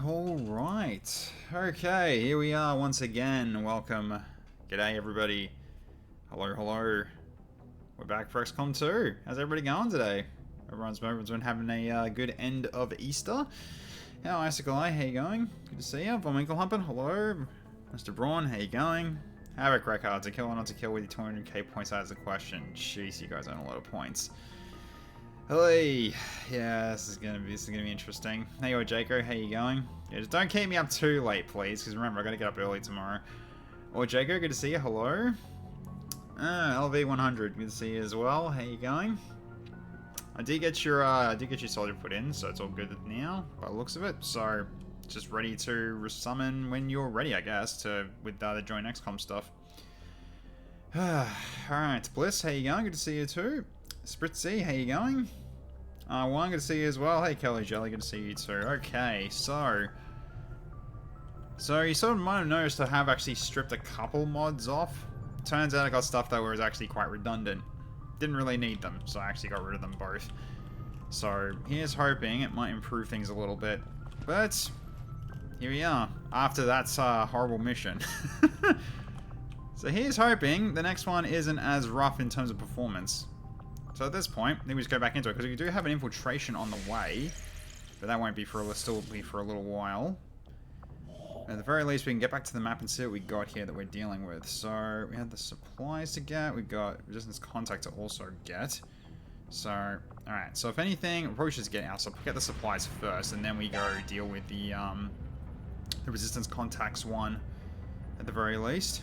Alright. Okay, here we are once again. Welcome. G'day everybody. Hello, hello. We're back for XCOM 2. How's everybody going today? Everyone's been having a good end of Easter. How Icicle Eye, how you going? Good to see you. Von Winkelhumpen, hello. Mr. Braun, how you going? Havoc Record, to kill or not to kill with your 200k points, that is the question. Jeez, you guys own a lot of points. Hey, yeah, this is gonna be interesting. Hey, yo, Jaco, how you going? Yeah, just don't keep me up too late, please, because remember, I gotta get up early tomorrow. Or Jaco, good to see you. Hello. LV100, good to see you as well. How you going? I did get your soldier put in, so it's all good now by the looks of it. So, just ready to resummon when you're ready, I guess, with the join XCOM stuff. Alright, Bliss, how you going? Good to see you too. Spritzy, how you going? One, good to see you as well. Hey, Kelly Jelly, good to see you too. Okay, so you sort of might have noticed I have actually stripped a couple mods off. Turns out I got stuff that was actually quite redundant. Didn't really need them, so I actually got rid of them both. So here's hoping it might improve things a little bit. But here we are, after that horrible mission. So here's hoping the next one isn't as rough in terms of performance. So at this point, I think we just go back into it, because we do have an infiltration on the way, but that won't be still be for a little while. At the very least, we can get back to the map and see what we got here that we're dealing with. So we had the supplies to get, we got resistance contact to also get. So, alright, so if anything, we probably should get the supplies first, and then we go deal with the resistance contacts one at the very least.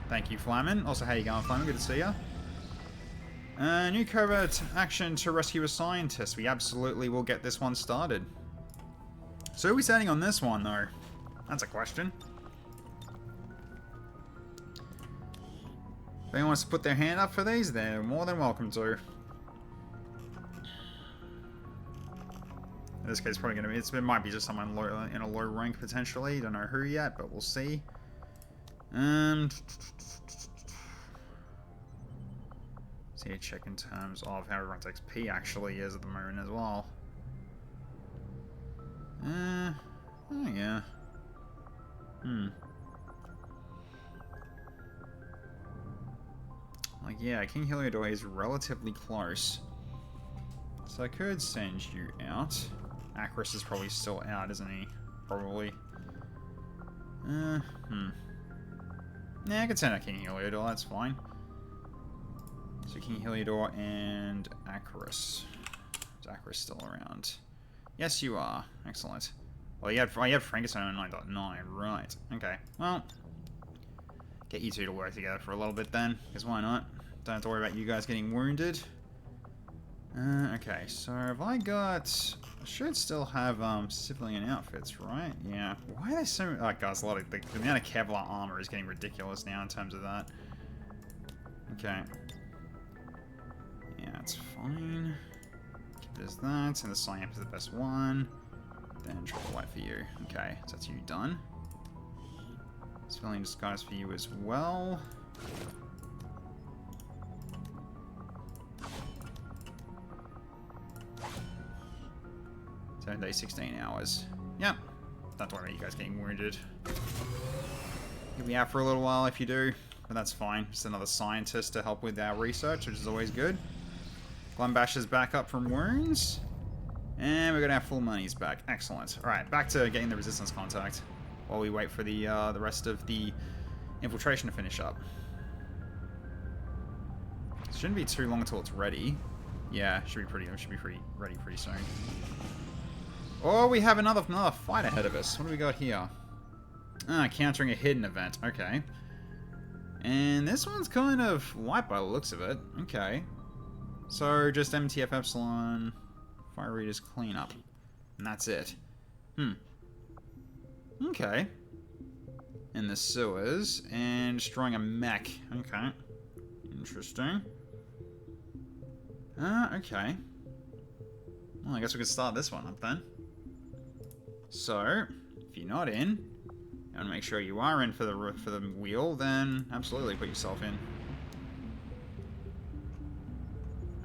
Thank you, Flamin. Also, how you going, Flamin? Good to see ya. New covert action to rescue a scientist. We absolutely will get this one started. So who are we standing on this one, though? That's a question. If anyone wants to put their hand up for these, they're more than welcome to. In this case, probably going to be, it might be just someone in a low rank, potentially. Don't know who yet, but we'll see. See, check in terms of how everyone's XP actually is at the moment as well. Oh yeah. Like, yeah, King Heliodor is relatively close. So I could send you out. Acris is probably still out, isn't he? Probably. Yeah, I could send out King Heliodor, that's fine. So King Heliodor and Acris. Is Acris still around? Yes, you are. Excellent. Well, you had Frankenstein on 9.9, right. Okay, well, get you two to work together for a little bit then, because why not? Don't have to worry about you guys getting wounded. Okay, so have I should still have civilian outfits, right? Yeah. Why are they so... Oh, guys, the amount of Kevlar armor is getting ridiculous now in terms of that. Okay. Yeah, that's fine. There's that, and the Cyan is the best one. Then triple white for you. Okay, so that's you done. Civilian disguise for you as well. 7 days, 16 hours. Yep. Don't worry about you guys getting wounded. You'll be out for a little while if you do, but that's fine. Just another scientist to help with our research, which is always good. Glumbash is back up from wounds. And we're going to have full monies back. Excellent. Alright, back to getting the resistance contact while we wait for the rest of the infiltration to finish up. It shouldn't be too long until it's ready. Yeah, should be ready pretty soon. Oh, we have another fight ahead of us. What do we got here? Countering a hidden event. Okay. And this one's kind of light by the looks of it. Okay. So, just MTF Epsilon, Fire Readers cleanup. And that's it. Okay. In the sewers, and destroying a mech. Okay. Interesting. Okay. Well, I guess we can start this one up then. So, if you're not in, and make sure you are in for the wheel, then absolutely put yourself in.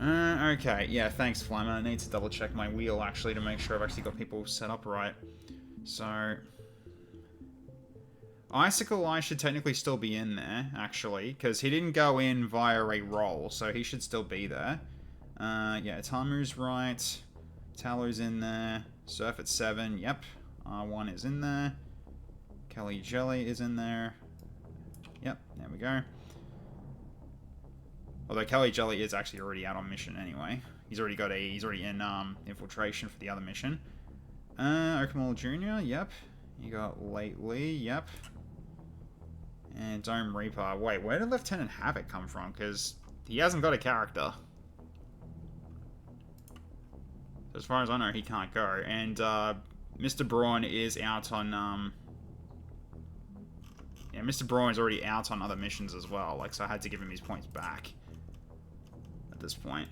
Okay, yeah, thanks, Flammer. I need to double check my wheel, actually, to make sure I've actually got people set up right. So... Icicle Eye should technically still be in there, actually, because he didn't go in via a roll, so he should still be there. Yeah, Tamu's right. Talu's in there. Surf at 7, yep. R1 is in there. Kelly Jelly is in there. Yep, there we go. Although Kelly Jelly is actually already out on mission anyway. He's already in infiltration for the other mission. Okamal Jr., yep. You got Lately, yep. And Dome Reaper. Wait, where did Lieutenant Havoc come from? Because he hasn't got a character. As far as I know, he can't go. And Mr. Braun is out on... Yeah, Mr. Braun is already out on other missions as well. Like, so I had to give him his points back at this point.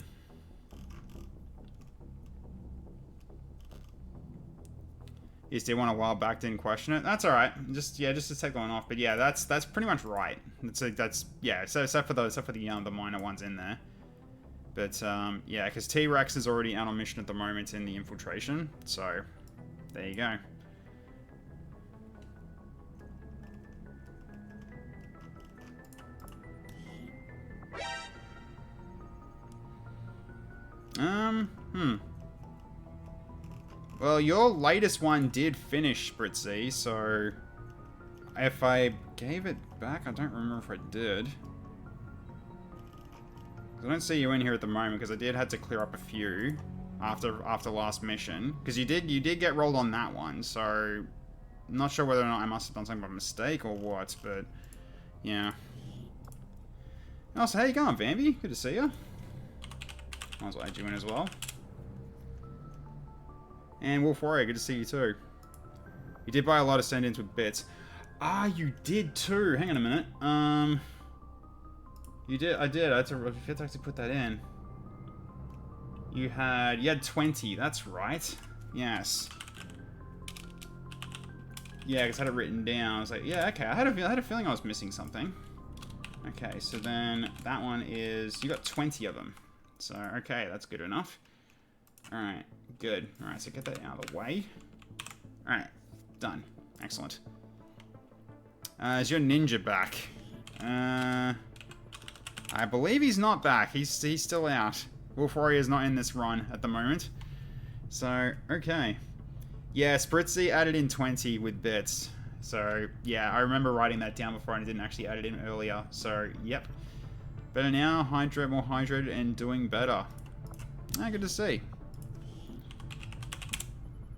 He did one a while back, didn't question it. That's all right. Just to take one off. But yeah, that's pretty much right. That's yeah. So except for the minor ones in there. But yeah, because T-Rex is already out on mission at the moment in the infiltration. So there you go. Well, your latest one did finish, Spritzy, so if I gave it back, I don't remember if I did. I don't see you in here at the moment because I did have to clear up a few after last mission, because you did get rolled on that one, so I'm not sure whether or not I must have done something by mistake or what, but yeah. Also, how you going, Bambi? Good to see you. Might as well add you in as well. And Wolf Warrior, good to see you too. You did buy a lot of send-ins with bits. Ah, you did too. Hang on a minute. You did. I did. I had to actually put that in. You had 20. That's right. Yes. Yeah, because I had it written down. I was like, yeah, okay. I had a feeling I was missing something. Okay, so then that one is... You got 20 of them. So, okay, that's good enough. Alright, good. Alright, so get that out of the way. Alright, done. Excellent. Is your ninja back? I believe he's not back. He's still out. Wolf Warrior's not in this run at the moment. So, okay. Yeah, Spritzy added in 20 with bits. So, yeah, I remember writing that down before and I didn't actually add it in earlier. So, yep. Better now, hydrate, more hydrated, and doing better. Ah, good to see.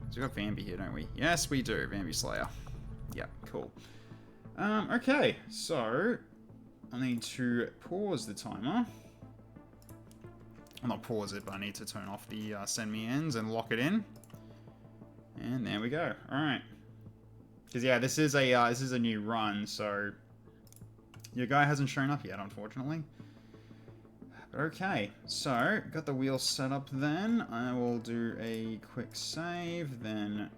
So we got Bambi here, don't we? Yes, we do. Bambi Slayer. Yep, cool. Okay, so I need to pause the timer. Well, not pause it, but I need to turn off the send me ends and lock it in. And there we go. All right. Because yeah, this is a new run, so your guy hasn't shown up yet, unfortunately. Okay, so got the wheel set up then. I will do a quick save, then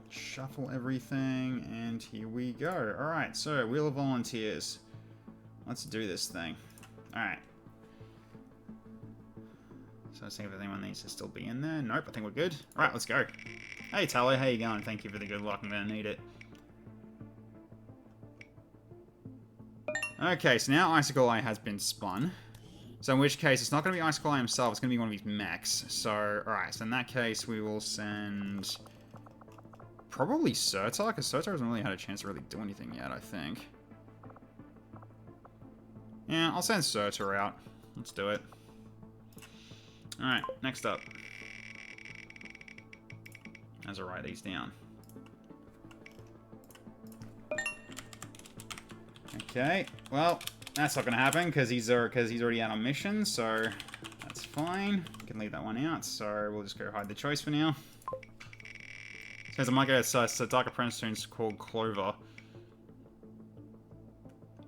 shuffle everything, and here we go. Alright, so Wheel of Volunteers. Let's do this thing. Alright. So let's see if anyone needs to still be in there. Nope, I think we're good. Alright, let's go. Hey Tally, how you going? Thank you for the good luck, I'm gonna need it. Okay, so now Icicle Eye has been spun. So in which case, it's not going to be Icicle Eye himself, it's going to be one of his mechs. So, alright, so in that case, we will send... Probably Surtur, because Surtur hasn't really had a chance to really do anything yet, I think. Yeah, I'll send Surtur out. Let's do it. Alright, next up. As I write these down. Okay, well, that's not going to happen because he's already out on mission, so that's fine. We can leave that one out, so we'll just go hide the choice for now. Says I might get a Dark Apprentice soon called Clover.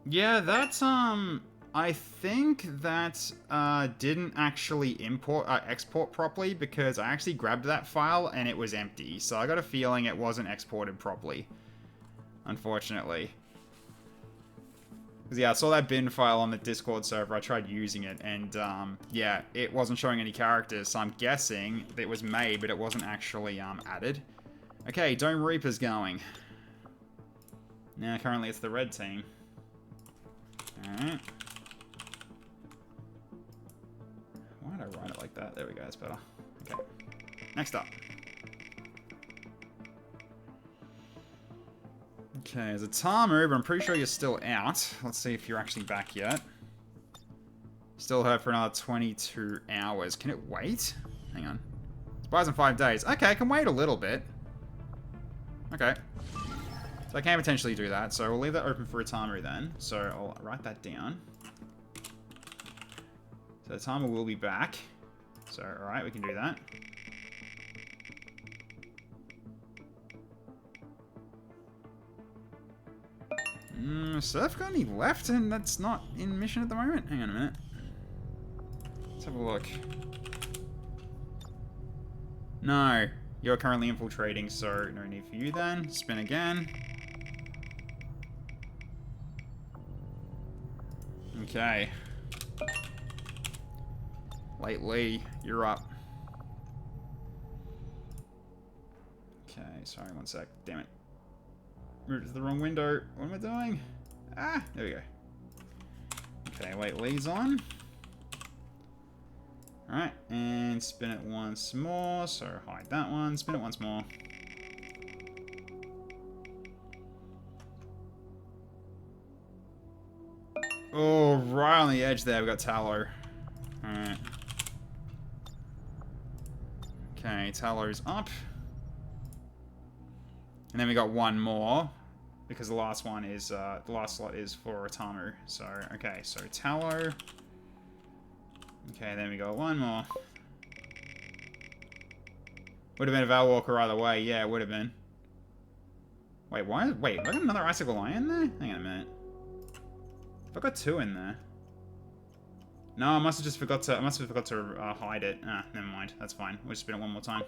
Yeah, that's, I think that didn't actually export properly because I actually grabbed that file and it was empty, so I got a feeling it wasn't exported properly, unfortunately. Yeah, I saw that bin file on the Discord server, I tried using it, and yeah, it wasn't showing any characters, so I'm guessing it was made, but it wasn't actually added. Okay, Dome Reaper's going. Now, currently it's the red team. Alright. Why did I write it like that? There we go, that's better. Okay. Next up. Okay, there's a timer, but I'm pretty sure you're still out. Let's see if you're actually back yet. Still hurt for another 22 hours. Can it wait? Hang on. Expires in 5 days. Okay, I can wait a little bit. Okay. So I can potentially do that. So we'll leave that open for a timer then. So I'll write that down. So the timer will be back. So, alright, we can do that. Surf got any left and that's not in mission at the moment? Hang on a minute. Let's have a look. No, you're currently infiltrating, so no need for you then. Spin again. Okay. Lately, you're up. Okay, sorry, one sec. Damn it. Moved to the wrong window. What am I doing? Ah, there we go. Okay, wait, Lee's on. Alright, and spin it once more. So hide that one. Spin it once more. Oh, right on the edge there, we got Tallow. Alright. Okay, Tallow's up. And then we got one more. Because the last one is, the last slot is for Atamu. So, okay, so Tallow. Okay, then we got one more. Would have been a Valwalker either way. Yeah, it would have been. Wait, why? Wait, have I got another Icicle Eye in there? Hang on a minute. I got two in there. No, I must have just forgot to. I must have forgot to hide it. Ah, never mind. That's fine. We'll just spin it one more time.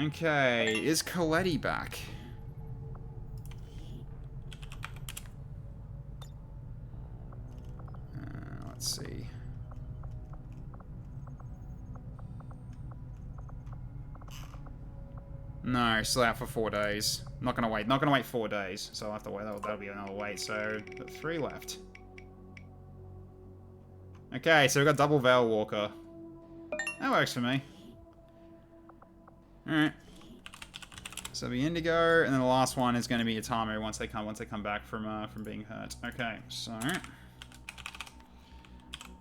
Okay, is Coletti back? Let's see. No, still out for 4 days. Not gonna wait. Not gonna wait 4 days. So I'll have to wait. That'll be another wait. So, got 3 left. Okay, so we've got double Veil Walker. That works for me. Alright. So the Indigo, and then the last one is going to be Atamu once they come back from being hurt. Okay, so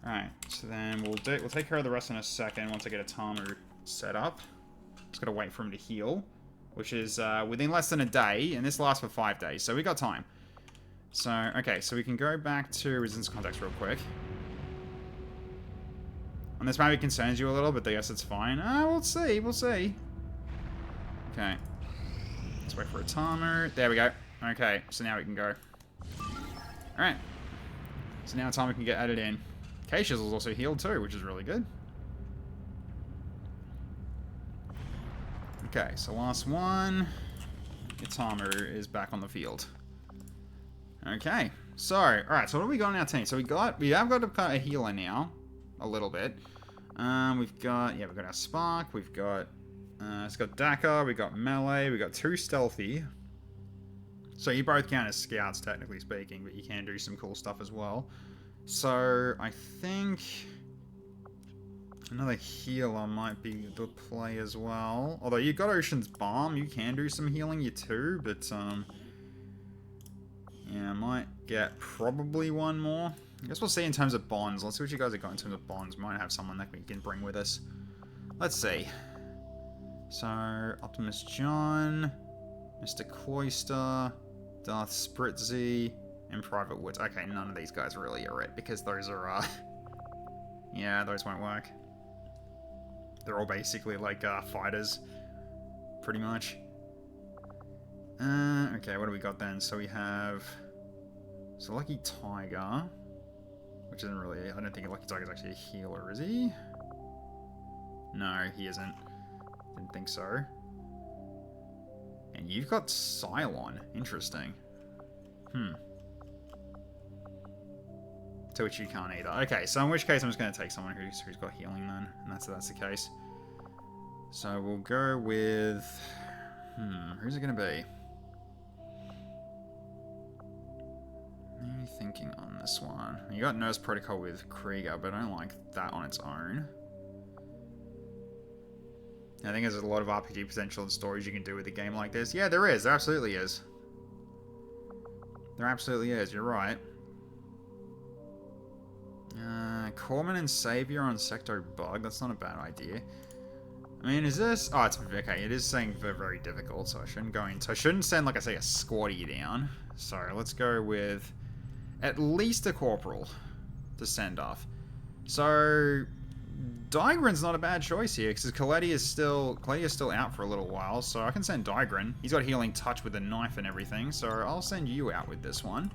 alright, so then we'll take care of the rest in a second once I get Atamu set up. Just gotta wait for him to heal, which is within less than a day, and this lasts for 5 days, so we got time. So, okay, so we can go back to Resistance Contacts real quick. And this maybe concerns you a little, but I guess it's fine. We'll see, we'll see. Okay. Let's wait for a timer. There we go. Okay, so now we can go. Alright. So now timer can get added in. K-Shizzle's also healed too, which is really good. Okay, so last one. Timer is back on the field. Okay. So, alright, so what have we got on our team? So we have got a healer now. A little bit. We've got our Spark, we've got it's got Dakar, we got Melee, we got 2 Stealthy. So you both count as scouts, technically speaking, but you can do some cool stuff as well. So I think another healer might be the play as well. Although you got Ocean's Balm, you can do some healing, you too, but yeah, I might get probably one more. I guess we'll see in terms of bonds. Let's see what you guys have got in terms of bonds. We might have someone that we can bring with us. Let's see. So, Optimus John, Mr. Cloyster, Darth Spritzy, and Private Woods. Okay, none of these guys really are it, because those are, yeah, those won't work. They're all basically like, fighters, pretty much. Okay, what do we got then? So we have... So Lucky Tiger, which isn't really... I don't think Lucky Tiger's actually a healer, is he? No, he isn't. Didn't think so. And you've got Cylon. Interesting. To which you can't either. Okay, so in which case I'm just going to take someone who's got healing then, and that's the case. So we'll go with... who's it going to be? What are you thinking on this one? You got Nurse Protocol with Krieger, but I don't like that on its own. I think there's a lot of RPG potential and stories you can do with a game like this. Yeah, there is. There absolutely is. There absolutely is. You're right. Corpsman and Savior on Sector Bug. That's not a bad idea. I mean, is this... Oh, it's... Okay, it is saying very difficult, so I shouldn't go into... I shouldn't send, like I say, a squatty down. So, let's go with at least a Corporal to send off. So, Digren's not a bad choice here, because Coletti is still out for a little while, so I can send Digren. He's got Healing Touch with a knife and everything, so I'll send you out with this one.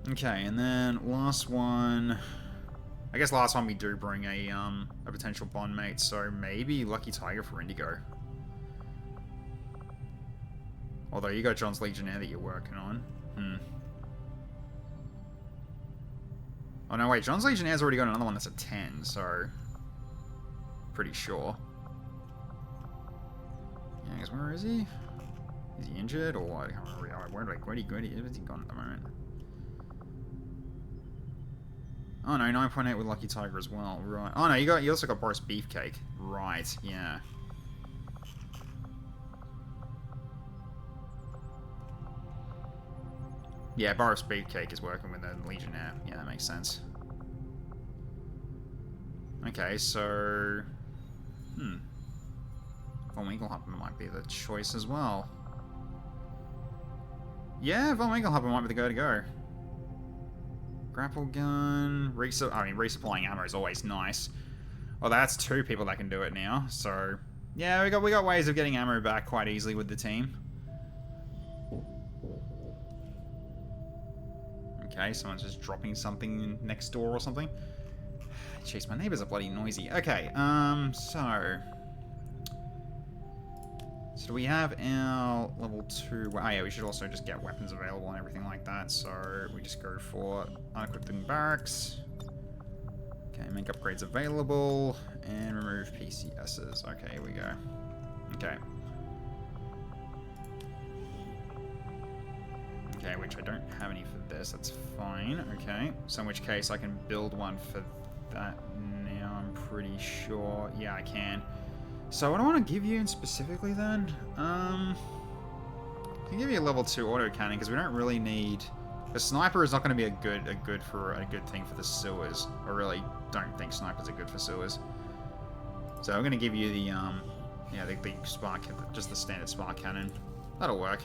Okay, and then last one... I guess last one we do bring a potential bond mate, so maybe Lucky Tiger for Indigo. Although you got John's Legionnaire that you're working on. Oh no, wait, John's Legionnaire's already got another one that's a 10, so... Pretty sure. Yeah, I guess where is he? Is he injured, or what? I can't remember. Where's he gone at the moment? Oh no, 9.8 with Lucky Tiger as well. Right. Oh no, you also got Boris Beefcake. Right, yeah. Yeah, Boris Beefcake is working with a Legionnaire. Yeah, that makes sense. Okay, so... Von Winkelhoppen might be the choice as well. Yeah, Von Winkelhoppen might be the go-to-go. Grapple gun... resupplying ammo is always nice. Well, that's 2 people that can do it now, so... Yeah, we got ways of getting ammo back quite easily with the team. Okay, someone's just dropping something next door or something. Jeez, my neighbors are bloody noisy. Okay, so do we have our level 2... Oh yeah, we should also just get weapons available and everything like that. So we just go for unequipping barracks. Okay, make upgrades available. And remove PCSs. Okay, here we go. Okay. Okay, which I don't have any for this. That's fine. Okay, so in which case I can build one for that now, I'm pretty sure. Yeah, I can. So what do I want to give you specifically then? I can give you a level 2 autocannon because we don't really need... The sniper is not going to be a good thing for the sewers. I really don't think snipers are good for sewers. So I'm going to give you the the spark, just the standard spark cannon. That'll work.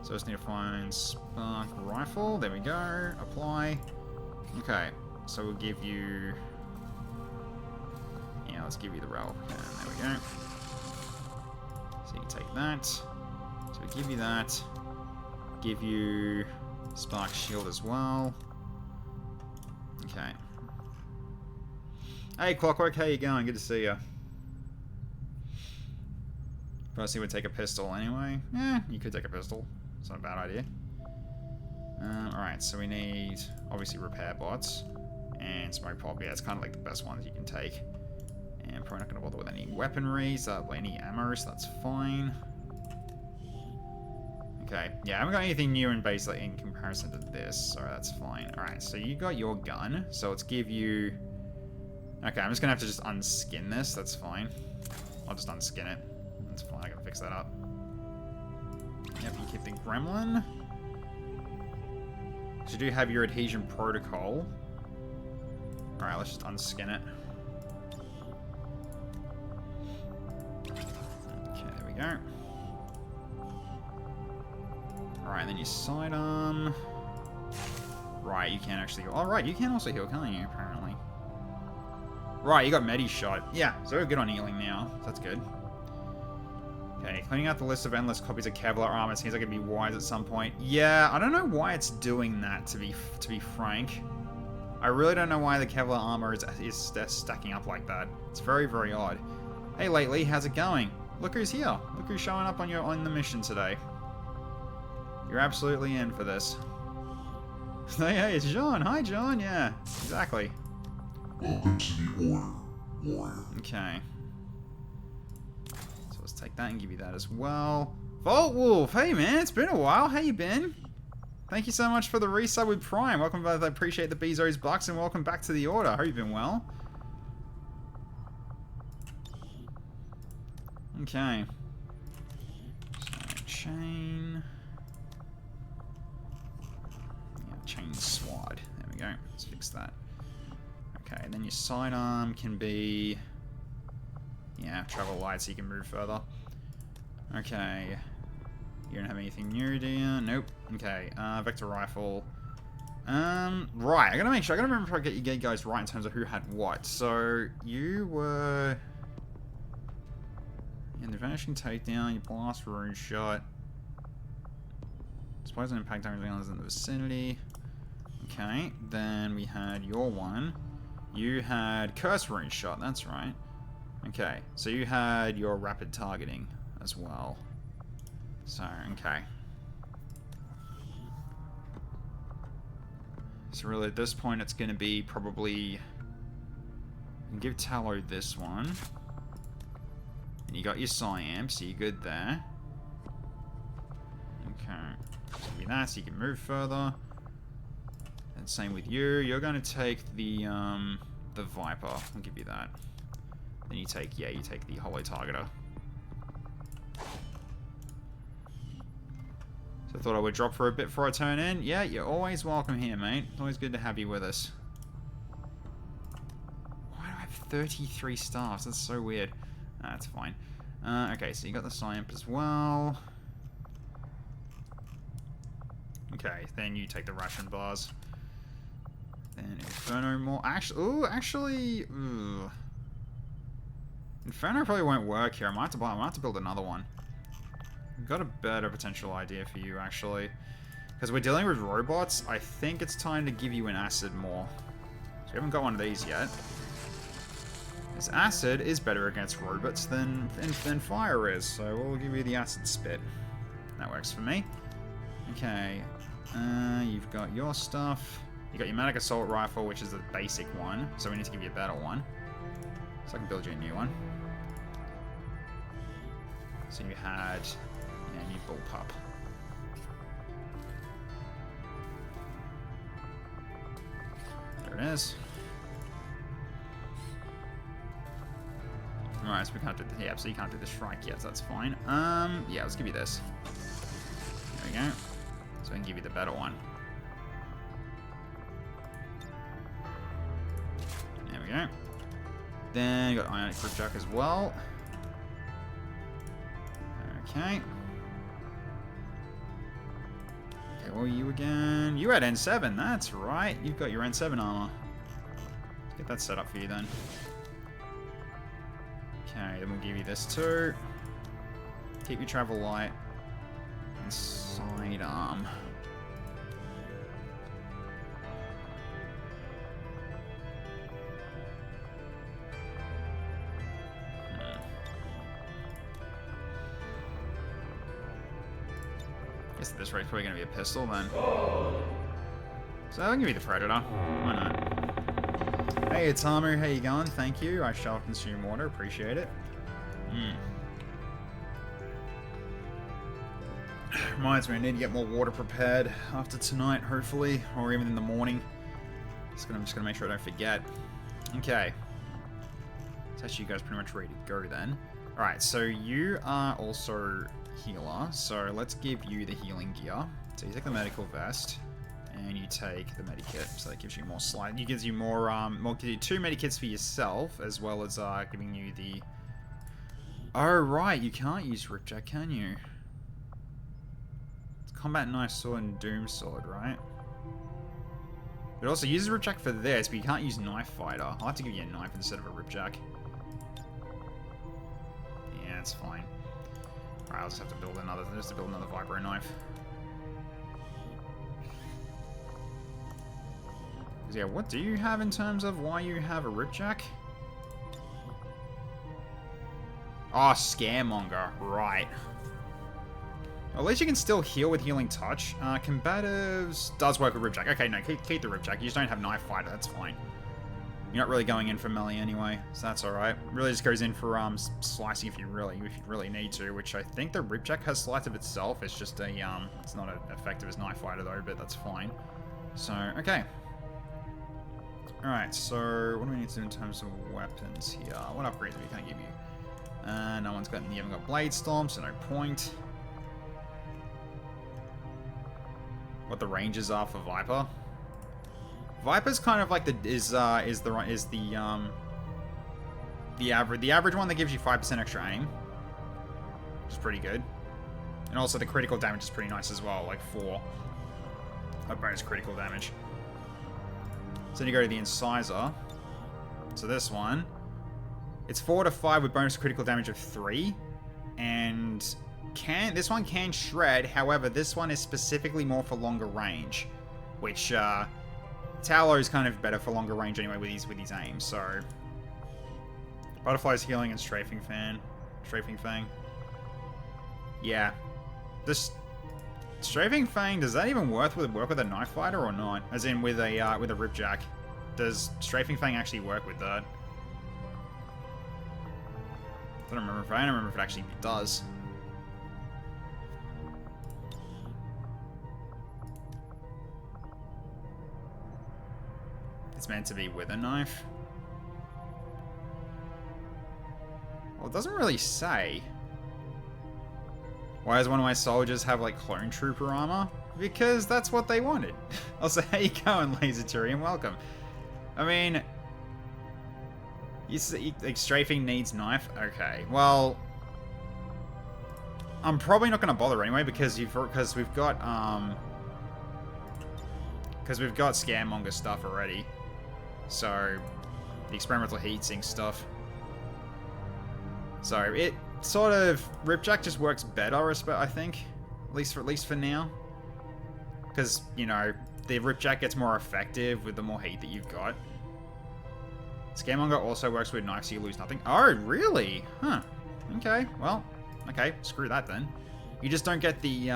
So I just need to find spark rifle. There we go. Apply. Okay. So we'll give you... Yeah, let's give you the rail cannon. There we go. So you can take that. So we give you that. Give you spark shield as well. Okay. Hey Clockwork, how you going? Good to see you. First, would take a pistol anyway. You could take a pistol. It's not a bad idea. Alright, so we need, obviously, repair bots. And smoke pop. Yeah, it's kind of like the best ones you can take. And probably not going to bother with any weaponry, any ammo, so that's fine. Okay, yeah, I haven't got anything new in base in comparison to this, so that's fine. Alright, so you got your gun, so let's give you... Okay, I'm just going to have to just unskin this, that's fine. I'll just unskin it. That's fine, I can fix that up. Yep, you keep the gremlin. So you do have your adhesion protocol. Alright, let's just unskin it. Okay, there we go. Alright, then your sidearm. Right, you can actually... Oh, right, you can also heal, can't you, apparently? Right, you got Medi shot. Yeah, so we're good on healing now. So that's good. Okay, cleaning out the list of endless copies of Kevlar armor seems like it'd be wise at some point. Yeah, I don't know why it's doing that, to be frank. I really don't know why the Kevlar armor is stacking up like that. It's very, very odd. Hey, Lately, how's it going? Look who's here. Look who's showing up on the mission today. You're absolutely in for this. Hey, it's John. Hi, John. Yeah, exactly. Welcome to the Order, Warrior. Okay. So let's take that and give you that as well. Vault Wolf, hey man, it's been a while. How you been? Thank you so much for the resub with Prime. Welcome back. I appreciate the Bezos bucks and welcome back to the order. Hope you've been well. Okay. So, chain. Yeah, chain swad. There we go. Let's fix that. Okay, and then your sidearm can be... Yeah, travel light so you can move further. Okay. You don't have anything new, do you? Nope. Okay, vector rifle. Right, I gotta make sure. I gotta remember if I get you guys right in terms of who had what. So, you were... In the vanishing takedown, you blast rune shot. Suppose an impact damage others in the vicinity. Okay, then we had your one. You had curse rune shot, that's right. Okay, so you had your rapid targeting as well. So, okay. So really at this point it's going to be probably... You can give Tallow this one. And you got your Psyamp, so you're good there. Okay. So give you that so you can move further. And same with you. You're going to take the Viper. I'll give you that. Then you take, yeah, you take the Hollow Targeter. So I thought I would drop for a bit before I turn in. Yeah, you're always welcome here, mate. Always good to have you with us. Why do I have 33 staffs? That's so weird. That's fine. Okay, so you got the Psyamp as well. Okay, then you take the ration bars. Then Inferno more. Actually, ooh. Inferno probably won't work here. I might have to build another one. I've got a better potential idea for you, actually. Because we're dealing with robots, I think it's time to give you an acid more. So we haven't got one of these yet. This acid is better against robots than fire is, so we'll give you the acid spit. That works for me. Okay, you've got your stuff. You got your Manic Assault Rifle, which is the basic one, so we need to give you a better one. So I can build you a new one. So you had... Yeah, new bullpup. There it is. Alright, so we can't do the... Yeah, so you can't do the Shrike yet, so that's fine. Yeah, let's give you this. There we go. So I can give you the better one. There we go. Then you got Ionic Ripjack as well. Okay. Okay, what were you again? You had N7, that's right. You've got your N7 armor. Let's get that set up for you then. Okay, then we'll give you this too. Keep your travel light. And sidearm. Guess at this rate's probably going to be a pistol then. So I'll give you the Predator. Why not? Hey, it's Hamu. How you going? Thank you. I shall consume water. Appreciate it. Reminds me, I need to get more water prepared after tonight, hopefully, or even in the morning. I'm just gonna make sure I don't forget. Okay. So actually, you guys pretty much ready to go then. All right. So you are also healer. So let's give you the healing gear. So you take the medical vest. And you take the medikit, so that gives you more slide. It gives you more, gives you 2 medikits for yourself, as well as giving you the. Oh right, you can't use Ripjack, can you? It's Combat Knife Sword and Doom Sword, right? It also uses Ripjack for this, but you can't use Knife Fighter. I'll have to give you a knife instead of a Ripjack. Yeah, that's fine. Alright, I'll just have to build another. Vibro knife. Yeah, what do you have in terms of why you have a Ripjack? Oh, Scaremonger, right. At least you can still heal with Healing Touch. Combatives does work with Ripjack. Okay, no, keep the Ripjack. You just don't have Knife Fighter, that's fine. You're not really going in for melee anyway, so that's alright. Really just goes in for slicing if you really need to, which I think the Ripjack has slice of itself. It's just a it's not as effective as Knife Fighter though, but that's fine. So, okay. Alright, so what do we need to do in terms of weapons here? What upgrades do we kind of give you? No one's got, you haven't got Blade Storm, so no point. What the ranges are for Viper? Viper's kind of like the average one that gives you 5% extra aim, which is pretty good, and also the critical damage is pretty nice as well, like 4 bonus critical damage. So then you go to the Incisor. So this one, it's 4 to 5 with bonus critical damage of 3, and this one can shred. However, this one is specifically more for longer range, which Tallow is kind of better for longer range anyway with his aim. So Butterfly's Healing and Strafing Fang. Yeah, this Strafing Fang, does that even work with a Knife Fighter or not? As in with a Ripjack, does Strafing Fang actually work with that? I don't remember if it actually does. It's meant to be with a knife. Well, it doesn't really say. Why does one of my soldiers have, like, clone trooper armor? Because that's what they wanted. Also, how you going, Laser Turian? Welcome. I mean, you see, like, strafing needs knife? Okay, well, I'm probably not going to bother anyway because we've got Scaremonger stuff already. So, the experimental heatsink stuff. So, it sort of... Ripjack just works better, I think. At least for now. Because, you know, the Ripjack gets more effective with the more heat that you've got. Scaremonger also works with knife, so you lose nothing. Oh, really? Huh. Okay, well, okay, screw that then. You just don't get the,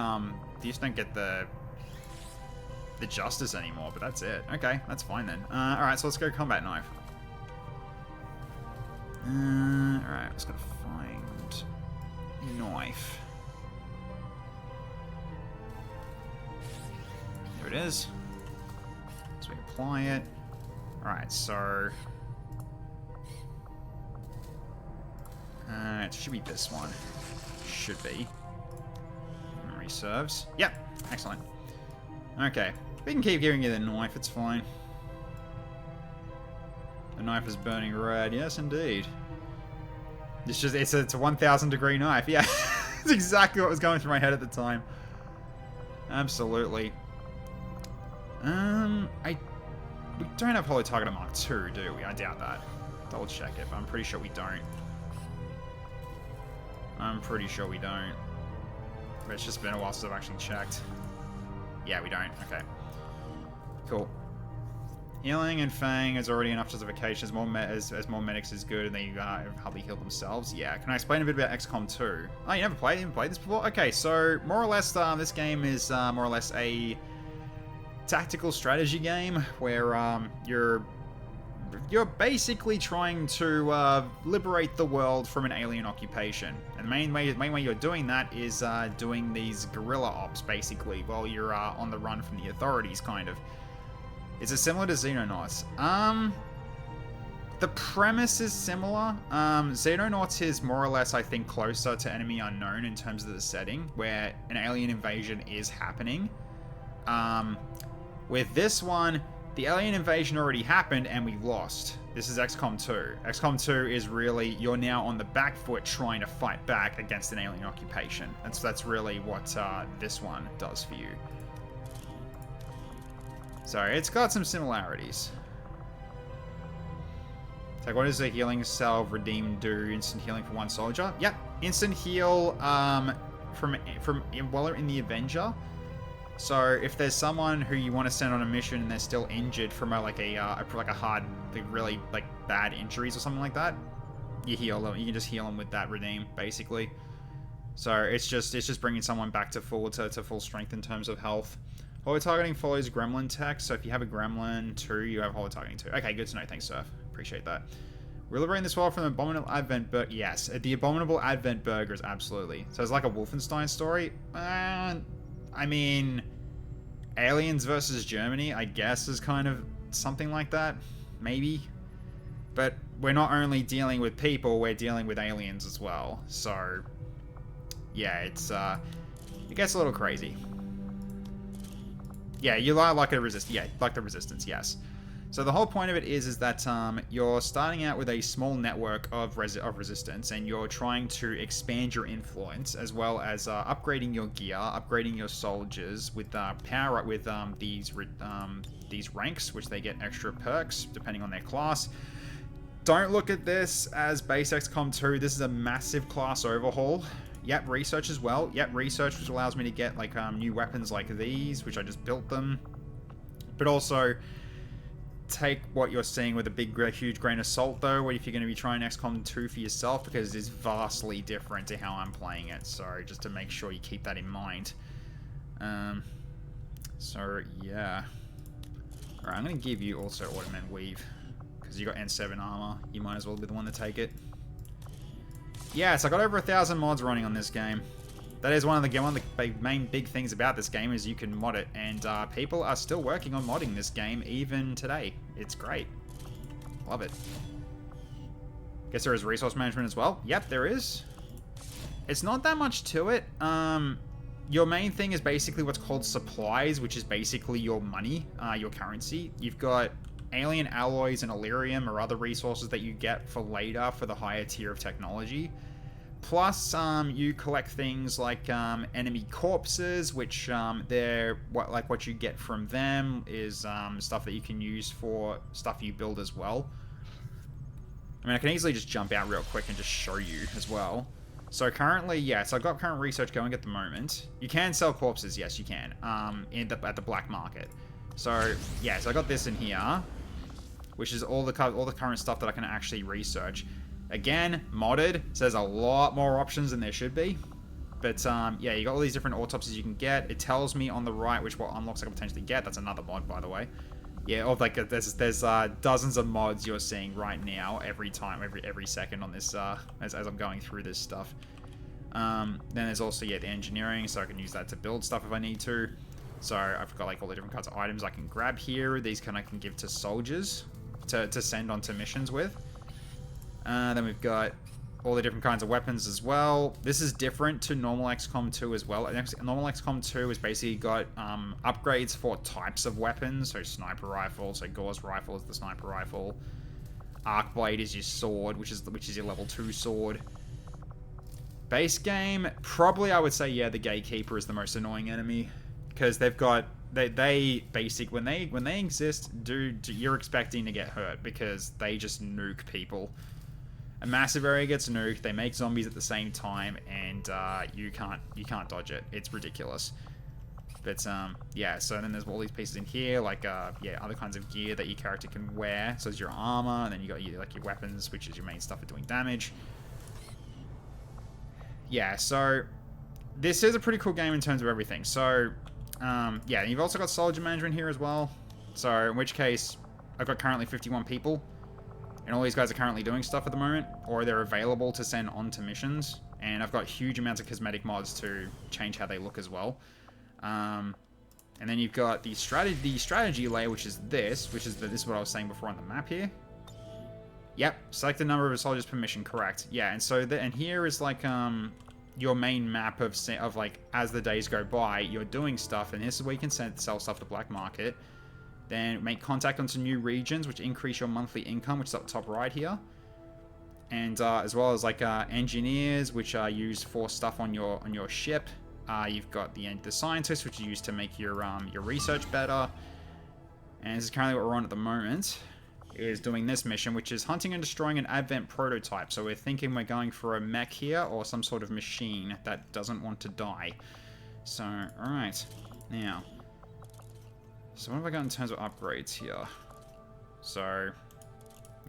the justice anymore, but that's it. Okay, that's fine then. Alright, so let's go combat knife. Alright, let's go find knife. There it is. So we apply it. Alright, so... it should be this one. Should be. Memory serves. Yep, excellent. Okay. We can keep giving you the knife, it's fine. The knife is burning red, yes indeed. It's a 1,000 degree knife, yeah. That's exactly what was going through my head at the time. Absolutely. We don't have Hollow Target Mark II, do we? I doubt that. Double check it, but I'm pretty sure we don't. But it's just been a while since I've actually checked. Yeah, we don't. Okay. Cool. Healing and Fang is already enough justification as more medics is good and they hardly heal themselves. Yeah. Can I explain a bit about XCOM 2? Oh, you never played this before? Okay, so more or less this game is more or less a tactical strategy game where you're basically trying to liberate the world from an alien occupation. And the main way you're doing that is doing these guerrilla ops, basically, while you're on the run from the authorities, kind of. Is it similar to Xenonauts? The premise is similar. Xenonauts is more or less, I think, closer to Enemy Unknown in terms of the setting, where an alien invasion is happening. With this one, the alien invasion already happened and we lost. This is XCOM 2. XCOM 2 is really, you're now on the back foot trying to fight back against an alien occupation. That's really what this one does for you. So it's got some similarities. So what does the healing salve redeem do? Instant healing for one soldier? Yep. Instant heal while they're in the Avenger. So if there's someone who you want to send on a mission and they're still injured from a hard, really bad injuries or something like that, you heal them. You can just heal them with that redeem, basically. So it's just bringing someone back to full strength in terms of health. Holo targeting follows gremlin tech, so if you have a gremlin too, you have holo targeting too. Okay, good to know. Thanks, Surf. Appreciate that. We're liberating this world from the Abominable Advent Burger. Yes, the Abominable Advent Burgers, absolutely. So it's like a Wolfenstein story. I mean, Aliens versus Germany, I guess, is kind of something like that. Maybe. But we're not only dealing with people, we're dealing with aliens as well. So, yeah, it gets a little crazy. Yeah, you like a resist. Yeah, like the resistance. Yes. So the whole point of it is that you're starting out with a small network of resistance, and you're trying to expand your influence as well as upgrading your gear, upgrading your soldiers with power up with these ranks, which they get extra perks depending on their class. Don't look at this as base XCOM 2. This is a massive class overhaul. Yep, research as well. Yep, research, which allows me to get like new weapons like these, which I just built them. But also take what you're seeing with a huge grain of salt, though, if you're going to be trying XCOM 2 for yourself, because it is vastly different to how I'm playing it. So just to make sure you keep that in mind. So yeah. Alright, I'm going to give you also Automan Weave, because you got N7 armor. You might as well be the one to take it. Yes, I got over 1,000 mods running on this game. That is one of the main big things about this game is you can mod it, and people are still working on modding this game even today. It's great. Love it. Guess there is resource management as well. Yep, there is. It's not that much to it. Your main thing is basically what's called supplies, which is basically your money, your currency. You've got alien alloys and Illyrium or other resources that you get for later for the higher tier of technology. Plus, you collect things like enemy corpses, which they're what you get from them is stuff that you can use for stuff you build as well. I mean, I can easily just jump out real quick and just show you as well. So currently, yes, I've got current research going at the moment. You can sell corpses, yes, you can, at the black market. So yeah, so I got this in here, which is all the current stuff that I can actually research. Again, modded, so there's a lot more options than there should be. But yeah, you got all these different autopsies you can get. It tells me on the right which unlocks I can potentially get. That's another mod, by the way. Yeah, or like there's dozens of mods you're seeing right now every second on this as I'm going through this stuff. Then there's also the engineering, so I can use that to build stuff if I need to. So I've got like all the different kinds of items I can grab here. These I can give to soldiers to send onto missions with. Then we've got all the different kinds of weapons as well. This is different to normal XCOM 2 as well. Normal XCOM 2 has basically got upgrades for types of weapons. So sniper rifle, so Gauss rifle is the sniper rifle. Arc blade is your sword, which is your level 2 sword. Base game, probably I would say, yeah, the Gatekeeper is the most annoying enemy, because they've got they basic when they exist, dude, you're expecting to get hurt because they just nuke people. A massive area gets nuked, they make zombies at the same time, and you can't dodge it. It's ridiculous. But yeah, so then there's all these pieces in here, like yeah, other kinds of gear that your character can wear. So it's your armor, and then you got your weapons, which is your main stuff for doing damage. Yeah, so this is a pretty cool game in terms of everything. So yeah, you've also got soldier management here as well. So in which case, I've got currently 51 people. And all these guys are currently doing stuff at the moment, or they're available to send on to missions. And I've got huge amounts of cosmetic mods to change how they look as well. And then you've got the strategy layer, which is this is what I was saying before on the map here. Yep, select the number of soldiers per mission, correct. Yeah, and so and here is like your main map of like as the days go by, you're doing stuff, and this is where you can sell stuff to black market. Then make contact onto new regions, which increase your monthly income, which is up top right here. And as well as like engineers, which are used for stuff on your ship. You've got the scientists, which are used to make your research better. And this is currently what we're on at the moment, is doing this mission, which is hunting and destroying an Advent prototype. So we're thinking we're going for a mech here, or some sort of machine that doesn't want to die. So, alright. Now, so what have I got in terms of upgrades here? So,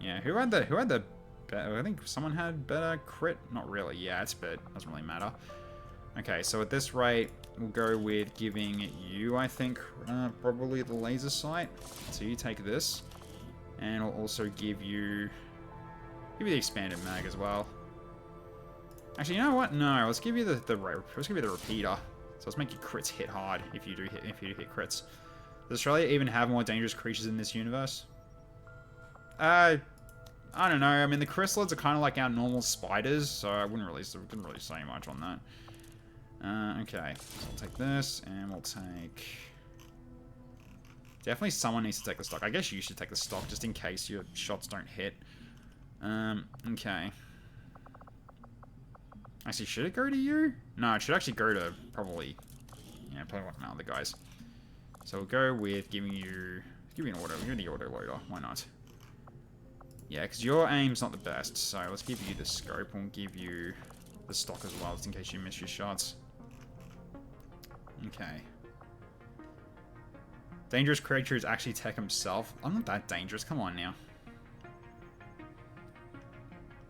yeah, who had the I think someone had better crit? Not really yet, but doesn't really matter. Okay, so at this rate, we'll go with giving you, I think, probably the laser sight. So you take this, and I'll also give you the expanded mag as well. Actually, you know what? No, let's give you let's give you the repeater. So let's make your crits hit hard if you do hit crits. Does Australia even have more dangerous creatures in this universe? I don't know. I mean, the chrysalids are kind of like our normal spiders, so I couldn't really say much on that. Okay, so I'll take this, and we'll take... Definitely someone needs to take the stock. I guess you should take the stock, just in case your shots don't hit. Okay. Actually, should it go to you? No, it should actually go to probably one of my other guys. So we'll go with giving you an auto. Give me the auto loader. Why not? Yeah, because your aim's not the best. So let's give you the scope. We'll give you the stock as well, just in case you miss your shots. Okay. Dangerous creature is actually Tech himself. I'm not that dangerous. Come on now.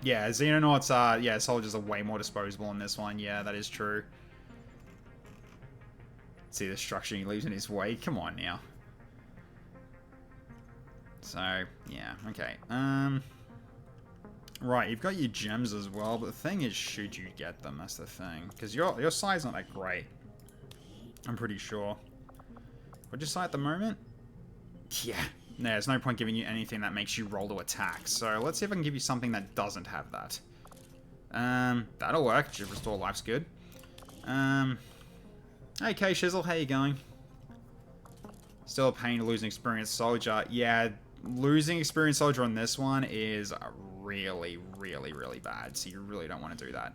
Yeah, Xenonauts yeah, soldiers are way more disposable on this one. Yeah, that is true. See the structure he leaves in his way. Come on now. So, yeah, okay. Right, you've got your gems as well, but the thing is, should you get them? That's the thing. Because your side's not that great. I'm pretty sure. What'd you say at the moment? Yeah. No, there's no point giving you anything that makes you roll to attack. So let's see if I can give you something that doesn't have that. That'll work. Restore life's good. Okay, Shizzle, how you going? Still a pain to lose an experienced soldier. Yeah, losing experienced soldier on this one is really, really, really bad. So you really don't want to do that.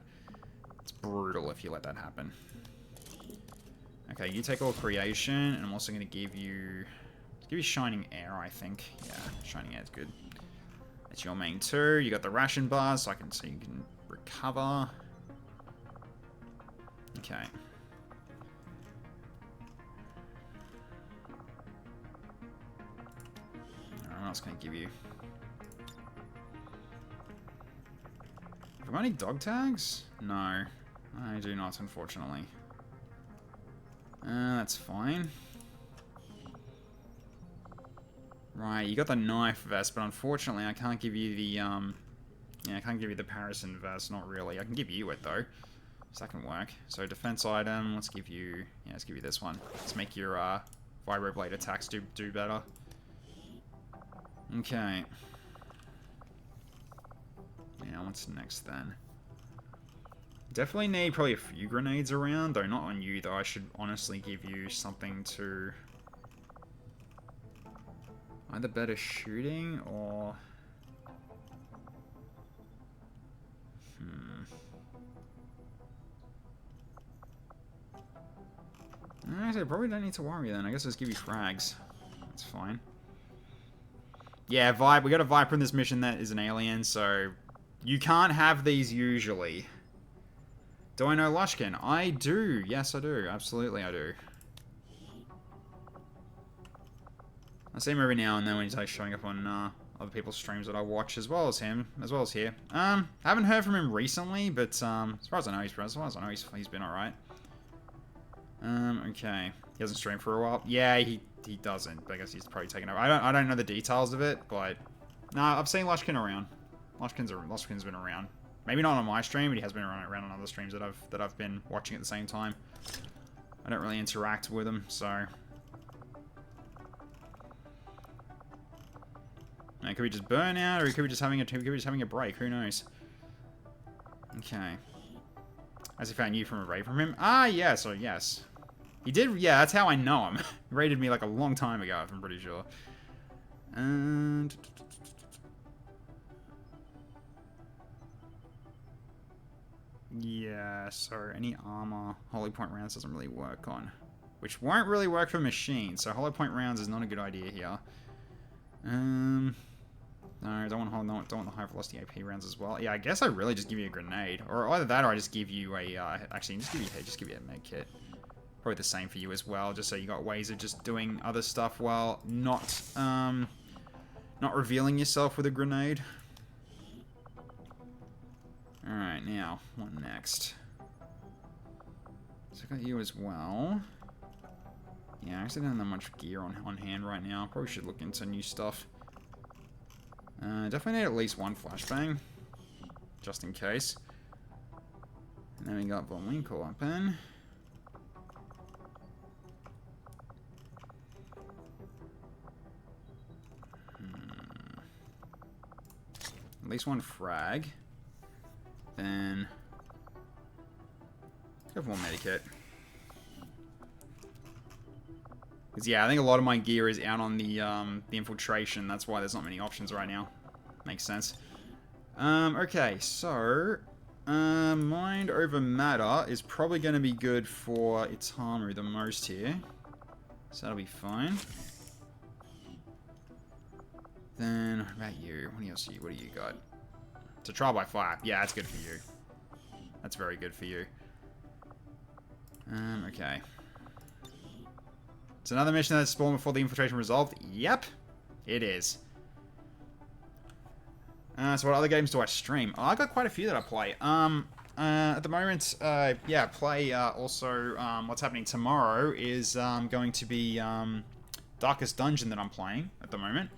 It's brutal if you let that happen. Okay, you take all creation, and I'm also going to give you Shining Air, I think. Yeah, Shining Air is good. That's your main two. You got the ration bars, so you can recover. Okay. Alright, what else can I give you? Have I got any dog tags? No, I do not, unfortunately. That's fine. Right, you got the knife vest, but unfortunately I can't give you the, yeah, I can't give you the Parison vest, not really. I can give you it, though. So that can work. So defense item, let's give you this one. Let's make your, vibroblade attacks do better. Okay. Now, what's next, then? Definitely need probably a few grenades around, though not on you, though. I should honestly give you something to... either better shooting, or... Actually, I probably don't need to worry, then. I guess I'll just give you frags. That's fine. Yeah, Vibe. We got a Viper in this mission that is an alien, so... you can't have these usually. Do I know Lushkin? I do. Yes, I do. Absolutely, I do. I see him every now and then when he's like showing up on other people's streams that I watch, as well as him, as well as here. Haven't heard from him recently, but as far as I know, he's been alright. Okay. He hasn't streamed for a while. Yeah, he doesn't. But I guess he's probably taken over. I don't know the details of it, but nah, I've seen Lushkin around. Lushkin's been around. Maybe not on my stream, but he has been around on other streams that I've been watching at the same time. I don't really interact with him, so. Now, could we just burn out, or could we just having a break? Who knows? Okay. As he found you from a raid from him? Ah, yeah, so yes. He did, yeah, that's how I know him. He raided me like a long time ago, I'm pretty sure. And... yeah, so any armor, Holy Point rounds doesn't really work on. Which won't really work for machines, so Holy Point rounds is not a good idea here. No, don't want the high velocity AP rounds as well. Yeah, I guess I really just give you a grenade, or either that, or I just give you a. Actually, just give you a med kit. Probably the same for you as well, just so you got ways of just doing other stuff while not revealing yourself with a grenade. All right, now what next? So I got you as well. Yeah, I actually don't have that much gear on hand right now. Probably should look into new stuff. Definitely need at least one flashbang. Just in case. And then we got Volwinkle weapon. At least one frag. Then let's go for one medikit. Because yeah, I think a lot of my gear is out on the infiltration. That's why there's not many options right now. Makes sense. Okay, so mind over matter is probably going to be good for Itamu the most here. So that'll be fine. Then, what about you? What do you got? It's a trial by fire. Yeah, that's good for you. That's very good for you. Okay. It's another mission that's spawned before the infiltration resolved. Yep, it is. So what other games do I stream? Oh, I got quite a few that I play. At the moment, yeah, play also, what's happening tomorrow is going to be Darkest Dungeon that I'm playing at the moment.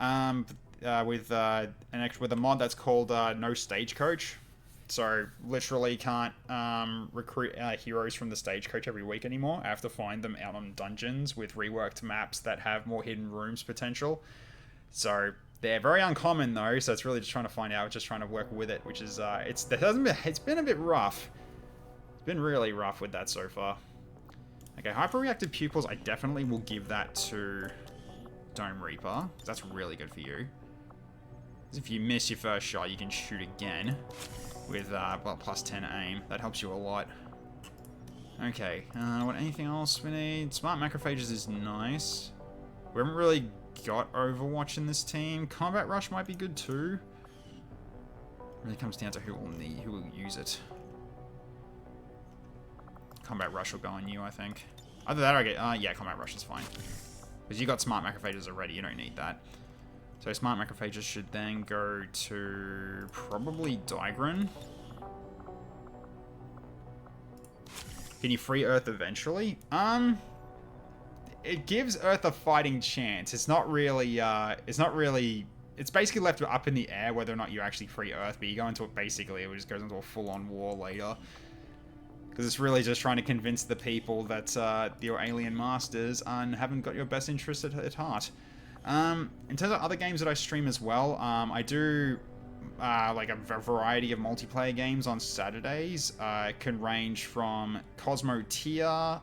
With a mod that's called No Stagecoach. So literally can't recruit heroes from the stagecoach every week anymore. I have to find them out on dungeons with reworked maps that have more hidden rooms potential. So they're very uncommon though. So it's really just trying to find out, just trying to work with it, which is it's been a bit rough. It's been really rough with that so far. Okay, hyperreactive pupils. I definitely will give that to Dome Reaper. That's really good for you. If you miss your first shot, you can shoot again with well, plus 10 aim. That helps you a lot. Okay, what anything else we need? Smart macrophages is nice. We haven't really got Overwatch in this team. Combat Rush might be good too. Really comes down to who will use it. Combat Rush will go on you, I think. Either that or I get yeah, Combat Rush is fine. Because you got smart macrophages already, you don't need that. So smart macrophages should then go to probably Digron. Can you free Earth eventually? It gives Earth a fighting chance. It's not really, it's basically left up in the air whether or not you actually free Earth, but you go into it basically, it just goes into a full-on war later. Because it's really just trying to convince the people that your alien masters haven't got your best interest at heart. In terms of other games that I stream as well, I do like a variety of multiplayer games on Saturdays. It can range from Cosmo Tier,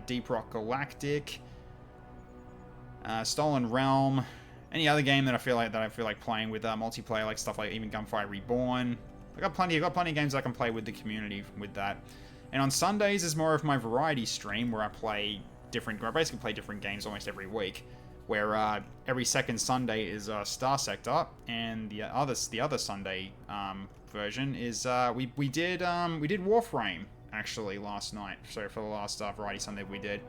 Deep Rock Galactic, Stolen Realm, any other game that I feel like playing with multiplayer, like stuff like even Gunfire Reborn. I've got plenty of games I can play with the community with that. And on Sundays is more of my variety stream where I basically play different games almost every week. Where every second Sunday is Star Sector, and the other Sunday version is we did Warframe actually last night. So for the last Variety Sunday we did,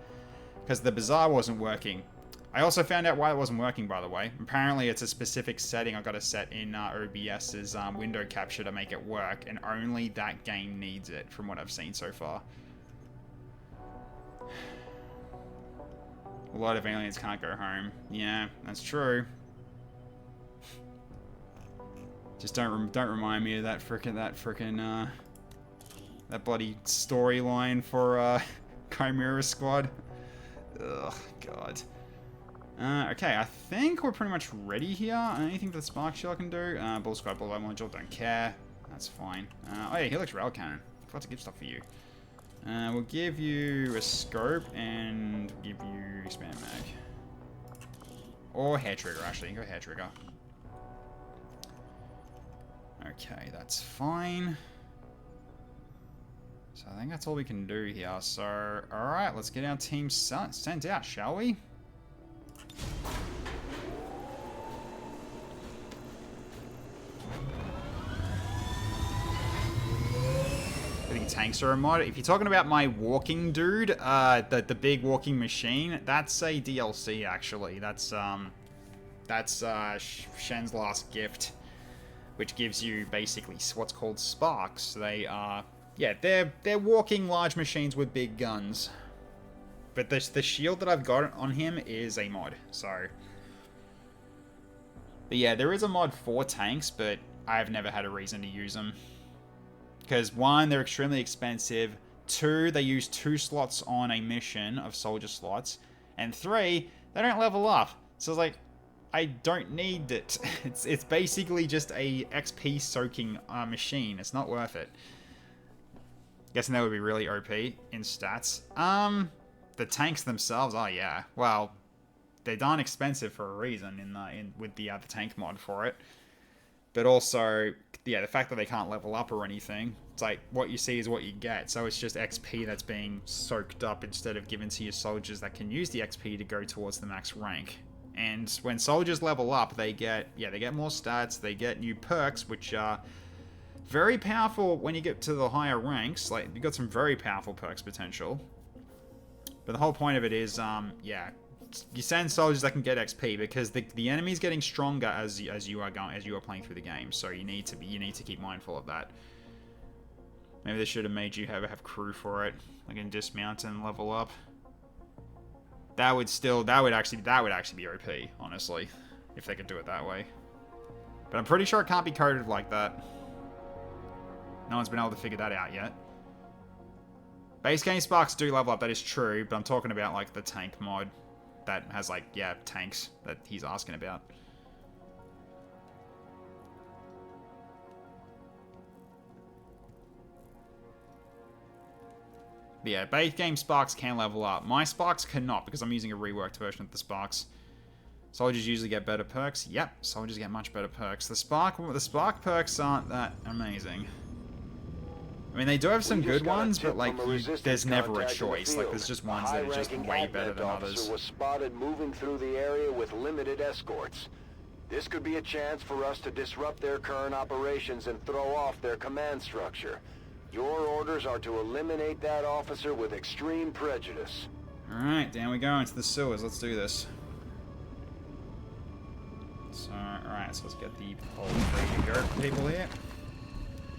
because the Bazaar wasn't working. I also found out why it wasn't working, by the way. Apparently it's a specific setting I got to set in OBS's window capture to make it work, and only that game needs it from what I've seen so far. A lot of aliens can't go home. Yeah, that's true. Just don't remind me of that bloody storyline for Chimera Squad. Ugh, God. Okay, I think we're pretty much ready here. Anything that Spark Shell can do? Bull Squad, Bull Module, don't care. That's fine. Oh yeah, Helix Rail Cannon. Forgot to give stuff for you. We'll give you a scope and give you expand mag. Or hair trigger, actually. Go hair trigger. Okay, that's fine. So I think that's all we can do here. So, alright, let's get our team sent out, shall we? Tanks are a mod. If you're talking about my walking dude, the big walking machine, that's a DLC actually. That's Shen's Last Gift, which gives you basically what's called sparks. They are Yeah, they're walking large machines with big guns. But the shield that I've got on him is a mod, so... But yeah, there is a mod for tanks, but I've never had a reason to use them. Because, one, they're extremely expensive. Two, they use 2 slots on a mission of soldier slots. And 3, they don't level up. So it's like, I don't need it. It's basically just a XP soaking machine. It's not worth it. Guessing that would be really OP in stats. The tanks themselves, oh yeah. Well, they're darn expensive for a reason with the tank mod for it. But also, yeah, the fact that they can't level up or anything, it's like what you see is what you get. So it's just XP that's being soaked up instead of given to your soldiers that can use the XP to go towards the max rank. And when soldiers level up, they get more stats, they get new perks, which are very powerful when you get to the higher ranks. Like, you got some very powerful perks potential. But the whole point of it is, yeah, you send soldiers that can get XP because the enemy's getting stronger as you are playing through the game. So you need to keep mindful of that. Maybe they should have made you have crew for it, like in dismount and level up. That would actually be OP, honestly, if they could do it that way. But I'm pretty sure it can't be coded like that. No one's been able to figure that out yet. Base game sparks do level up, that is true, but I'm talking about like the tank mod that has like, yeah, tanks that he's asking about. But yeah, base game sparks can level up. My sparks cannot because I'm using a reworked version of the sparks. Soldiers usually get better perks. Yep, soldiers get much better perks. The spark perks aren't that amazing. I mean, they do have some good ones, but like, there's never a choice. Like, there's just ones that are just way better than others. Was spotted moving through the area with limited escorts. This could be a chance for us to disrupt their current operations and throw off their command structure. Your orders are to eliminate that officer with extreme prejudice. Alright, down we go into the sewers. Let's do this. So, alright, so let's get the whole ready to go people here.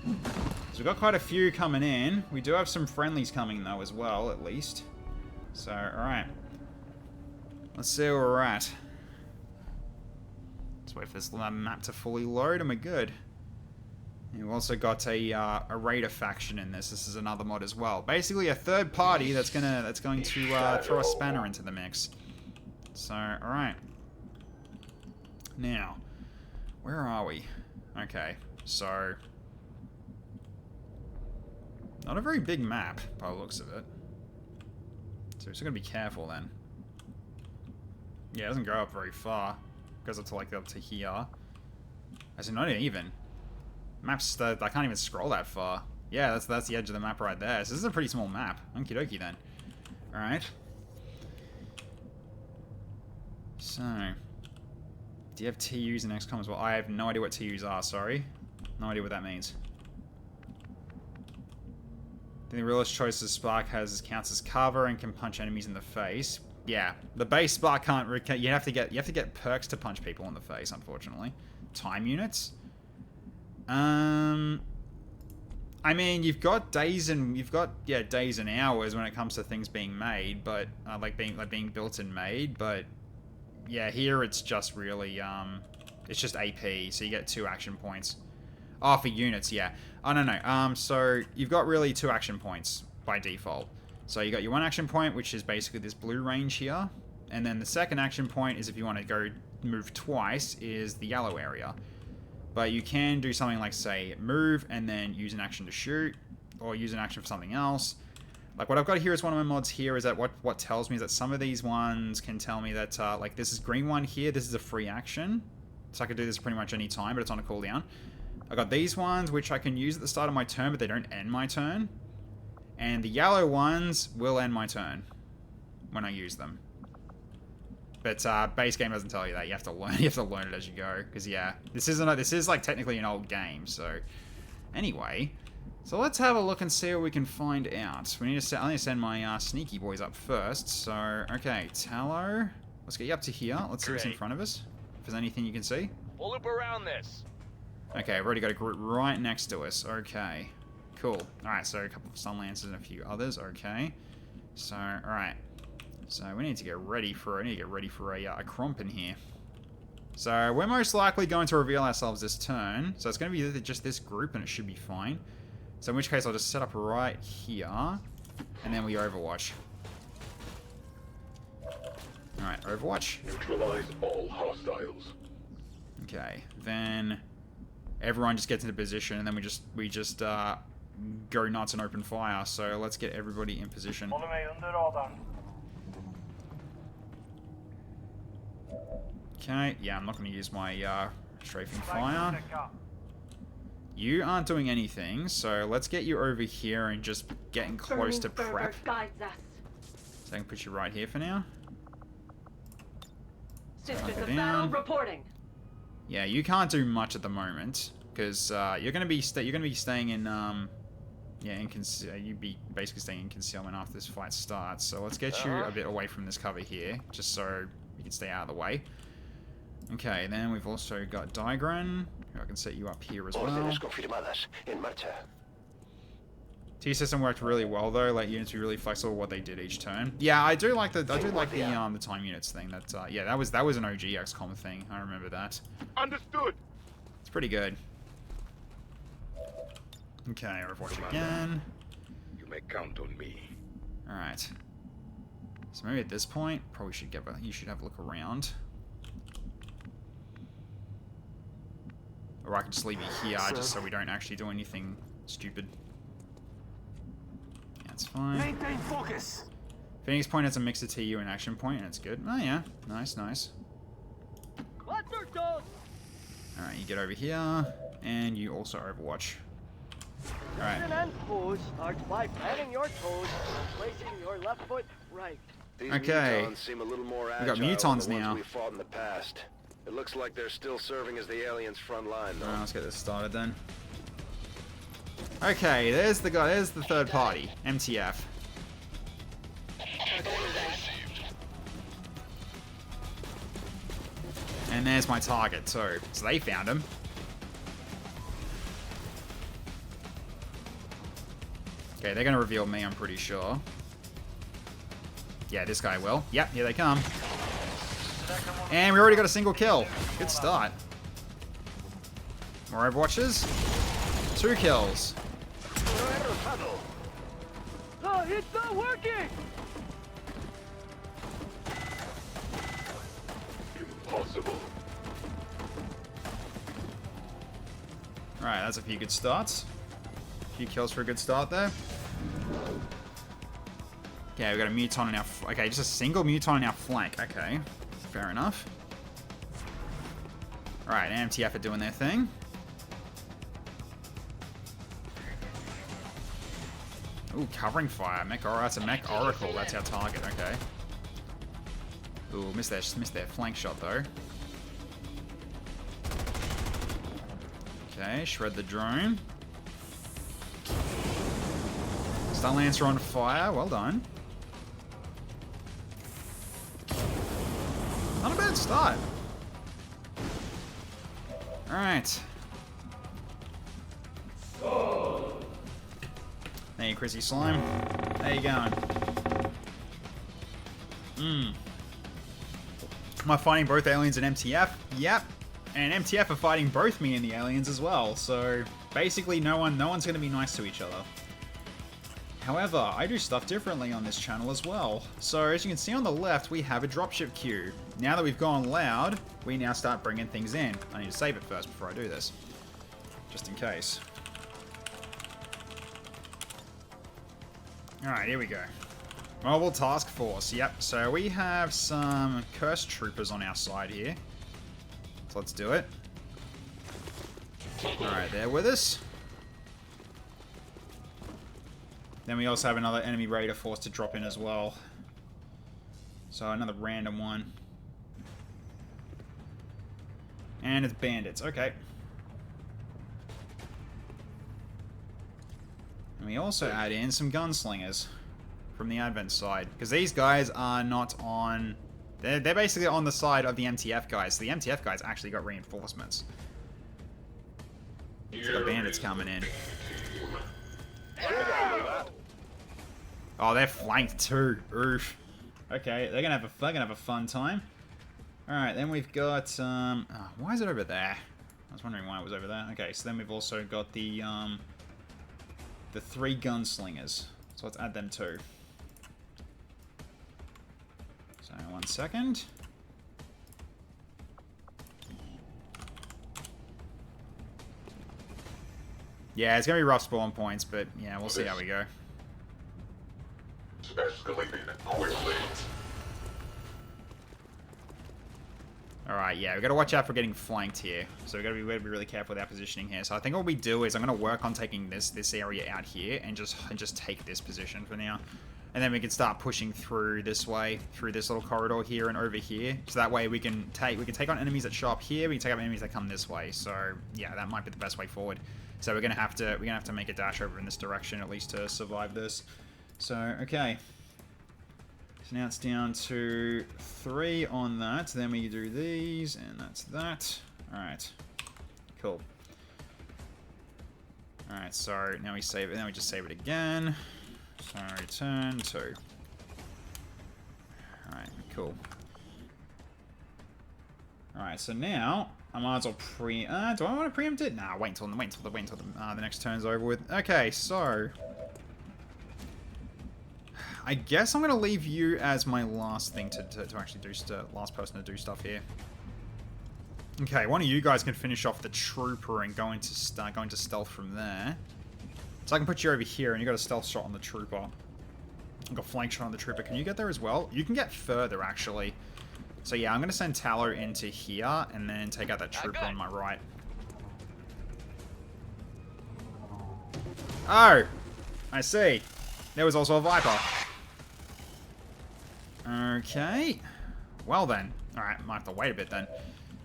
So we've got quite a few coming in. We do have some friendlies coming though as well, at least. So, alright. Let's see where we're at. Let's wait for this map to fully load and we're good. And we've also got a raider faction in this. This is another mod as well. Basically a third party that's going to throw a spanner into the mix. So, alright. Now, where are we? Okay, so... Not a very big map, by the looks of it. So we're still gonna be careful then. Yeah, it doesn't go up very far. It goes up to like up to here. Actually, not even. Maps that I can't even scroll that far. Yeah, that's the edge of the map right there. So this is a pretty small map. Okie dokie then. Alright. So, do you have TUs and XCOM as well? I have no idea what TUs are, sorry. No idea what that means. The realist choice of Spark counts as cover and can punch enemies in the face. Yeah, the base Spark can't. You have to get perks to punch people in the face. Unfortunately, time units. I mean, you've got days and days and hours when it comes to things being made, but like being built and made. But yeah, here it's just really it's just AP, so you get 2 action points. Oh, for units, yeah. I don't know. So you've got really 2 action points by default. So you got your 1 action point, which is basically this blue range here, and then the second action point is if you want to go move twice, is the yellow area. But you can do something like, say, move and then use an action to shoot, or use an action for something else. Like what I've got here is one of my mods here is that what tells me is that some of these ones can tell me that like this is green one here, this is a free action, so I could do this pretty much any time, but it's on a cooldown. I got these ones, which I can use at the start of my turn, but they don't end my turn. And the yellow ones will end my turn when I use them. But base game doesn't tell you that. You have to learn. You have to learn it as you go. Because yeah, this is like technically an old game. So anyway, so let's have a look and see what we can find out. I need to send my sneaky boys up first. So okay, Tallow. Let's get you up to here. Let's see what's in front of us. If there's anything you can see. We'll loop around this. Okay, I've already got a group right next to us. Okay, Cool. Alright, so a couple of Sun Lancers and a few others. Okay. So, alright. So we need to get ready for a cromp in here. So we're most likely going to reveal ourselves this turn. So it's going to be just this group and it should be fine. So in which case I'll just set up right here. And then we Overwatch. Alright, Overwatch. Neutralize all hostiles. Okay, then everyone just gets into position and then we just go nuts and open fire. So let's get everybody in position. Okay, yeah, I'm not going to use my strafing fire. You aren't doing anything, so let's get you over here and just getting close to prep. So I can put you right here for now. Sisters of battle reporting. Yeah, you can't do much at the moment because you're going to be staying in you'd be basically staying in concealment after this fight starts. So let's get you a bit away from this cover here, just so you can stay out of the way. Okay, then we've also got Digran. I can set you up here as well. T-System worked really well though, like units were really flexible what they did each turn. Yeah, I do like the time units thing. That yeah, that was an OG XCOM thing. I remember that. Understood. It's pretty good. Okay, Overwatch again. You may count on me. All right. So maybe at this point, probably you should have a look around. Or I can just leave you here, just so we don't actually do anything stupid. Yeah, that's fine. Maintain focus. Phoenix Point has a mixer TU and action point, and it's good. Oh yeah, nice, nice. Alright, you get over here, and you also Overwatch. Alright. And pose starts by planting your toes and placing your left foot right. These Okay. mutons seem a little more We got agile mutons than the now. ones we fought in the past. It looks like they're still serving as the aliens' front line, though. Alright, let's get this started then. Okay, there's the guy. There's the third party, MTF. And there's my target too. So they found him. Okay, they're gonna reveal me, I'm pretty sure. Yeah, this guy will. Yep, here they come. And we already got a single kill. Good start. More Overwatches. 2 kills. Oh, it's not working! Impossible. Alright, that's a few good starts. A few kills for a good start there. Okay, we got a Muton in our... Okay, just a single Muton in our flank. Okay, fair enough. Alright, MTF are doing their thing. Ooh, covering fire. Mech Oracle. That's a Mech Oracle. That's our target. Okay. Ooh, missed their flank shot though. Okay, shred the drone. Stun Lancer on fire. Well done. Not a bad start. Alright. Hey, Chrissy Slime. How you going? Am I fighting both aliens and MTF? Yep. And MTF are fighting both me and the aliens as well. So basically, no one's going to be nice to each other. However, I do stuff differently on this channel as well. So as you can see on the left, we have a dropship queue. Now that we've gone loud, we now start bringing things in. I need to save it first before I do this, just in case. Alright, here we go. Mobile Task Force, yep. So we have some Cursed Troopers on our side here. So let's do it. Alright, they're with us. Then we also have another enemy Raider force to drop in as well. So another random one. And it's bandits, okay. And we also add in some gunslingers from the Advent side. Because these guys are not on... They're basically on the side of the MTF guys. So the MTF guys actually got reinforcements. So the bandits coming in. Oh, they're flanked too. Oof. Okay, they're gonna have a fun time. All right, then we've got why is it over there? I was wondering why it was over there. Okay, so then we've also got the 3 gunslingers. So let's add them too. So 1 second. Yeah, it's gonna be rough spawn points, but yeah, we'll see how we go. Escalating quickly. Alright, yeah, we've got to watch out for getting flanked here. So we've got to be really careful with our positioning here. So I think what we do is I'm going to work on taking this area out here and just take this position for now. And then we can start pushing through this way, through this little corridor here and over here. So that way we can take on enemies that show up here, we can take on enemies that come this way. So yeah, that might be the best way forward. So we're gonna have to make a dash over in this direction at least to survive this. So okay. So now it's down to 3 on that. Then we do these, and that's that. Alright. Cool. Alright, so now we save it. Now we just save it again. So return to. Alright, cool. Alright, so now I might as well do I want to preempt it? Nah, wait until the next turn's over with. Okay, so I guess I'm gonna leave you as my last thing to actually do last person to do stuff here. Okay, one of you guys can finish off the trooper and go into stealth from there. So I can put you over here, and you got a stealth shot on the trooper. I've got flank shot on the trooper. Can you get there as well? You can get further actually. So yeah, I'm gonna send Tallow into here and then take out that trooper on my right. Oh, I see. There was also a Viper. Okay. Well then. Alright, might have to wait a bit then.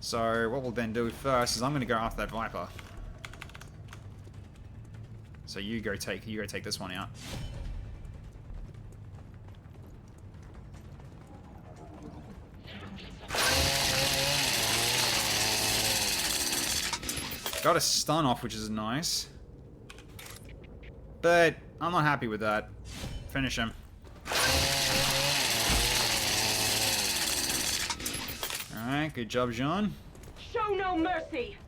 So what we'll then do first is I'm gonna go after that Viper. So you go take this one out. Got a stun off, which is nice. But I'm not happy with that. Finish him. Alright, good job, Jean. Show no mercy.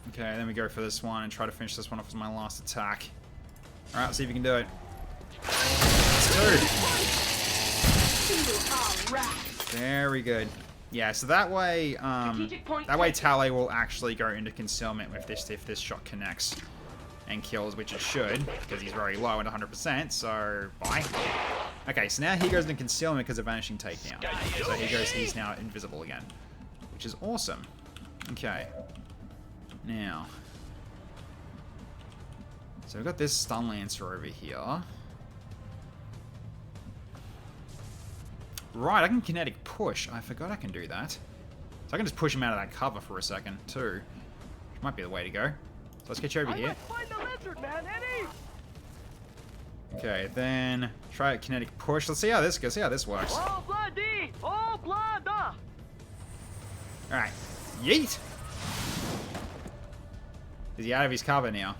Okay, then we go for this one and try to finish this one off as my last attack. Alright, let's see if we can do it. Very good. Yeah, so that way, Tally will actually go into concealment with this if this shot connects and kills, which it should, because he's very low at 100%, so bye. Okay, so now he goes into concealment because of Vanishing Takedown. So he's now invisible again, which is awesome. Okay. Now. So we've got this Stun Lancer over here. Right, I can kinetic push. I forgot I can do that. So I can just push him out of that cover for a second, too. Which might be the way to go. So let's get you over here. Find the lizard, man, Eddie! Okay, then try a kinetic push. Let's see how this goes. See how this works. Oh, bloody! Oh, blada! Alright. Yeet! Is he out of his cover now?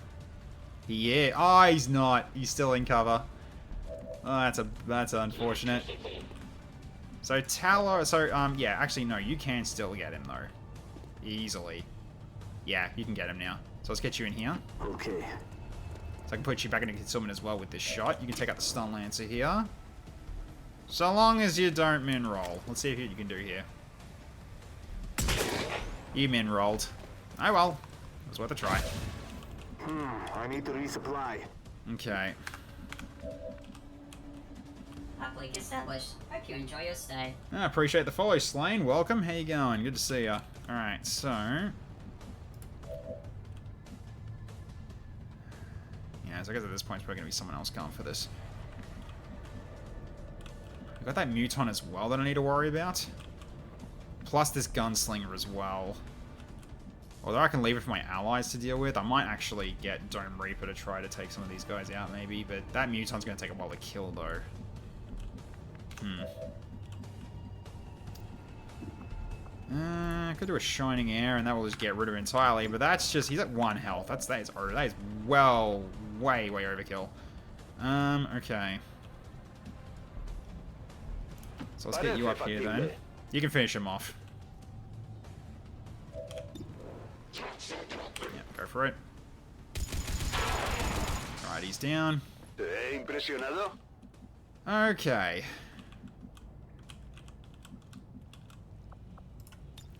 Yeah. Oh, he's not. He's still in cover. Oh, that's unfortunate. So Tallow, yeah, actually no, you can still get him though. Easily. Yeah, you can get him now. So let's get you in here. Okay. So I can put you back into concealment as well with this shot. You can take out the Stun Lancer here. So long as you don't min-roll. Let's see if you can do here. You min-rolled. Oh well. It was worth a try. I need to resupply. Okay. Outbreak established. Hope you enjoy your stay. I appreciate the follow, Slane. Welcome. How you going? Good to see ya. Alright, so... yeah, so I guess at this point it's probably going to be someone else going for this. I've got that Muton as well that I need to worry about. Plus this Gunslinger as well. Although I can leave it for my allies to deal with. I might actually get Dome Reaper to try to take some of these guys out maybe. But that Muton's going to take a while to kill though. Could do a Shining Air and that will just get rid of it entirely, but that's just, he's at 1 health. That is way overkill. Okay. So let's get you up here then. You can finish him off. Yeah, go for it. Right, he's down. Okay.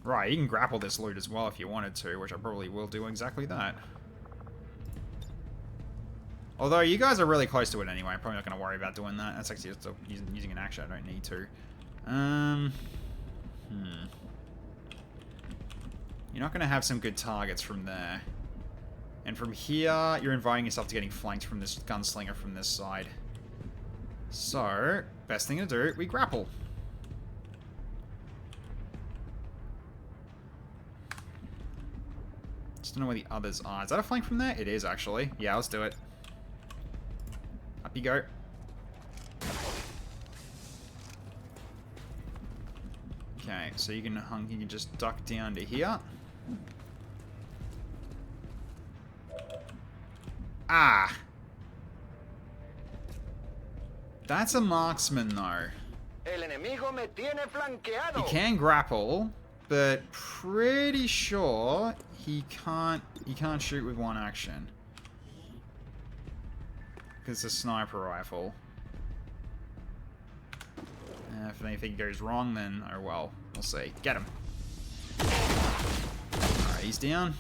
Right, you can grapple this loot as well if you wanted to, which I probably will do exactly that. Although, you guys are really close to it anyway. I'm probably not going to worry about doing that. That's actually just using an action. I don't need to. You're not going to have some good targets from there. And from here, you're inviting yourself to getting flanked from this gunslinger from this side. So, best thing to do, we grapple. Just don't know where the others are. Is that a flank from there? It is, actually. Yeah, let's do it. Up you go. Okay, so you can just duck down to here. Ah! That's a marksman, though. He can grapple, but pretty sure he can't shoot with one action. Because it's a sniper rifle. If anything goes wrong, then oh well. We'll see. Get him. Alright, he's down.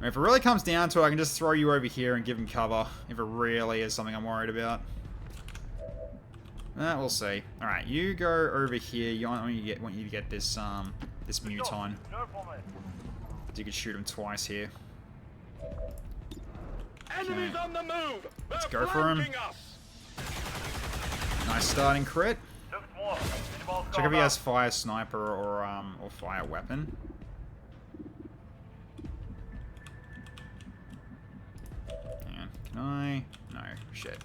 If it really comes down to it, I can just throw you over here and give him cover. If it really is something I'm worried about. We'll see. Alright, you go over here. I want you to get this this muton. You can shoot him twice here. Enemies on the move. Let's go for him. Nice starting crit. Check if he has fire sniper or fire weapon. Hang on. Can I? No. Shit.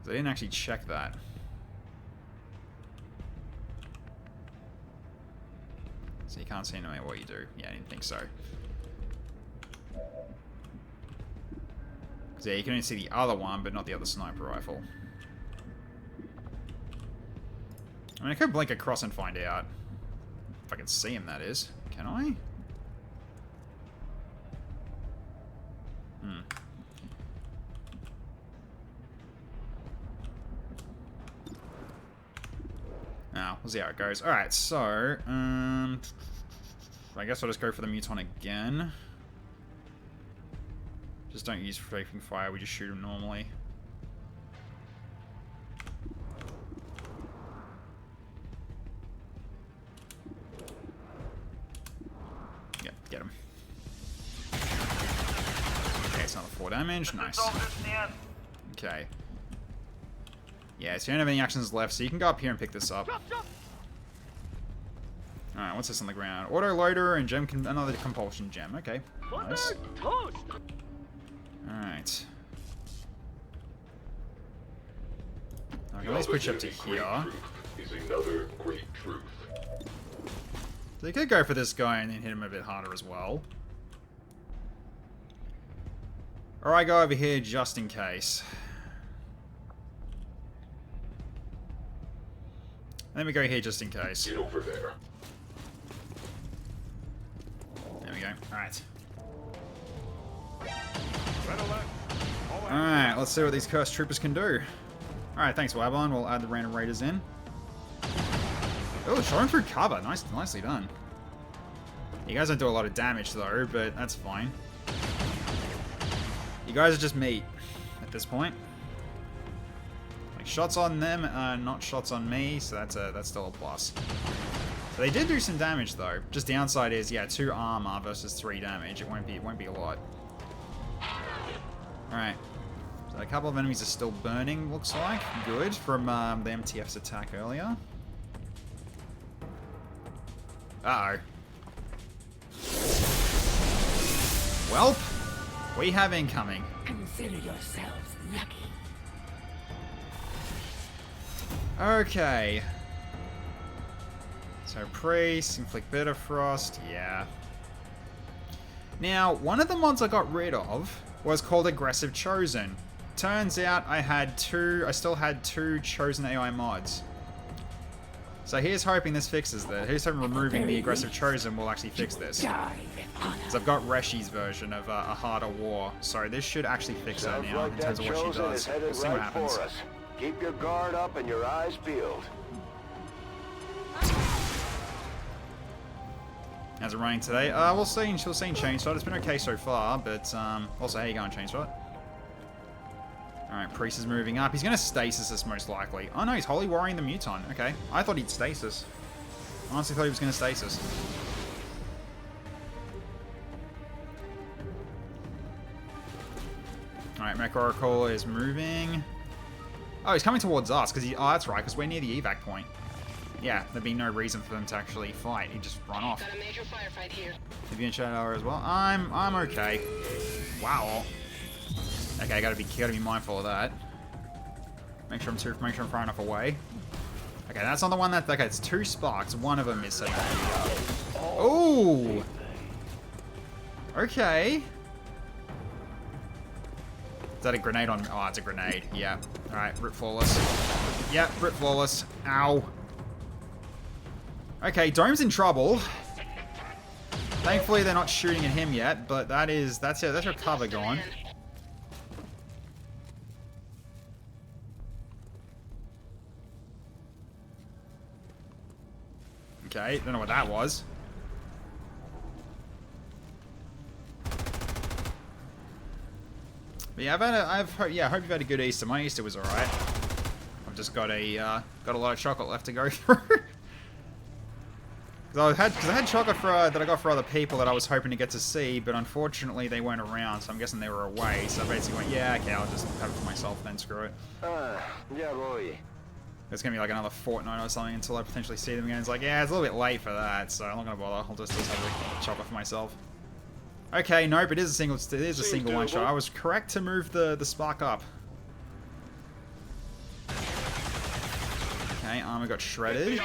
I didn't actually check that. So you can't see no matter what you do. Yeah, I didn't think so. Yeah, you can only see the other one, but not the other sniper rifle. I mean, I could blink across and find out. If I can see him, that is. Can I? Now, we'll see how it goes. Alright, so, I guess I'll just go for the muton again. Just don't use flaming fire, we just shoot him normally. Yep, get him. Okay, it's another 4 damage, nice. Okay. Yeah, so you don't have any actions left, so you can go up here and pick this up. Alright, what's this on the ground? Auto loader and gem another compulsion gem. Okay, nice. Alright. I can at least push up to here. Is another great truth. So you could go for this guy and then hit him a bit harder as well. Or I go over here just in case. Let me go here just in case. Get over there. There we go. Alright. Alright, let's see what these cursed troopers can do. Alright, thanks, Wabon. We'll add the random raiders in. Oh, showing through cover. Nicely done. You guys don't do a lot of damage, though, but that's fine. You guys are just meat at this point. Like, shots on them, not shots on me, so that's still a plus. So they did do some damage, though. Just downside is, yeah, 2 armor versus 3 damage. It won't be a lot. Alright. So a couple of enemies are still burning, looks like. Good, from the MTF's attack earlier. Uh-oh. Welp, we have incoming. Consider yourselves lucky. Okay. So priest, inflict bitter frost, yeah. Now, one of the mods I got rid of was called Aggressive Chosen. Turns out I still had two Chosen AI mods. So here's hoping this fixes this. Here's hoping removing the Aggressive Chosen will actually fix this. Because I've got Reshi's version of a harder war, so this should actually fix her now in terms of what she does. We'll see what happens. Keep your guard up and your eyes peeled. How's it running today? We'll see in Chainshot. It's been okay so far, but also, how you going, Chainshot? Alright, Priest is moving up. He's going to stasis us most likely. Oh no, he's Holy Warring the Muton. Okay, I thought he'd stasis. I honestly thought he was going to stasis. Alright, Mech Oracle is moving. Oh, he's coming towards us, because oh, that's right, because we're near the evac point. Yeah, there'd be no reason for them to actually fight. He'd just run off. Got a major firefight here. If you're in Shadowy as well, I'm okay. Wow. Okay, gotta be mindful of that. Make sure I'm far enough away. Okay, that's not the one that. Okay, it's two sparks. One of them is setting up. Oh. Okay. Is that a grenade on? Oh, it's a grenade. Yeah. All right, Rip Flawless. Yep, Rip Flawless. Ow. Okay, Dome's in trouble. Thankfully, they're not shooting at him yet, but that's her cover gone. Okay, don't know what that was. But yeah, I hope you've had a good Easter. My Easter was alright. I've just got a lot of chocolate left to go through. Because I had chocolate that I got for other people that I was hoping to get to see, but unfortunately they weren't around, so I'm guessing they were away. So I basically went, yeah, okay, I'll just have it for myself then, screw it. Yeah, boy. It's going to be like another fortnight or something until I potentially see them again. It's like, yeah, it's a little bit late for that, so I'm not going to bother. I'll just have the chocolate for myself. Okay, nope, it is a single one shot. I was correct to move the spark up. Okay, armor got shredded.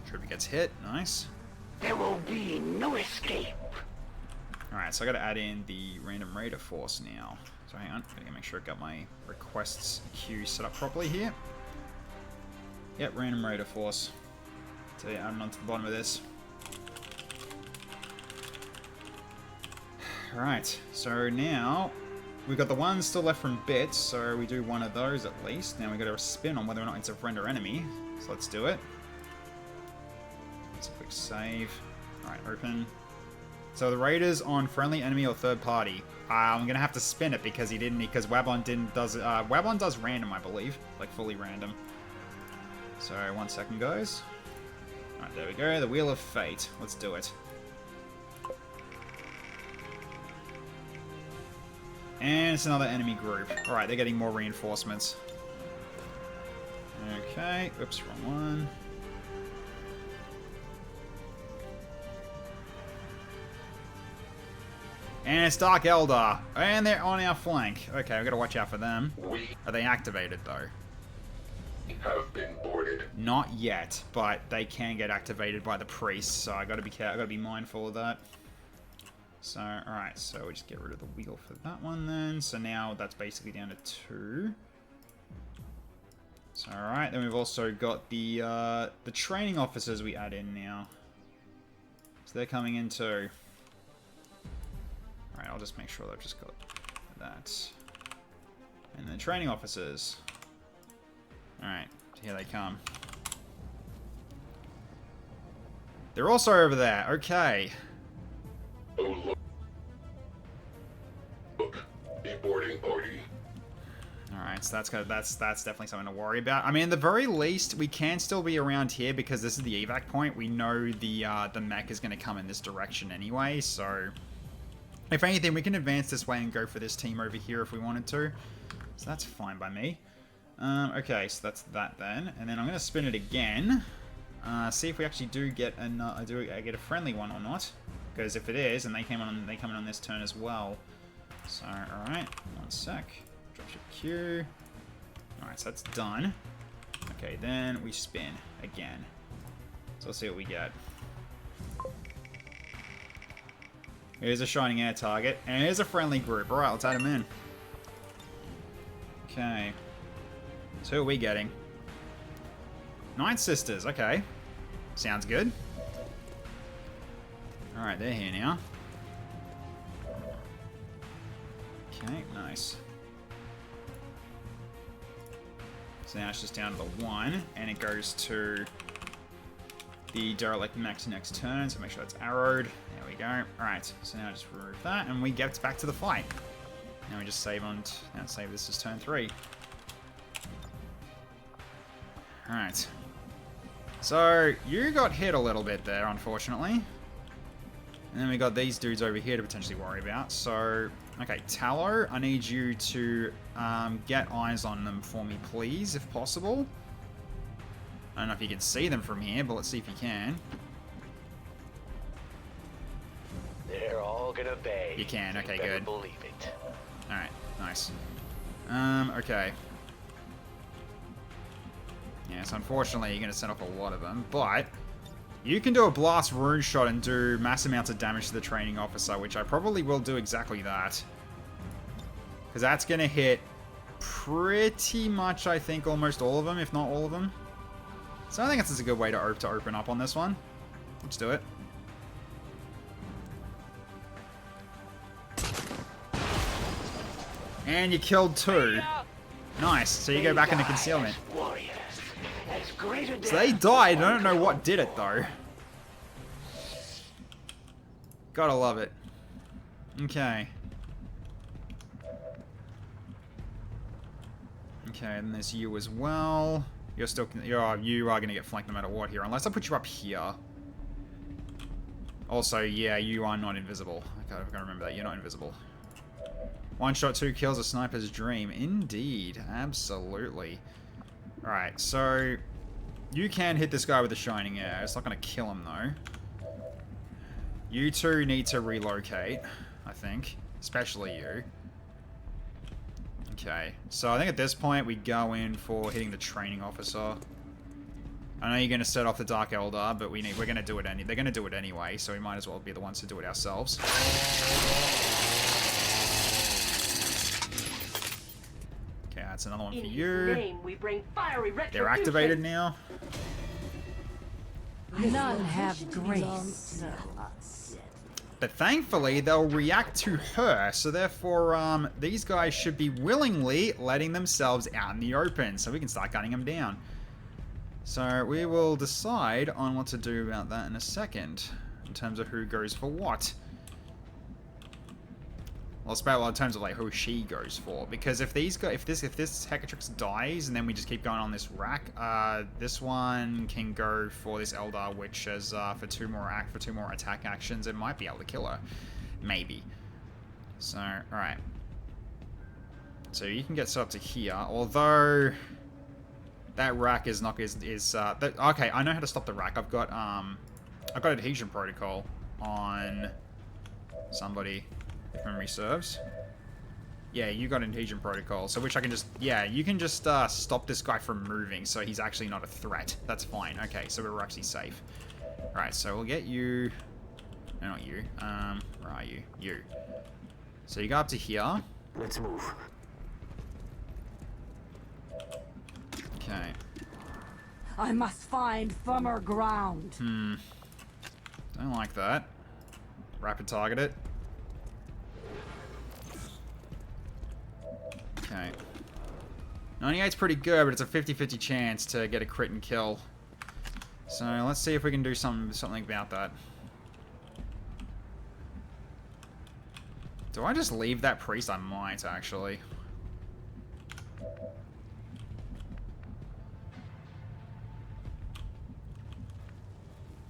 Trooper gets hit, nice. There will be no escape. Alright, so I gotta add in the random raider force now. So hang on, gotta make sure I got my requests queue set up properly here. Yep, random raider force. So yeah, I'm on to the bottom of this. Alright, so now we've got the one still left from bits, so we do one of those at least. Now we've got to spin on whether or not it's a friend or enemy. So let's do it. Let's a quick save. Alright, open. So the raiders on friendly, enemy, or third party. I'm gonna have to spin it because Wabon does random, I believe, like fully random. So 1 second, guys. Alright, there we go. The Wheel of Fate. Let's do it. And it's another enemy group. Alright, they're getting more reinforcements. Okay. Oops, wrong one. And it's Dark Eldar. And they're on our flank. Okay, we've got to watch out for them. Are they activated, though? Have been boarded. Not yet, but they can get activated by the priests, so I gotta be mindful of that. So, alright, so we just get rid of the wheel for that one then. So now that's basically down to 2. So alright, then we've also got the training officers we add in now. So they're coming in too. Alright, I'll just make sure that I've just got that. And then training officers. Alright, here they come. They're also over there. Okay. Oh, look. Deboarding party. Alright, so that's definitely something to worry about. I mean, at the very least, we can still be around here because this is the evac point. We know the mech is going to come in this direction anyway, so if anything, we can advance this way and go for this team over here if we wanted to. So that's fine by me. Okay, so that's that then, and then I'm going to spin it again. See if we actually do get a friendly one or not. Because if it is, and they come in on this turn as well. So all right, 1 sec. Dropship Q. All right, so that's done. Okay, then we spin again. So let's see what we get. Here's a Shining Air target, and here's a friendly group. Alright, let's add them in. Okay. So who are we getting? Night Sisters, okay. Sounds good. Alright, they're here now. Okay, nice. So now it's just down to the 1, and it goes to the Derelict Max next turn, so make sure it's arrowed. There we go. Alright, so now just remove that, and we get back to the fight. Now we just save on... Now save this as turn 3. Alright. So, you got hit a little bit there, unfortunately. And then we got these dudes over here to potentially worry about. So, okay, Tallow, I need you to get eyes on them for me, please, if possible. I don't know if you can see them from here, but let's see if you can. They're all gonna bay. You can, okay, better good. Believe it. Alright, nice. Okay. Yes, unfortunately, you're going to set off a lot of them, but you can do a blast rune shot and do mass amounts of damage to the training officer, which I probably will do exactly that. Because that's going to hit pretty much, I think, almost all of them, if not all of them. So I think this is a good way to open up on this one. Let's do it. And you killed 2. Nice, so you go back into concealment. So they died, I don't know what did it though. Gotta love it. Okay. Okay, and there's you as well. You are gonna get flanked no matter what here, unless I put you up here. Also, yeah, you are not invisible. I've gotta remember that, you're not invisible. 1 shot, 2 kills, a sniper's dream. Indeed, absolutely. Alright, so you can hit this guy with a Shining Air. It's not going to kill him, though. You two need to relocate, I think. Especially you. Okay, so I think at this point we go in for hitting the training officer. I know you're going to set off the Dark Eldar, but we're going to do it they're going to do it anyway, so we might as well be the ones to do it ourselves. That's another one for you. They're activated now. None have grace. But thankfully, they'll react to her, so therefore, these guys should be willingly letting themselves out in the open, so we can start gunning them down. So we will decide on what to do about that in a second, in terms of who goes for what. Well, it's about in terms of like who she goes for, because if this Hecatrix dies and then we just keep going on this rack, this one can go for this Eldar, which is for two more attack actions. It might be able to kill her, maybe. So, all right. So you can get set up to here, although that rack is not okay. I know how to stop the rack. I've got adhesion protocol on somebody. If memory serves. Yeah, you got adhesion protocol, so which I can just... Yeah, you can just stop this guy from moving, so he's actually not a threat. That's fine. Okay, so we're actually safe. Alright, so we'll get you... No, not you. Where are you? You. So you go up to here. Let's move. Okay. I must find firmer ground. Don't like that. Rapid target it. Okay. 98's pretty good, but it's a 50-50 chance to get a crit and kill. So let's see if we can do something about that. Do I just leave that priest? I might, actually.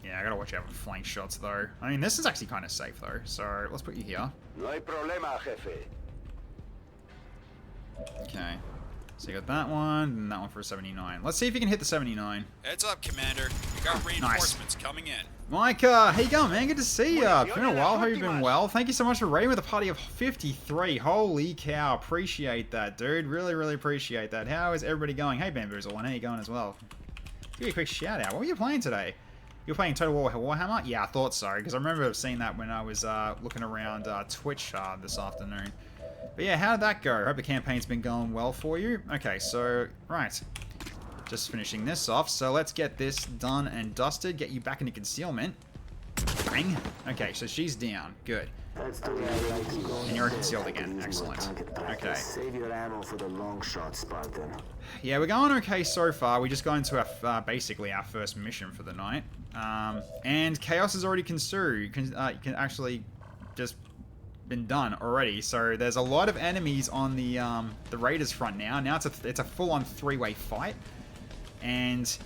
Yeah, I gotta watch out for flank shots, though. I mean, this is actually kind of safe, though. So let's put you here. No hay problema, jefe. Okay. So you got that one, and that one for a 79. Let's see if you can hit the 79. Heads up, Commander. We got reinforcements coming in. Mike, how you going, man? Good to see ya. It's been a while. Hope you've been well. Thank you so much for raiding with a party of 53. Holy cow. Appreciate that, dude. Really, really appreciate that. How is everybody going? Hey, Bamboozle, and how you going as well? Give you a quick shout out. What were you playing today? You're playing Total War Warhammer? Yeah, I thought so, because I remember seeing that when I was looking around Twitch this afternoon. But yeah, how did that go? I hope the campaign's been going well for you. Okay, so, right. Just finishing this off, so let's get this done and dusted. Get you back into concealment. Bang. Okay, so she's down. Good. And you're concealed again. Excellent. Okay. Save your ammo for the long shot, Spartan. Yeah, we're going okay so far. We just got into our, basically our first mission for the night. And Chaos is already can actually just been done already. So there's a lot of enemies on the Raiders front now. Now it's a full-on three-way fight. And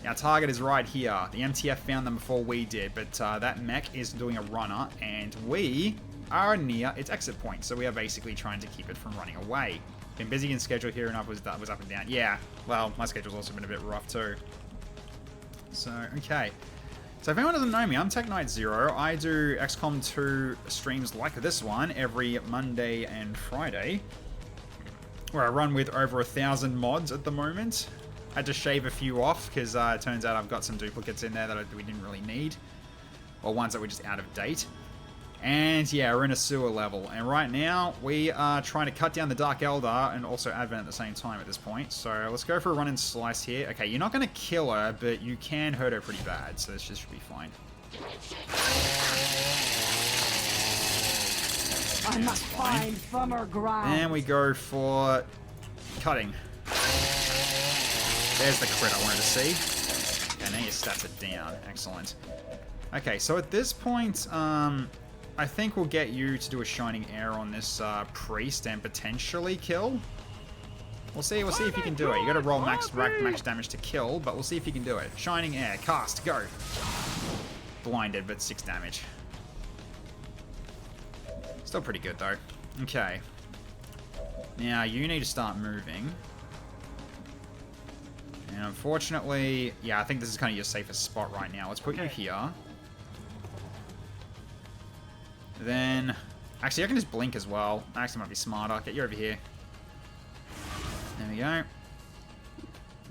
our target is right here. The MTF found them before we did, but that mech is doing a runner, and we are near its exit point. So we are basically trying to keep it from running away. Been busy in schedule here, and I was up and down. Yeah, well, my schedule's also been a bit rough too. So, okay. So if anyone doesn't know me, I'm Tech Knight Zero. I do XCOM 2 streams like this one every Monday and Friday, where I run with over 1,000 mods at the moment. I had to shave a few off because it turns out I've got some duplicates in there that we didn't really need, or ones that were just out of date. And yeah, we're in a sewer level, and right now we are trying to cut down the Dark Elder and also Advent at the same time at this point. So let's go for a run and slice here. Okay, you're not going to kill her, but you can hurt her pretty bad, so this just should be fine. I must find firmer ground. And we go for cutting. There's the crit I wanted to see. Okay, now your stats are down. Excellent. Okay, so at this point, I think we'll get you to do a Shining Air on this priest and potentially kill. We'll see if you can do it. You gotta roll max damage to kill, but we'll see if you can do it. Shining Air, cast, go. Blinded, but 6 damage. Still pretty good though. Okay. Now you need to start moving. And unfortunately, yeah, I think this is kind of your safest spot right now. Let's put you here. Then, actually, I can just blink as well. Actually, might be smarter. Get you over here. There we go.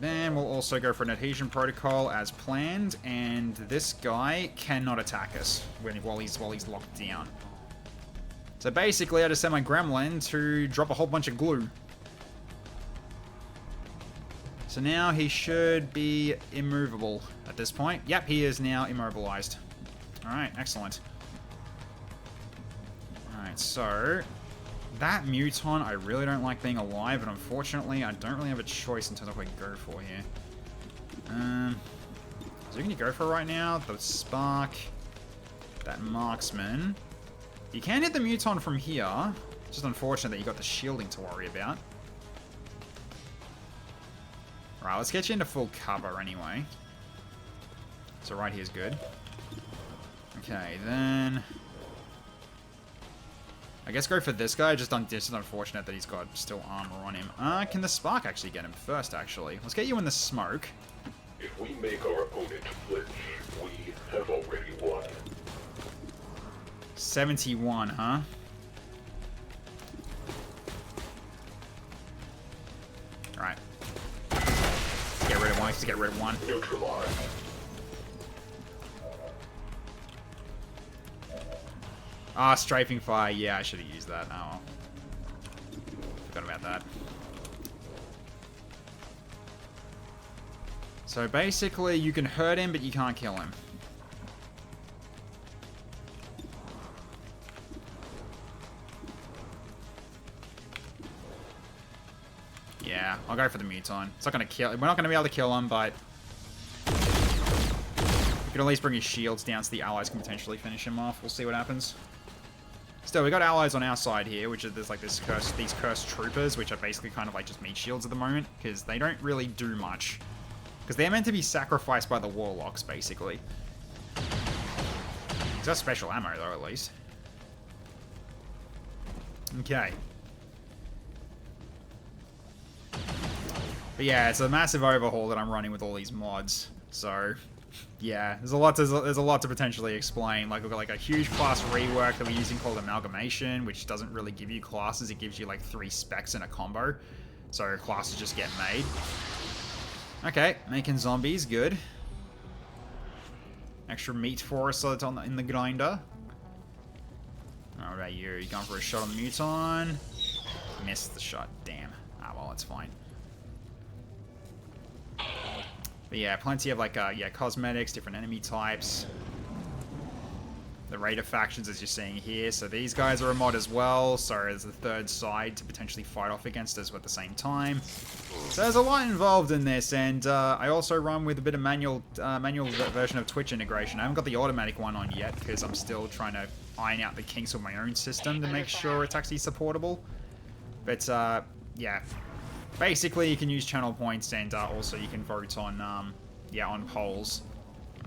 Then we'll also go for an adhesion protocol as planned, and this guy cannot attack us while he's locked down. So basically, I just sent my gremlin to drop a whole bunch of glue. So now he should be immovable at this point. Yep, he is now immobilized. Alright, excellent. Alright, so that Muton, I really don't like being alive, but unfortunately, I don't really have a choice in terms of what I go for here. So you can go for right now, the Spark, that Marksman. You can hit the Muton from here. It's just unfortunate that you got the shielding to worry about. Right, let's get you into full cover anyway. So right here's good. Okay, then I guess go for this guy. Just unfortunate that he's got still armor on him. Can the Spark actually get him first, actually? Let's get you in the smoke. If we make our opponent flinch, we have already won. 71, huh? Alright. Get rid of one. Just get rid of one. Neutralize. Ah, strafing fire. Yeah, I should have used that. Oh, well. Forgot about that. So basically, you can hurt him, but you can't kill him. Yeah, I'll go for the Muton. It's not going to kill. We're not going to be able to kill him, but we can at least bring his shields down so the allies can potentially finish him off. We'll see what happens. Still, we got allies on our side here, which is there's like these cursed troopers, which are basically kind of like just meat shields at the moment, because they don't really do much. Because they're meant to be sacrificed by the warlocks, basically. It's got special ammo, though, at least. Okay. But yeah, it's a massive overhaul that I'm running with all these mods. So, yeah, there's a lot to potentially explain. Like, we've got like a huge class rework that we're using called Amalgamation, which doesn't really give you classes. It gives you like 3 specs in a combo. So classes just get made. Okay, making zombies, good. Extra meat for us so it's in the grinder. What about you? You going for a shot on the Muton? Missed the shot. Damn. Ah, well, it's fine. But yeah, plenty of like, yeah, cosmetics, different enemy types. The Raider factions, as you're seeing here. So these guys are a mod as well. So there's the third side to potentially fight off against us at the same time. So there's a lot involved in this, and I also run with a bit of manual version of Twitch integration. I haven't got the automatic one on yet because I'm still trying to iron out the kinks of my own system to make sure it's actually supportable. But yeah, basically you can use channel points, and also you can vote on yeah, on polls.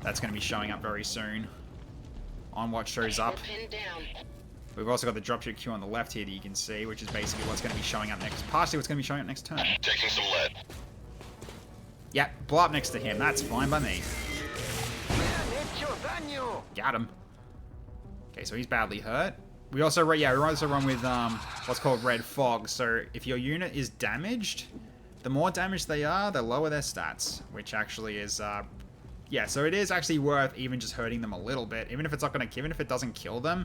That's going to be showing up very soon on what shows up. We've also got the dropship queue on the left here that you can see, which is basically what's going to be showing up next. Partially what's going to be showing up next turn. Taking some lead. Yeah, blow up next to him. That's fine by me. Got him. Okay, so he's badly hurt. We also run with what's called red fog. So if your unit is damaged, the more damaged they are, the lower their stats, which actually is yeah, so it is actually worth even just hurting them a little bit, even if it's not even if it doesn't kill them.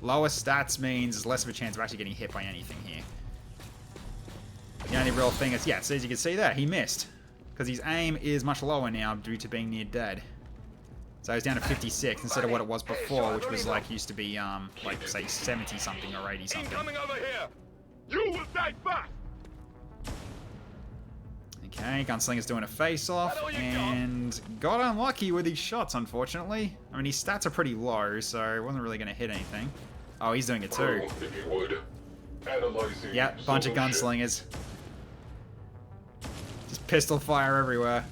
Lower stats means less of a chance of actually getting hit by anything here. The only real thing is, yeah, so as you can see there, he missed. Because his aim is much lower now due to being near dead. So he's down to 56 instead of what it was before, which was like, used to be, like, say, 70-something or 80-something. Coming over here! You will die fast! Okay, Gunslinger's doing a face-off, and got unlucky with his shots, unfortunately. I mean, his stats are pretty low, so he wasn't really going to hit anything. Oh, he's doing it too. Yeah, bunch of gunslingers. Just pistol fire everywhere.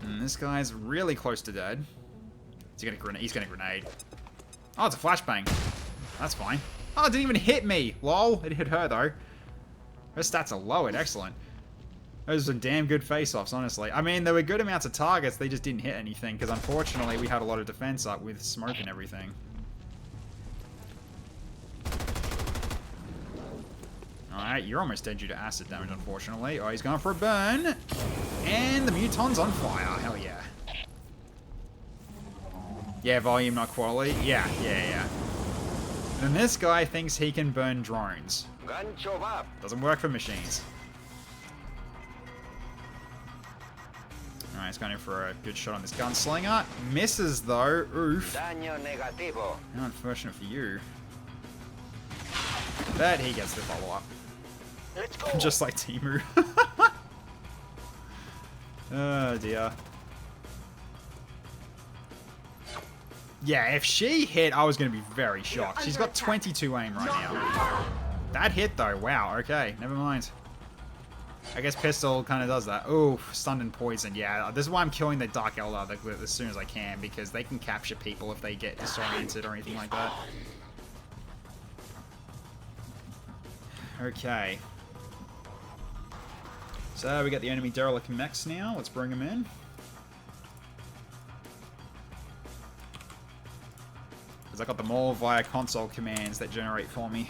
And this guy's really close to dead. He's gonna grenade. Oh, it's a flashbang. That's fine. Oh, it didn't even hit me. Lol. It hit her though. Her stats are lowered. Excellent. Those are some damn good face-offs, honestly. I mean, there were good amounts of targets. They just didn't hit anything because unfortunately we had a lot of defense up with smoke and everything. Alright, you're almost dead due to acid damage, unfortunately. Oh, he's going for a burn. And the Muton's on fire. Hell yeah. Yeah, volume, not quality. Yeah. And this guy thinks he can burn drones. Doesn't work for machines. Alright, he's going in for a good shot on this gunslinger. Misses though. Oof. How unfortunate for you. But he gets the follow-up. Just like Timu. Oh dear. Yeah, if she hit, I was going to be very shocked. She's got 22 aim right now. That hit though. Wow, okay. Never mind. I guess pistol kind of does that. Ooh, stunned and poisoned. Yeah, this is why I'm killing the Dark Eldar as soon as I can, because they can capture people if they get disoriented or anything like that. Okay. So we got the enemy derelict mechs now. Let's bring them in. Because I got them all via console commands that generate for me.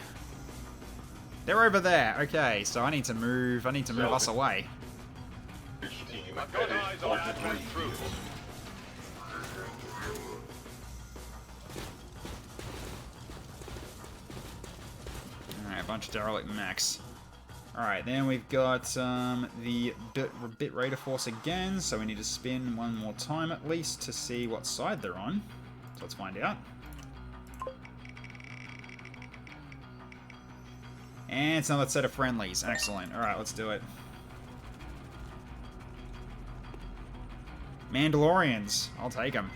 They're over there. Okay, so I need to move us away. Alright, a bunch of derelict mechs. Alright, then we've got the bit Raider Force again, so we need to spin one more time at least to see what side they're on. So let's find out. And it's another set of friendlies. Excellent. Alright, let's do it. Mandalorians. I'll take them.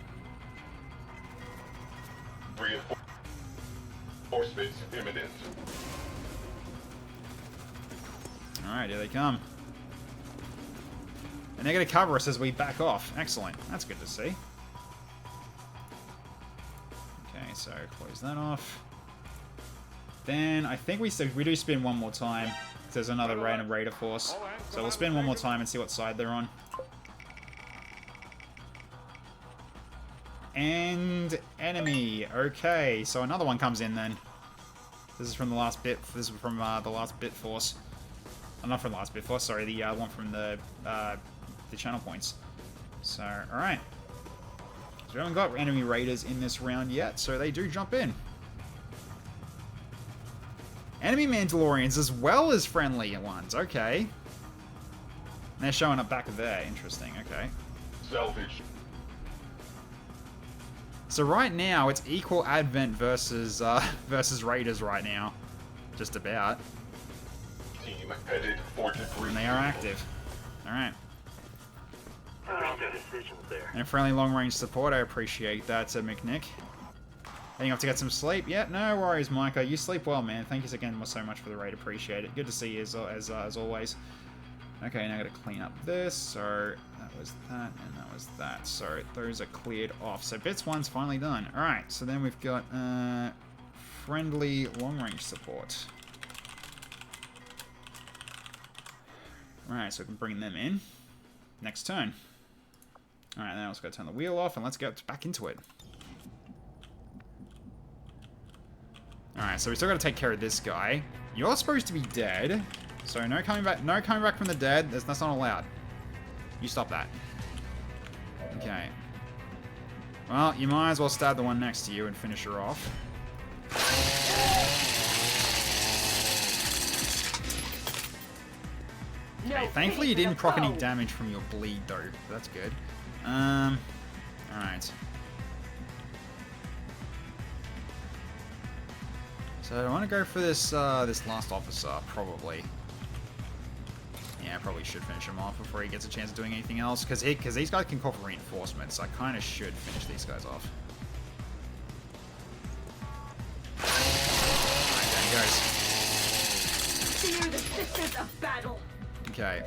Reinforcements imminent. Alright, here they come. And they're going to cover us as we back off. Excellent. That's good to see. Okay, so close that off. Then I think we do spin one more time. There's another random Raider Force. So we'll spin one more time and see what side they're on. And enemy. Okay, so another one comes in then. This is from the last bit. This is from the last bit force. Not from the last bit force. Sorry, the one from the channel points. So, alright. So we haven't got enemy raiders in this round yet, so they do jump in. Enemy Mandalorians as well as friendly ones, okay. They're showing up back there, interesting, okay. Salvage. So right now, it's equal Advent versus versus Raiders right now. Just about. Team headed for debris. And they are active. Alright. Their decisions there. And friendly long-range support, I appreciate that, McNick. Heading off to get some sleep. Yeah, no worries, Micah. You sleep well, man. Thank you again so much for the raid. Appreciate it. Good to see you as always. Okay, now I gotta clean up this. So that was that, and that was that. So those are cleared off. So bits 1's finally done. Alright, so then we've got friendly long-range support. Alright, so we can bring them in. Next turn. Alright, now let's go turn the wheel off and let's get back into it. Alright, so we still got to take care of this guy. You're supposed to be dead. So no coming back from the dead. That's not allowed. You stop that. Okay. Well, you might as well stab the one next to you and finish her off. Okay, thankfully you didn't proc any damage from your bleed though. That's good. Alright. So I want to go for this this last officer, probably. Yeah, I probably should finish him off before he gets a chance of doing anything else, because these guys can call for reinforcements, so I kind of should finish these guys off. Alright, there he goes. Fear the sisters of battle. Okay.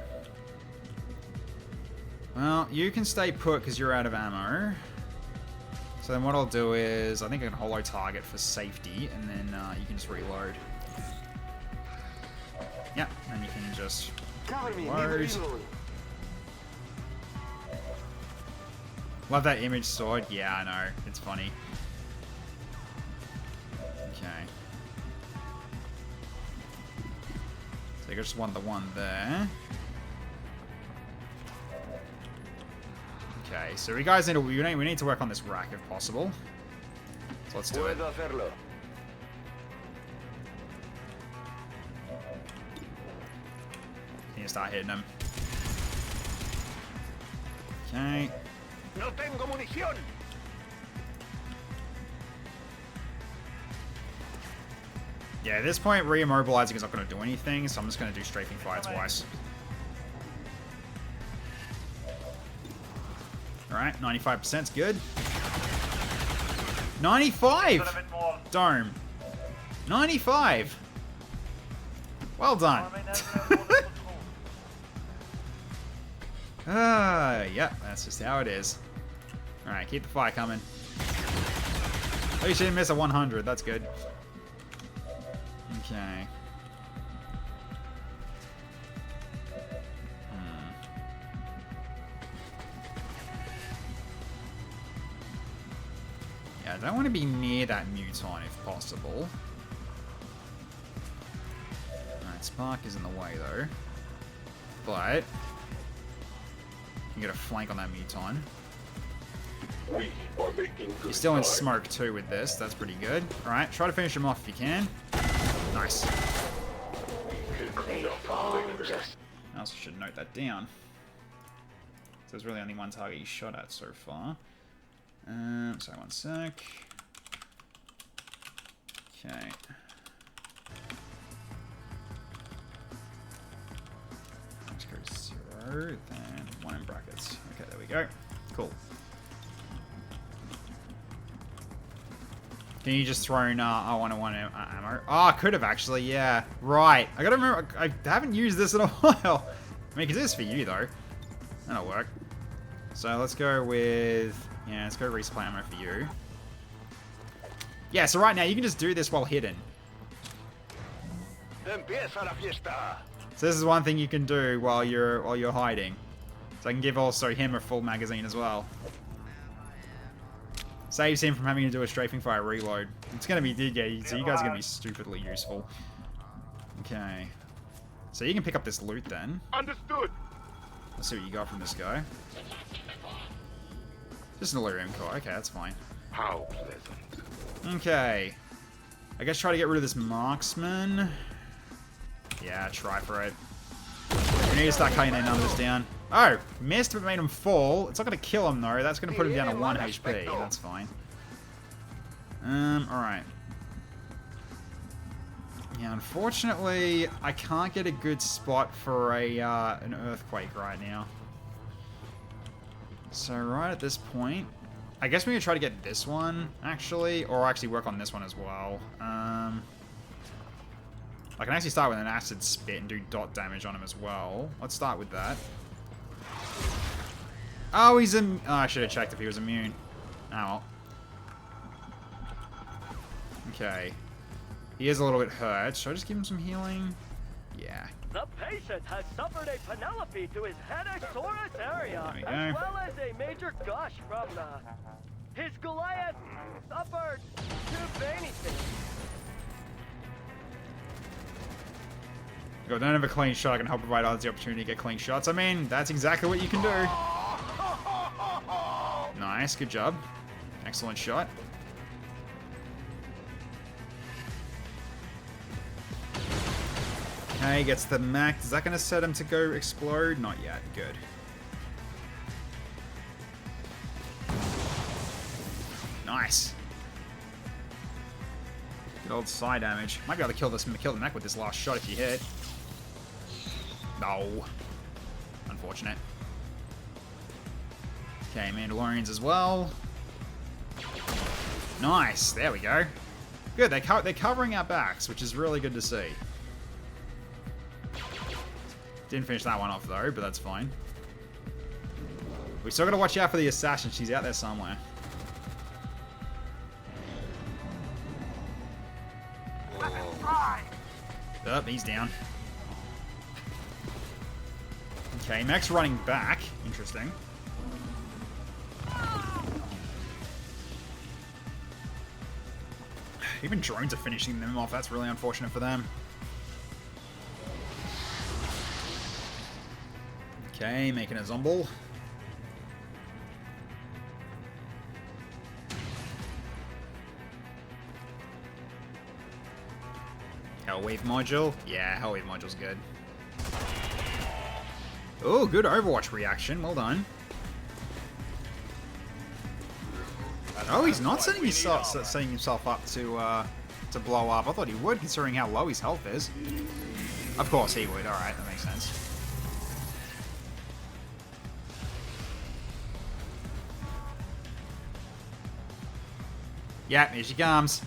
Well, you can stay put because you're out of ammo. So then what I'll do is, I think I can holo target for safety, and then you can just reload. Yep, and you can just reload. Love that image sword. Yeah, I know. It's funny. Okay. So you just want the one there. Okay, so we guys need to work on this rack if possible. So let's do it. Need to start hitting them. Okay. No tengo munición. Yeah, at this point, re-immobilizing is not going to do anything, so I'm just going to do strafing fire twice. Alright, 95% is good. 95! Dome. 95! Well done. Yeah, that's just how it is. Alright, keep the fire coming. At least you didn't miss a 100, that's good. Okay. Yeah, I don't want to be near that Muton if possible. Alright, Spark is in the way though. But you get a flank on that Muton. We are making good You're still in time. smoke too with this, that's pretty good. Alright, try to finish him off if you can. Nice. I also should note that down. So there's really only one target you shot at so far. Sorry, one sec. Okay. Let's go 0, then 1 in brackets. Okay, there we go. Cool. Can you just throw I want ammo? Oh, I could have actually, yeah. Right. I gotta remember, I haven't used this in a while. I mean, because this is for you, though. That'll work. So let's go with, yeah, let's go resupply ammo for you. Yeah, so right now you can just do this while hidden. So this is one thing you can do while you're hiding. So I can give also him a full magazine as well. Saves him from having to do a strafing fire reload. It's gonna be, yeah, so you guys are gonna be stupidly useful. Okay. So you can pick up this loot then. Understood. Let's see what you got from this guy. Just an Illyrium core. Okay, that's fine. How pleasant. Okay. I guess try to get rid of this marksman. Yeah, try for it. We need to start cutting their numbers down. Oh, missed but made him fall. It's not going to kill him though. That's going to put him down to 1 HP. That's fine. Alright. Yeah, unfortunately, I can't get a good spot for a an earthquake right now. So right at this point, I guess we're going to try to get this one, actually, or actually work on this one as well. I can actually start with an acid spit and do dot damage on him as well. Let's start with that. Oh, he's oh, I should have checked if he was immune. Oh, well. Okay. He is a little bit hurt. Should I just give him some healing? Yeah. The patient has suffered a Penelope to his headachosaurus area, There we go. as well as a major gush from his Goliath upper two veiny thing. If I don't have a clean shot, I can help provide others the opportunity to get clean shots. I mean, that's exactly what you can do. Nice, good job. Excellent shot. Okay, gets the max. Is that going to set him to go explode? Not yet. Good. Nice. Good old side damage. Might be able to kill the mech with this last shot if you hit. No. Unfortunate. Okay, Mandalorians as well. Nice. There we go. Good. They're covering our backs, which is really good to see. Didn't finish that one off though, but that's fine. We still gotta watch out for the assassin. She's out there somewhere. Oh, he's down. Okay, mech's running back. Interesting. Even drones are finishing them off. That's really unfortunate for them. Okay, making a zomble. Hellwave module? Yeah, Hellwave module's good. Oh, good Overwatch reaction. Well done. Oh, he's not setting himself up to blow up. I thought he would, considering how low his health is. Of course he would. Alright, that makes sense. Yeah, here she comes.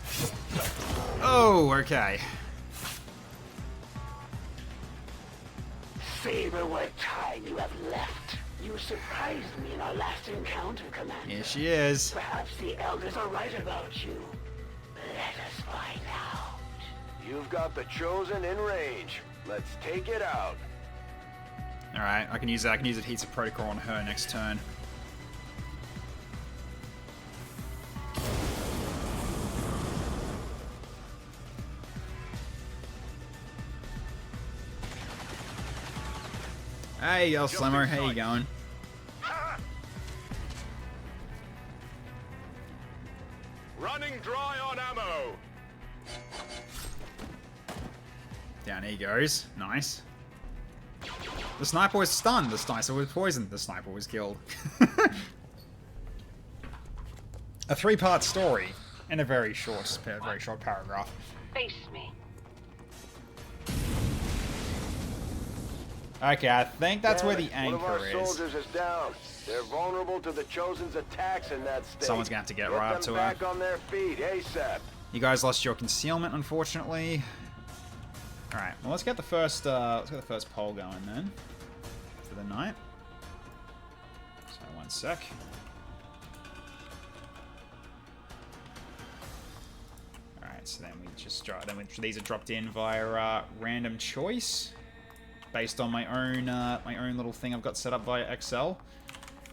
Oh, okay. Saber, what time you have left. You surprised me in our last encounter, Commander. Here she is. Perhaps the elders are right about you. Let us find out. You've got the Chosen in range. Let's take it out. Alright, I can use that. I can use Adhesive Protocol on her next turn. Hey, yo, Slimmer, how you going? Running dry on ammo. Down he goes. Nice. The sniper was stunned. The sniper was poisoned. The sniper was killed. A 3-part story in a very short paragraph. Face me. Okay, I think that's where the One of our anchor is. soldiers is down. They're vulnerable to the Chosen's attacks in that state. Someone's gonna have to get right up to her. Back on their feet ASAP. You guys lost your concealment, unfortunately. All right, well, let's get the first poll going then for the night. So 1 sec. All right, so then we just these are dropped in via random choice, based on my own little thing I've got set up via Excel.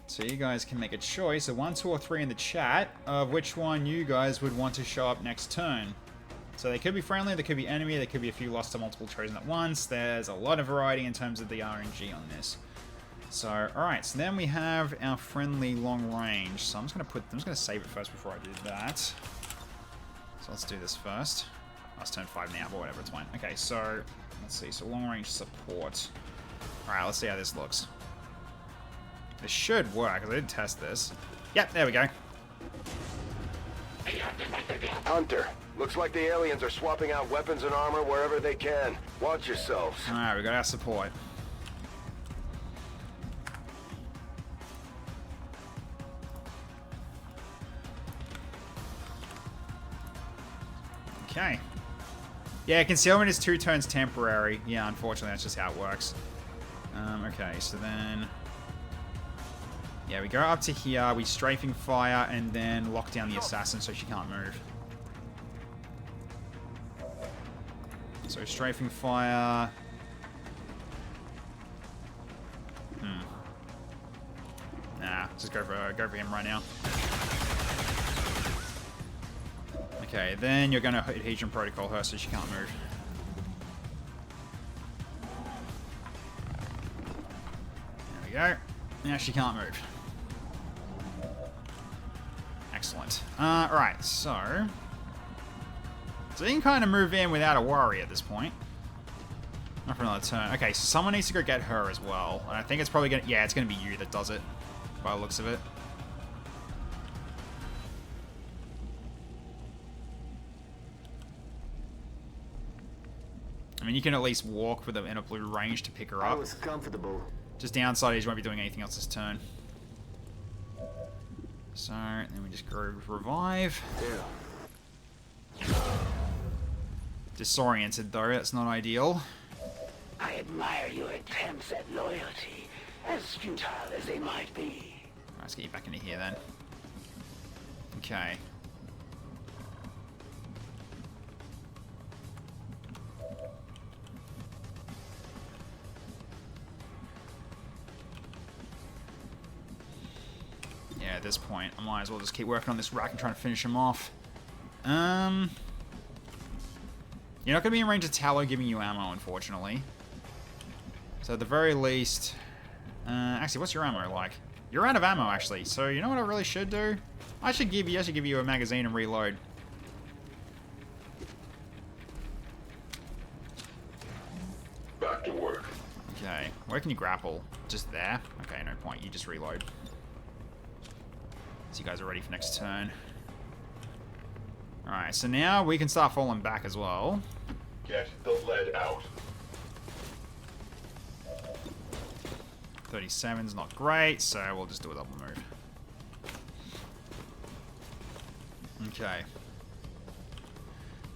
So you guys can make a choice, a 1, 2, or 3 in the chat, of which one you guys would want to show up next turn. So they could be friendly, they could be enemy, they could be a few lost to multiple chosen at once. There's a lot of variety in terms of the RNG on this. So, alright, so then we have our friendly long range. So I'm just gonna save it first before I do that. So let's do this first. Oh, it's turn 5 now, but whatever, it's fine. Okay, so let's see. So long range support. Alright, let's see how this looks. This should work, because I did test this. Yep, there we go. Hunter, looks like the aliens are swapping out weapons and armor wherever they can. Watch yourselves. Alright, we got our support. Okay. Yeah, concealment is 2 turns temporary. Yeah, unfortunately, that's just how it works. Okay, so then... Yeah, we go up to here, we strafing fire, and then lock down the assassin so she can't move. So strafing fire... Nah, just go for him right now. Okay, then you're gonna adhesion protocol her so she can't move. There we go. Now she can't move. Excellent. Alright, so you can kind of move in without a worry at this point. Not for another turn. Okay, so someone needs to go get her as well. And I think it's probably gonna... Yeah, it's gonna be you that does it, by the looks of it. I mean, you can at least walk with them in a blue range to pick her up. I was comfortable. Just downside is you won't be doing anything else this turn. So, then we just go revive. Yeah. Disoriented though, that's not ideal. I admire your attempts at loyalty, as futile as they might be. Alright, let's get you back into here then. Okay. Yeah, at this point, I might as well just keep working on this rack and trying to finish him off. You're not going to be in range of Tallow giving you ammo, unfortunately. So at the very least... actually, what's your ammo like? You're out of ammo, actually. So you know what I really should do? I should give you a magazine and reload. Back to work. Okay, where can you grapple? Just there? Okay, no point. You just reload. So you guys are ready for next turn. Alright, so now we can start falling back as well. Get the lead out. 37's not great, so we'll just do a double move. Okay.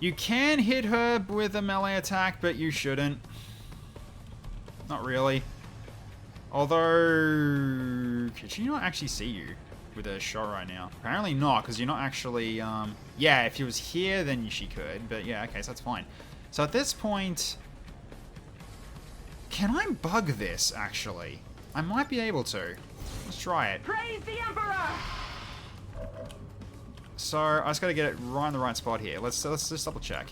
You can hit her with a melee attack, but you shouldn't. Not really. Although... Could she not actually see you with a shot right now? Apparently not, because you're not actually... Yeah, if she was here, then she could. But yeah, okay, so that's fine. So at this point... Can I bug this, actually? I might be able to. Let's try it. Praise the Emperor! So, I just gotta get it right in the right spot here. Let's just double check.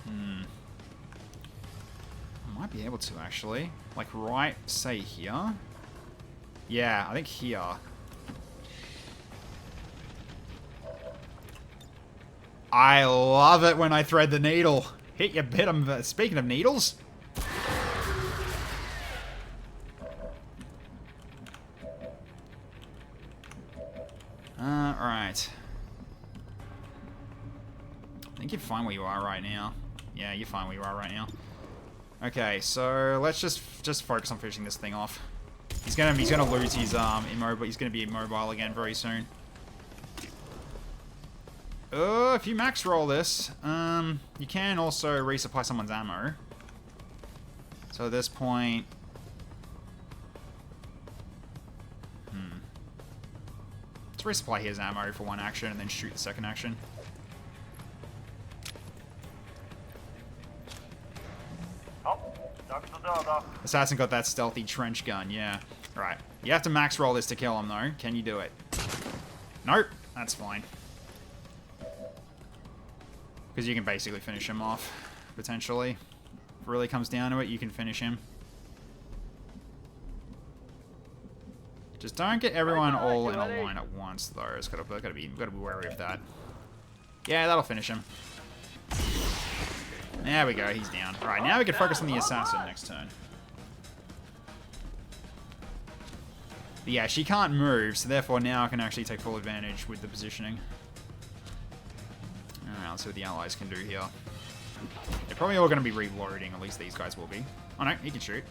I might be able to, actually. Like, right, say, here. Yeah, I think here. I love it when I thread the needle. Hit your bit. Speaking of needles. Alright. I think you're fine where you are right now. Yeah, you're fine where you are right now. Okay, so let's just focus on finishing this thing off. He's gonna lose his immobile. He's gonna be immobile again very soon. If you max roll this, you can also resupply someone's ammo. So at this point... Let's resupply his ammo for one action and then shoot the second action. Assassin got that stealthy trench gun, yeah. Right. You have to max roll this to kill him, though. Can you do it? Nope. That's fine. Because you can basically finish him off, potentially. If it really comes down to it, you can finish him. Just don't get everyone all in a line at once, though. It's gotta be wary of that. Yeah, that'll finish him. There we go, he's down. Alright, now we can focus on the assassin next turn. But yeah, she can't move, so therefore now I can actually take full advantage with the positioning. Alright, let's see what the allies can do here. They're probably all going to be reloading, at least these guys will be. Oh no, he can shoot.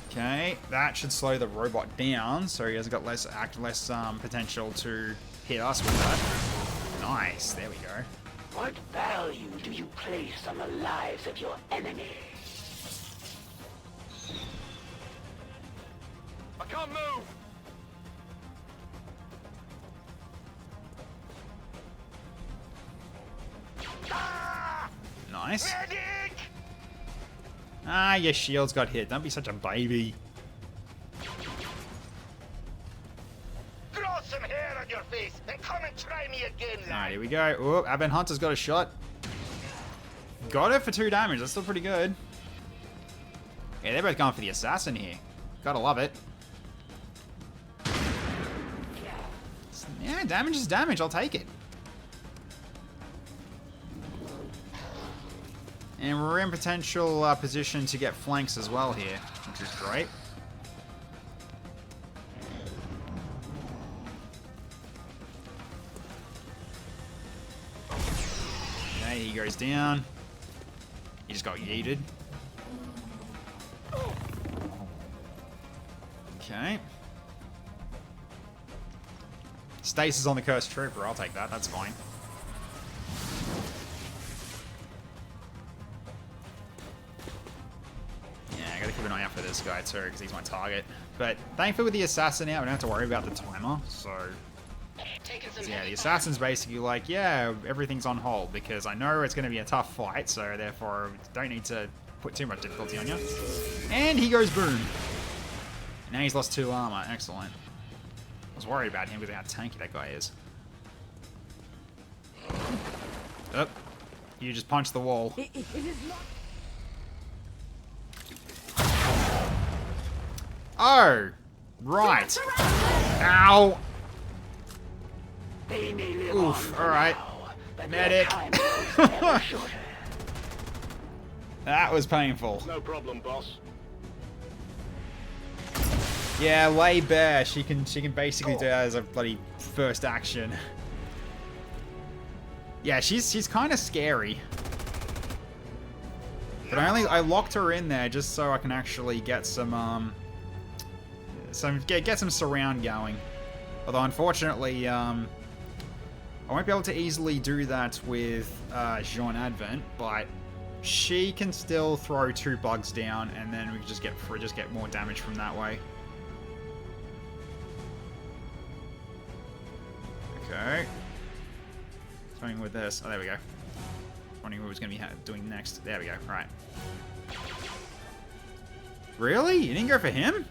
Okay, that should slow the robot down, so he has got less potential to hit us with that. Nice, there we go. What value do you place on the lives of your enemy? I can't move! Nice. Ah, your shield's got hit. Don't be such a baby. Grow some hair on your face and come and try me again, lad. Alright, here we go. Oh, Aben Hunter's got a shot. Got it for 2 damage. That's still pretty good. Yeah, they're both going for the assassin here. Gotta love it. Yeah, damage is damage. I'll take it. And we're in potential position to get flanks as well here, which is great. Okay, he goes down. He just got yeeted. Okay. Stasis on the Cursed Trooper. I'll take that. That's fine. I gotta keep an eye out for this guy too, because he's my target. But thankfully with the assassin out, we don't have to worry about the timer, so yeah, the assassin's basically like, yeah, everything's on hold, because I know it's gonna be a tough fight, so therefore don't need to put too much difficulty on you. And he goes boom. Now he's lost 2 armor, excellent. I was worried about him with how tanky that guy is. Oh, you just punched the wall. It is not. Oh, right. Ow. Oof, alright. Medic. That was painful. No problem, boss. Yeah, lay bare. She can basically do that as a bloody first action. Yeah, she's kind of scary. But I locked her in there just so I can actually get some get some surround going. Although unfortunately, I won't be able to easily do that with Jean Advent, but she can still throw 2 bugs down, and then we can just get more damage from that way. Okay. Starting with this. Oh, there we go. Wondering what was going to be doing next. There we go. Right. Really? You didn't go for him?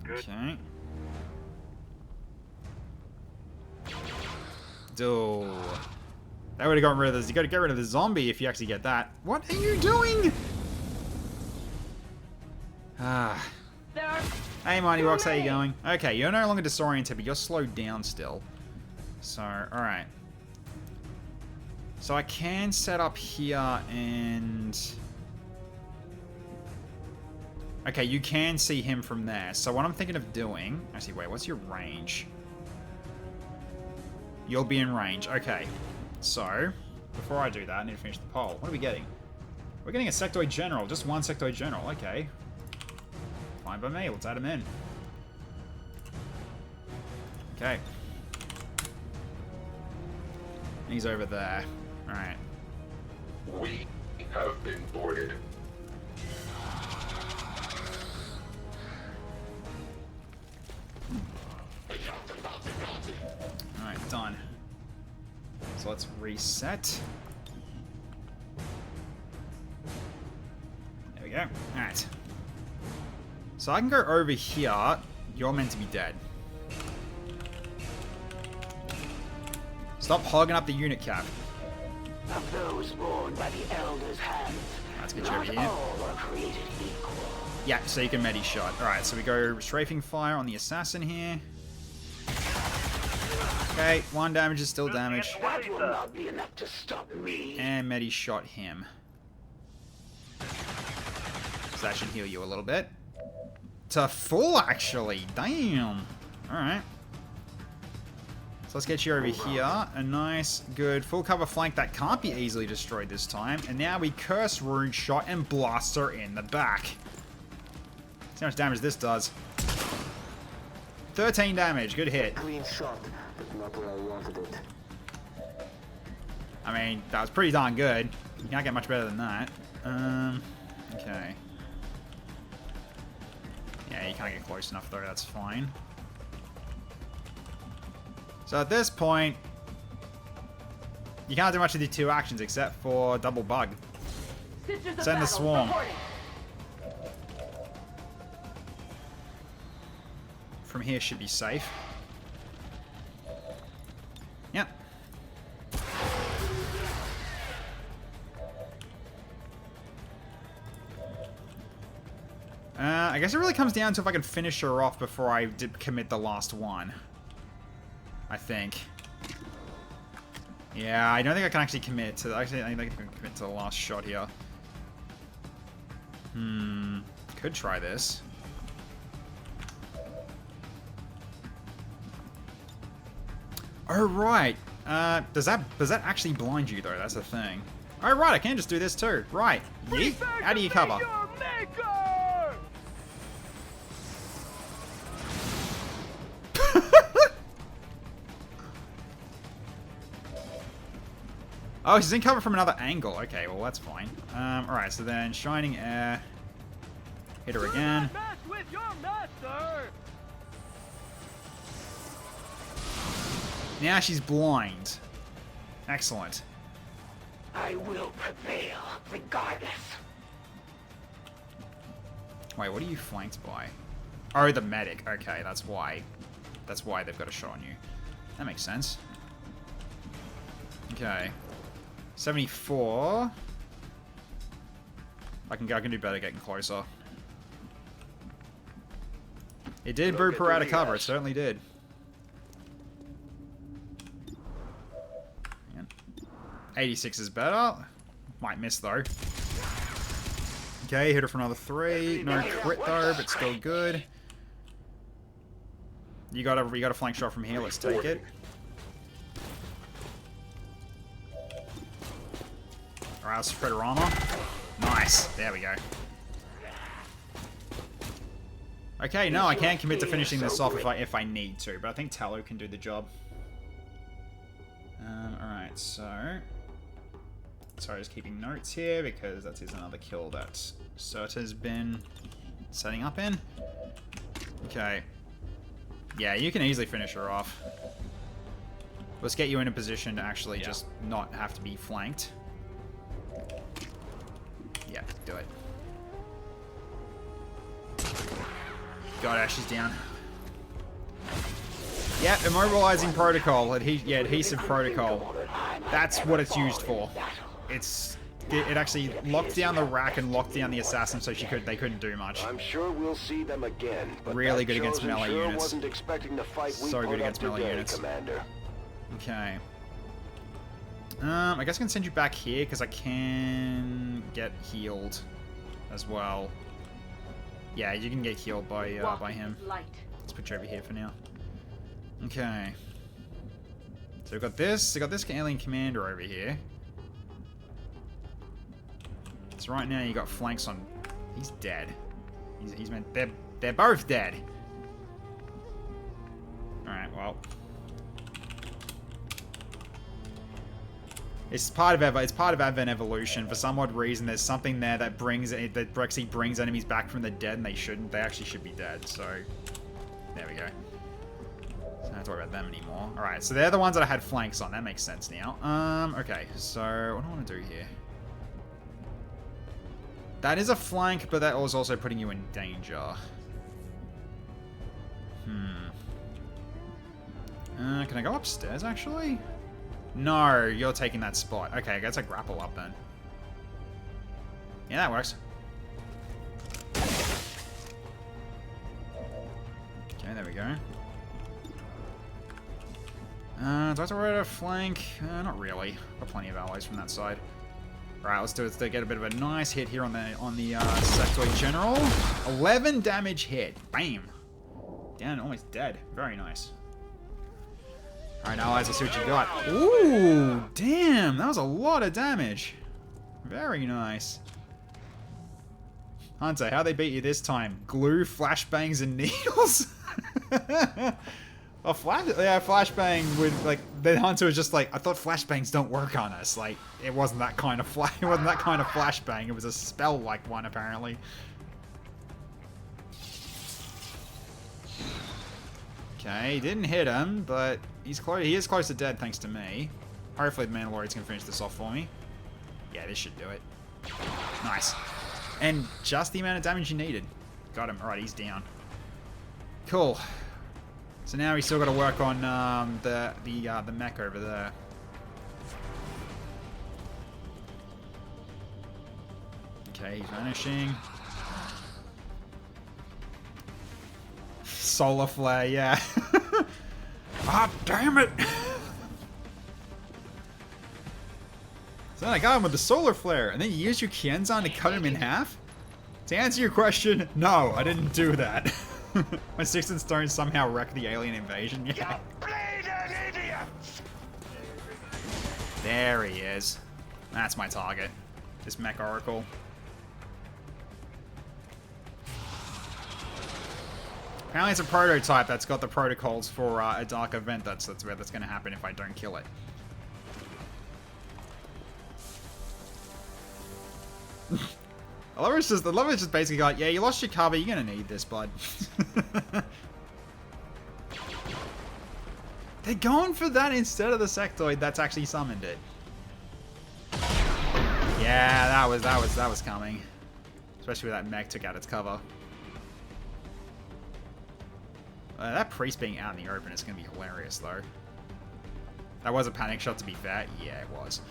Good. Okay. Dude. That would have gotten rid of this. You got to get rid of the zombie if you actually get that. What are you doing? Ah. Hey, Mighty Rocks, how you going? Okay, you're no longer disoriented, but you're slowed down still. So, alright. So I can set up here and... Okay, you can see him from there. So what I'm thinking of doing... Actually, wait, what's your range? You'll be in range. Okay. So, before I do that, I need to finish the poll. What are we getting? We're getting a Sectoid General. Just 1 Sectoid General. Okay. Fine by me. Let's add him in. Okay. He's over there. Alright. We have been boarded. Alright, done. So let's reset. There we go. Alright. So I can go over here. You're meant to be dead. Stop hogging up the unit cap. Of those born by the Elder's hands, Let's get you over not here. all are created equal. Yeah, so you can medi shot. Alright, so we go strafing fire on the assassin here. Okay, 1 damage is still damage. That will not be enough to stop me. And medi shot him. So that should heal you a little bit. To full, actually. Damn. Alright. So let's get you over here. A nice, good, full cover flank that can't be easily destroyed this time. And now we curse rune shot and blast her in the back. See how much damage this does. 13 damage. Good hit. Clean shot, but not where I wanted it. I mean, that was pretty darn good. You can't get much better than that. Okay. Yeah, you can't get close enough though, that's fine. So at this point, you can't do much of the 2 actions except for double bug. Send the swarm. From here should be safe. Yep. I guess it really comes down to if I can finish her off before I commit the last one. I think. Yeah, I don't think I can actually commit to... Actually, I think I can commit to the last shot here. Could try this. Oh, right. Does that actually blind you, though? That's the thing. Oh, right, I can just do this, too. Right. Yeet. How do you cover? Oh, she's in cover from another angle. Okay, well, that's fine. Alright, so then Shining Air. Hit her again. Now she's blind. Excellent. I will prevail, regardless. Wait, what are you flanked by? Oh, the medic. Okay, that's why. That's why they've got a shot on you. That makes sense. Okay. 74. I can do better getting closer. It did boot her out of cover. It certainly did. 86 is better. Might miss though. Okay, hit her for another 3. No crit though, but still good. You got a flank shot from here. Let's take it. Alright, let's spread her armor. Nice. There we go. Okay, no, I can commit to finishing this off if I need to, but I think Tallow can do the job. Alright, so... Sorry, just keeping notes here, because that is another kill that Serta's been setting up in. Okay. Yeah, you can easily finish her off. Let's get you in a position to actually just not have to be flanked. Yeah, do it. God, Ash is down. Yeah, immobilizing protocol. Adhesive protocol. That's what it's used for. It actually locked down the rack and locked down the assassin, so they couldn't do much. I'm sure we'll see them again. But really good against melee sure units. Wasn't expecting the fight we So put good up against melee today, units. Commander. Okay. I guess I can send you back here because I can get healed as well. Yeah, you can get healed by him. Let's put you over here for now. Okay. So we've got this. We've got this alien commander over here. So right now you got flanks on. He's dead. He's meant. They're both dead. All right. Well. It's part of Advent Evolution. For some odd reason, there's something there that actually brings enemies back from the dead, and they shouldn't. They actually should be dead. So there we go. So I don't have to worry about them anymore. All right, so they're the ones that I had flanks on. That makes sense now. Okay. So what do I want to do here? That is a flank, but that was also putting you in danger. Can I go upstairs, actually? No, you're taking that spot. Okay, I guess I grapple up then. Yeah, that works. Okay, there we go. Do I have to worry about a flank? Not really. Got plenty of allies from that side. Alright, let's do it to get a bit of a nice hit here on the Sectoid General. 11 damage hit. Bam. Down, almost dead. Very nice. Alright, allies, let's see what you got. Ooh, damn. That was a lot of damage. Very nice. Hunter, how they beat you this time? Glue, flashbangs, and needles? Oh, flashbang would, like, the Hunter was just like, I thought flashbangs don't work on us. Like, it wasn't that kind of flashbang. It was a spell-like one, apparently. Okay, he didn't hit him, but he's close. He is close to dead thanks to me. Hopefully the Mandalorian's can finish this off for me. Yeah, this should do it. Nice. And just the amount of damage you needed. Got him. Alright, he's down. Cool. So now we still got to work on the mech over there. Okay, he's vanishing. Solar flare, yeah. Ah, damn it! So I got him with the solar flare, and then you used your Kienzan to cut him in half? To answer your question, no, I didn't do that. My sticks and stones somehow wrecked the alien invasion. Yeah. There he is. That's my target. This mech oracle. Apparently it's a prototype that's got the protocols for a dark event that's where that's going to happen if I don't kill it. I love it's just basically like, yeah, you lost your cover, you're gonna need this, bud. They're going for that instead of the sectoid that's actually summoned it. Yeah, that was coming. Especially when that mech took out its cover. That priest being out in the open is gonna be hilarious though. That was a panic shot to be fair. Yeah, it was.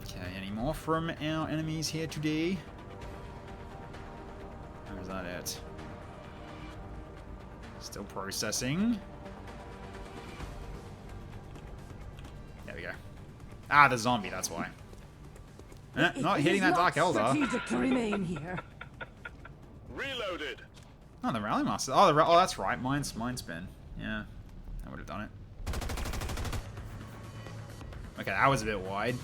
Okay, any more from our enemies here today? Or is that it? Still processing. There we go. Ah, the zombie, that's why. Not hitting that Dark Elder. Strategic to remain here. Reloaded. Oh, the Rally Master. Oh, oh, that's right. Mind spin. Yeah, I would have done it. Okay, that was a bit wide.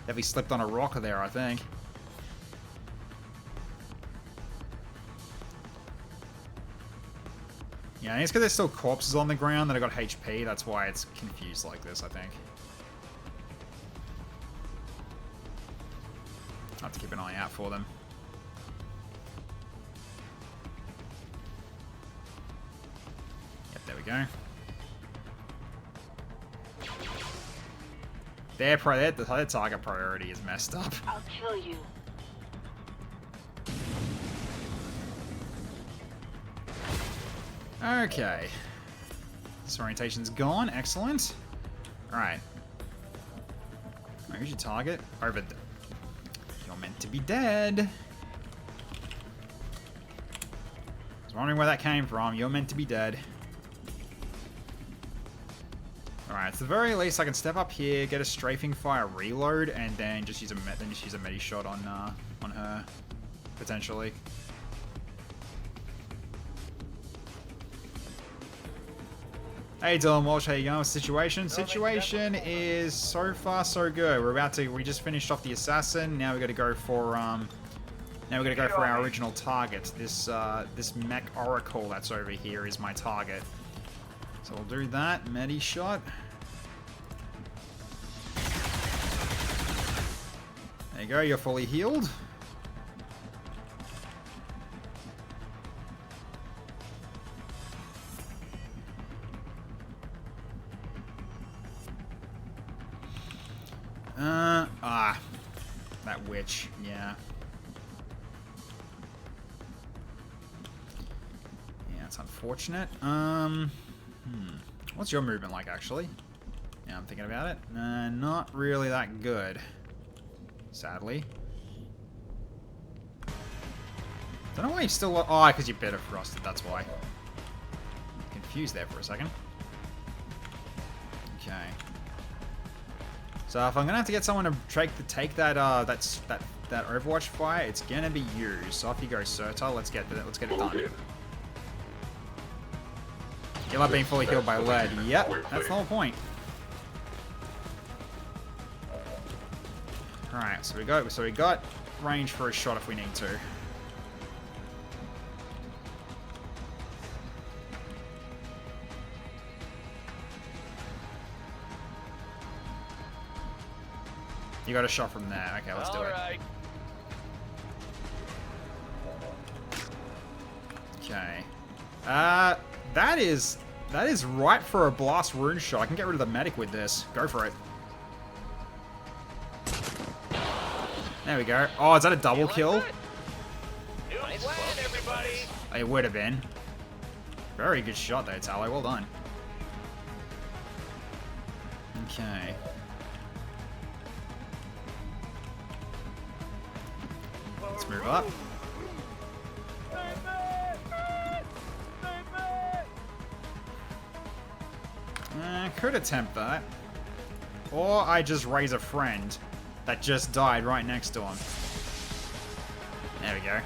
Definitely slipped on a rock there, I think. Yeah, I think it's because there's still corpses on the ground that I got HP. That's why it's confused like this, I think. I'll have to keep an eye out for them. Yep, there we go. Their target priority is messed up. I'll kill you. Okay. Disorientation's gone. Excellent. Alright. Where's your target? Over there. You're meant to be dead. I was wondering where that came from. You're meant to be dead. Alright, at the very least, I can step up here, get a strafing fire reload, and then just use a medi shot on her, potentially. Hey Dylan Walsh, how you going? Situation is so far so good. We just finished off the assassin. Now we got to go for our original target. This mech oracle that's over here is my target. So we'll do that. Medi shot. There you go, you're fully healed. That witch, yeah. Yeah, it's unfortunate. What's your movement like, actually? Yeah, I'm thinking about it. Not really that good. Sadly. Don't know why you still... Oh, because you're better frosted, that's why. Confused there for a second. Okay. So if I'm gonna have to get someone to take that that Overwatch fire, it's gonna be you. So off you go, Surta. Let's get it done. You love being fully healed by lead. Yep, that's the whole point. All right, so we got range for a shot if we need to. You got a shot from there. Okay, let's do it. Okay. That is right for a blast rune shot. I can get rid of the medic with this. Go for it. There we go. Oh, is that a double kill? It would have been. Very good shot there, Tallow. Well done. Okay. Let's move up. Could attempt that. Or I just raise a friend that just died right next to him. There we go.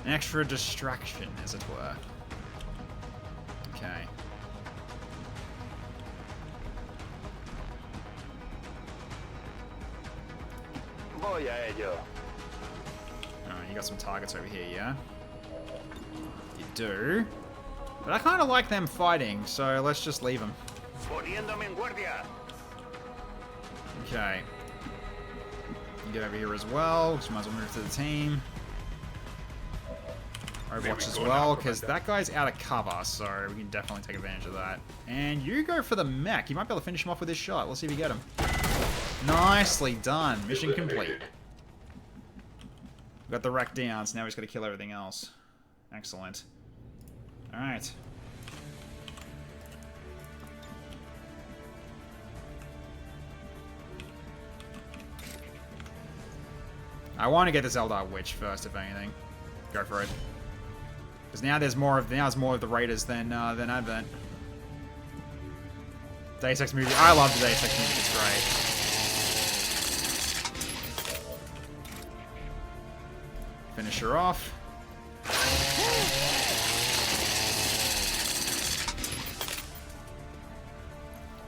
An extra distraction, as it were. Okay. Voy a ello. Alright, you got some targets over here, yeah? You do. But I kind of like them fighting, so let's just leave them. Okay. You get over here as well, so might as well move to the team. Overwatch as well, because that guy's out of cover, so we can definitely take advantage of that. And you go for the mech. You might be able to finish him off with this shot. Let's see if you get him. Nicely done. Mission complete. Got the wreck down, so now we just got to kill everything else. Excellent. Alright. I want to get this Eldar Witch first, if anything. Go for it. Because now there's more of the Raiders than Advent. Deus Ex movie. I love the Deus Ex movie. It's great. Finish her off.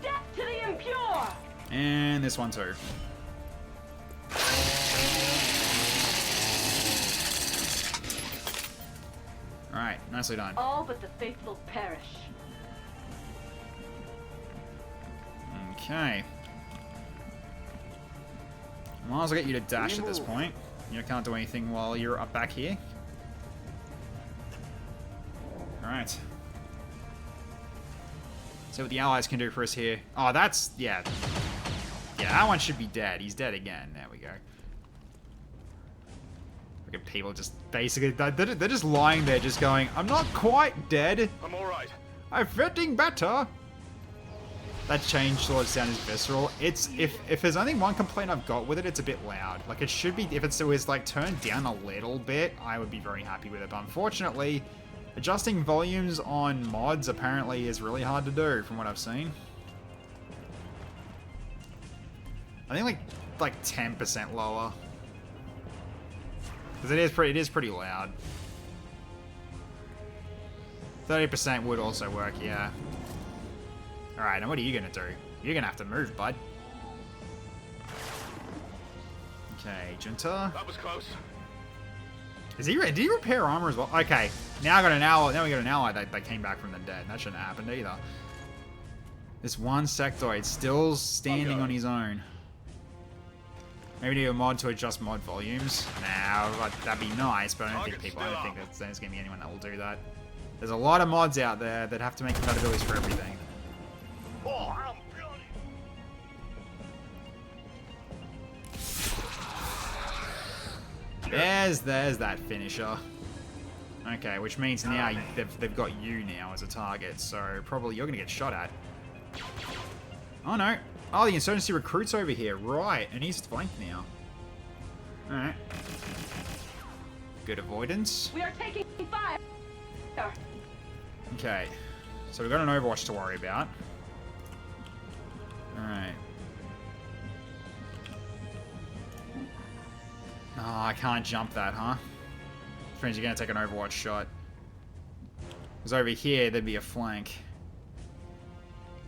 Death to the impure! And this one too. Alright, nicely done. All but the faithful perish. Okay. Might as well get you to dash at this point. You can't do anything while you're up back here. Alright. See what the allies can do for us here. Oh, that's... yeah. Yeah, that one should be dead. He's dead again. There we go. Look at people just basically... They're just lying there just going, I'm not quite dead. I'm alright. I'm getting better. That change sort of sound is visceral. It's if there's only one complaint I've got with it, it's a bit loud. Like it should be, if it was like turned down a little bit, I would be very happy with it. But unfortunately, adjusting volumes on mods apparently is really hard to do from what I've seen. I think like 10% lower. Because it is pretty loud. 30% would also work, yeah. Alright, now what are you gonna do? You're gonna have to move, bud. Okay, Junta. That was close. Did he repair armor as well? Okay, now I got an ally. Now we got an ally that came back from the dead. That shouldn't have happened either. This one sectoid still standing on his own. Maybe need a mod to adjust mod volumes. Nah, that'd be nice, but I don't think there's gonna be anyone that will do that. There's a lot of mods out there that have to make compatibilities for everything. There's that finisher. Okay, which means now they've got you now as a target, so probably you're gonna get shot at. Oh no. Oh, the insurgency recruit's over here. Right, and he's flanked now. Alright. Good avoidance. We are taking fire. Okay. So we've got an Overwatch to worry about. Alright. Oh, I can't jump that, huh? Which means you're gonna take an Overwatch shot. Because over here, there'd be a flank.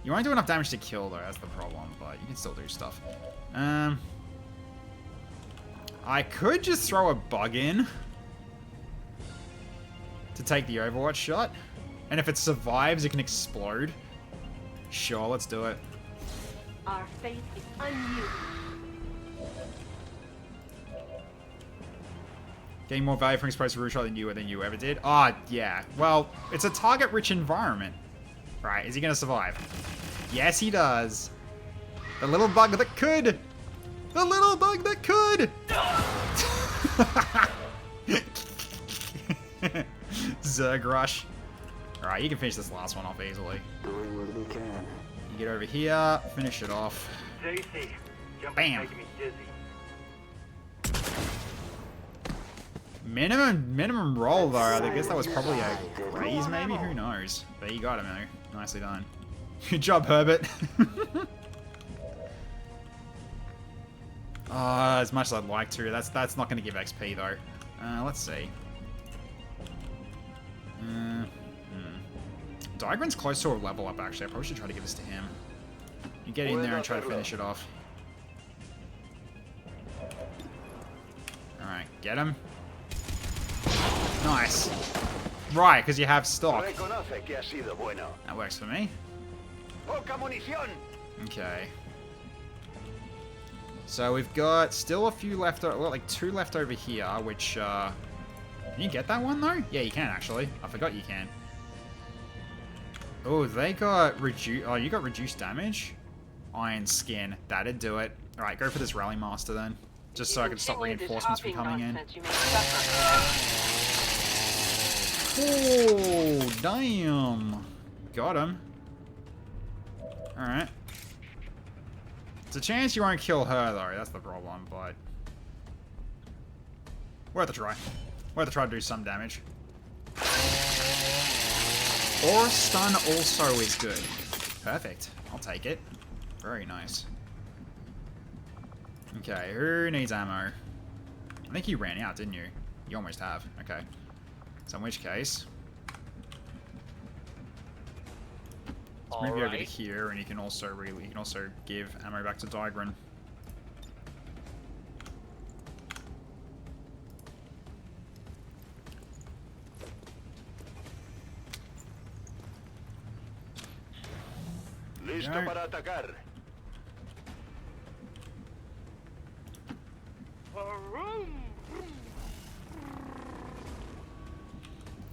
You won't do enough damage to kill, though. That's the problem. But you can still do stuff. I could just throw a bug in to take the Overwatch shot. And if it survives, it can explode. Sure, let's do it. Our faith is unyielding. Getting more value from exposed to Root Shot than you ever did? Ah, yeah. Well, it's a target-rich environment. Right, is he going to survive? Yes, he does. The little bug that could! The little bug that could! Zerg Rush. Alright, you can finish this last one off easily. Doing what we can. You get over here, finish it off. JC, Bam! making me dizzy. Minimum roll though. I guess that was probably a raise, maybe. Who knows? But you got him though. Nicely done. Good job, Herbert. As much as I'd like to, that's not going to give XP though. Let's see. Diagram's close to a level up actually. I probably should try to give this to him. You get in there and try to finish it off. Alright, get him. Nice. Right, because you have stock. That works for me. Okay. So we've got still a few left, like 2 left over here, which, can you get that one though? Yeah, you can actually. I forgot you can. Oh, they got reduced, oh, you got reduced damage? Iron Skin, that'd do it. Alright, go for this Rally Master then. Just so I can stop reinforcements from coming in. Oh, damn. Got him. Alright. It's a chance you won't kill her, though. That's the problem, but... worth a try. Worth a try to do some damage. Or stun also is good. Perfect. I'll take it. Very nice. Okay, who needs ammo? I think you ran out, didn't you? You almost have. Okay. So in which case... let's move you over to here, and you can also give ammo back to Digran. Listo para atacar.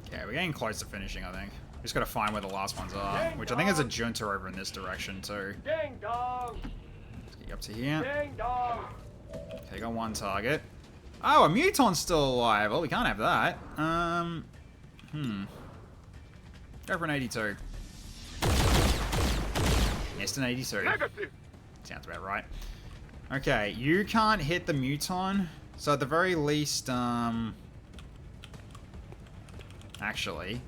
Okay, we're getting close to finishing, I think. We just gotta find where the last ones are, which I think is a Junta over in this direction too. Ding dong. Let's get up to here. Ding dong. Okay, got one target. Oh, a Muton's still alive. Well, we can't have that. Go for an 82. Missed an 82. Sounds about right. Okay, you can't hit the Muton. So at the very least, actually,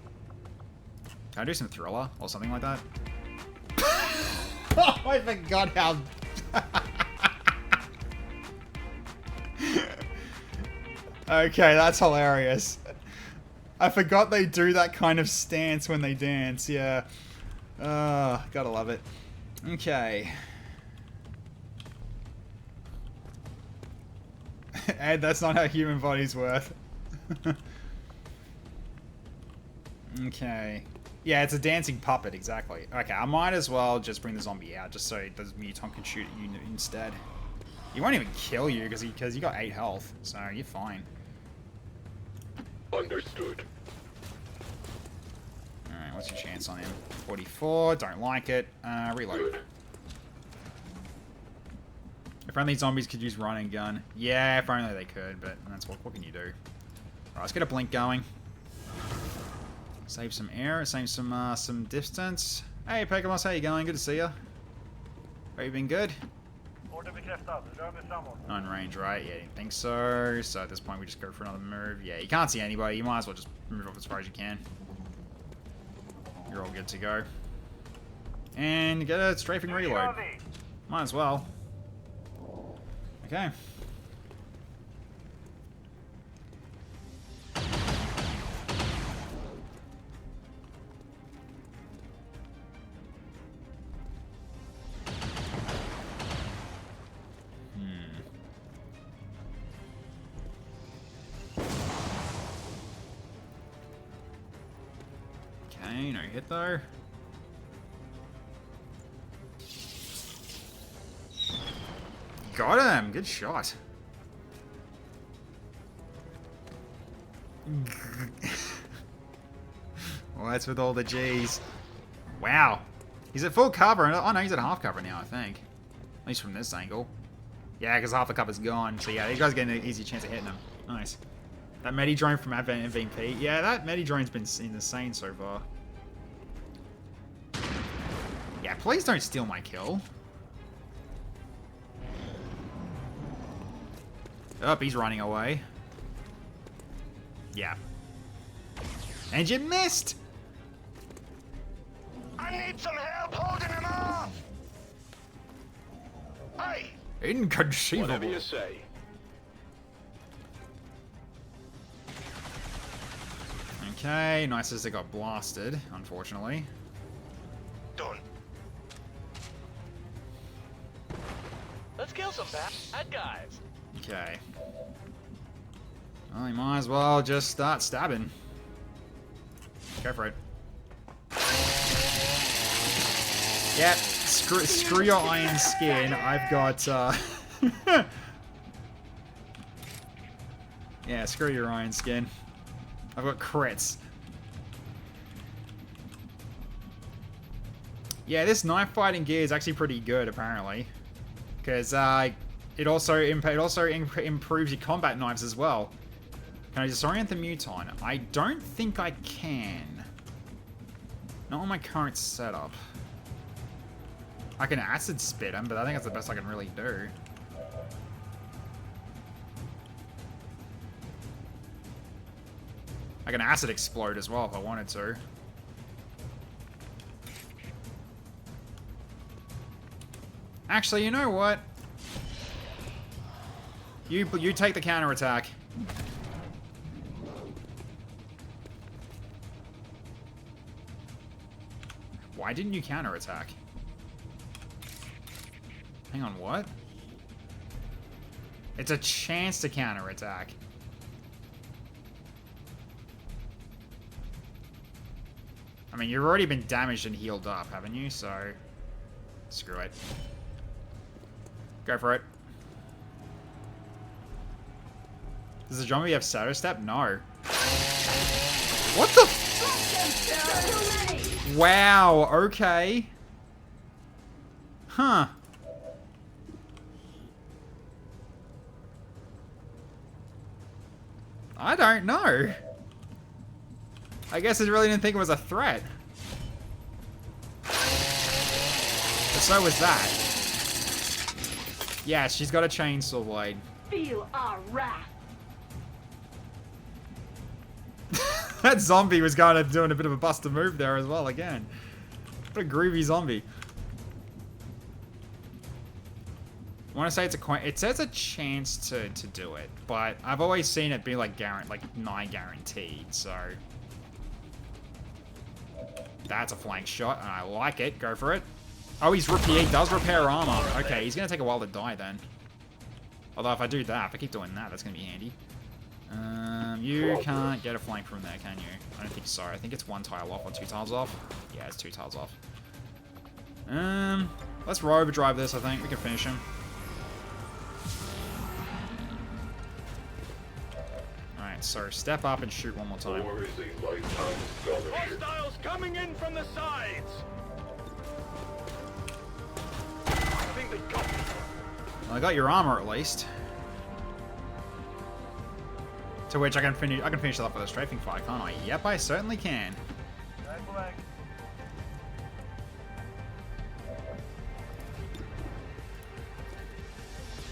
can I do some Thriller or something like that? Oh, I forgot how... Okay, that's hilarious. I forgot they do that kind of stance when they dance, yeah. Gotta love it. Okay. Ed, that's not how human bodies work. Okay. Yeah, it's a dancing puppet, exactly. Okay, I might as well just bring the zombie out, just so the Muton can shoot at you instead. He won't even kill you, because you got 8 health, so you're fine. Understood. Alright, what's your chance on him? 44, don't like it. Reload. Good. If friendly zombies could use run and gun. Yeah, if only they could, but that's what can you do? Alright, let's get a blink going. Save some air, save some distance. Hey, Pekamos, how you going? Good to see you. Have you been good? Not in range, right? Yeah, didn't think so. So at this point, we just go for another move. Yeah, you can't see anybody. You might as well just move up as far as you can. You're all good to go. And get a strafing reload. Might as well. Okay. Okay, no hit though. Got him! Good shot. What's with all the G's? Wow. He's at full cover. Oh no, he's at half cover now, I think. At least from this angle. Yeah, because half the cover's gone. So yeah, these guys getting an easy chance of hitting him. Nice. That Medi-drone from MVP. Yeah, that Medi-drone's been insane so far. Yeah, please don't steal my kill. Oh, he's running away. Yeah. And you missed! I need some help holding him off! Hey! Inconceivable. Whatever you say. Okay, nice as they got blasted, unfortunately. Done. Let's kill some bad guys. Okay. Well, you might as well just start stabbing. Go for it. Yep, screw your iron skin. I've got, yeah, screw your iron skin. I've got crits. Yeah, this knife fighting gear is actually pretty good, apparently. Because, it also improves your combat knives as well. Can I disorient the Muton? I don't think I can. Not on my current setup. I can acid spit him, but I think that's the best I can really do. I can acid explode as well if I wanted to. Actually, you know what? You take the counterattack. Why didn't you counterattack? Hang on, what? It's a chance to counterattack. I mean, you've already been damaged and healed up, haven't you? So, screw it. Go for it. Does the zombie have Shadow Step? No. What the? Wow, okay. Huh. I don't know. I guess I really didn't think it was a threat. But so was that. Yeah, she's got a chainsaw blade. Feel our wrath. That zombie was kind of doing a bit of a buster move there as well again. What a groovy zombie. I want to say it's it says a chance to do it, but I've always seen it be like nigh guaranteed, so that's a flank shot and I like it. Go for it. Oh, he does repair armor. Okay, he's gonna take a while to die then. Although if I do that, if I keep doing that, that's gonna be handy. You can't get a flank from there, can you? I don't think so. I think it's one tile off or two tiles off. Yeah, it's two tiles off. Let's overdrive this, I think. We can finish him. Alright, so step up and shoot one more time. Hostiles coming in from the sides! I think they got me. I got your armor at least. To which I can finish it off with a strafing fire, can't I? Yep, I certainly can.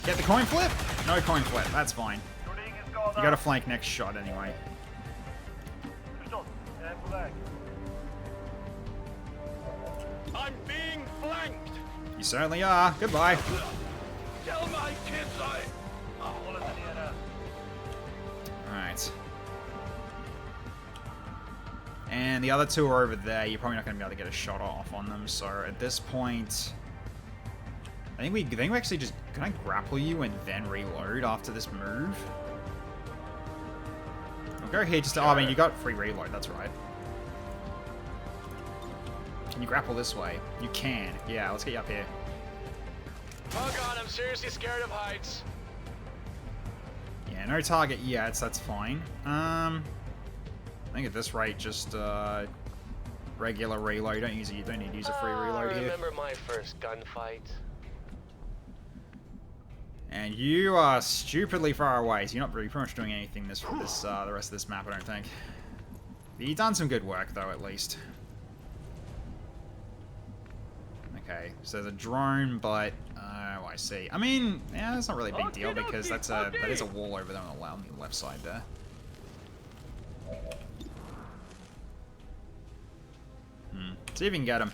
Get the coin flip? No coin flip, that's fine. You gotta flank next shot anyway. I'm being flanked! You certainly are. Goodbye. Tell my kids Alright. And the other two are over there. You're probably not going to be able to get a shot off on them. So at this point, I think we actually just... Can I grapple you and then reload after this move? I'll go here just to... Oh, I mean, you got free reload. That's right. Can you grapple this way? You can. Yeah, let's get you up here. Oh god, I'm seriously scared of heights. Yeah, no target yet, so that's fine. I think at this rate, just regular reload. You don't need to use a free reload here. I remember my first gunfight. And you are stupidly far away, so you're not really pretty much doing anything the rest of this map, I don't think. You've done some good work though, at least. Okay, so there's a drone, but oh, I see. I mean, yeah, that's not really a big deal because that is a wall over there on the left side there. See if you can get him.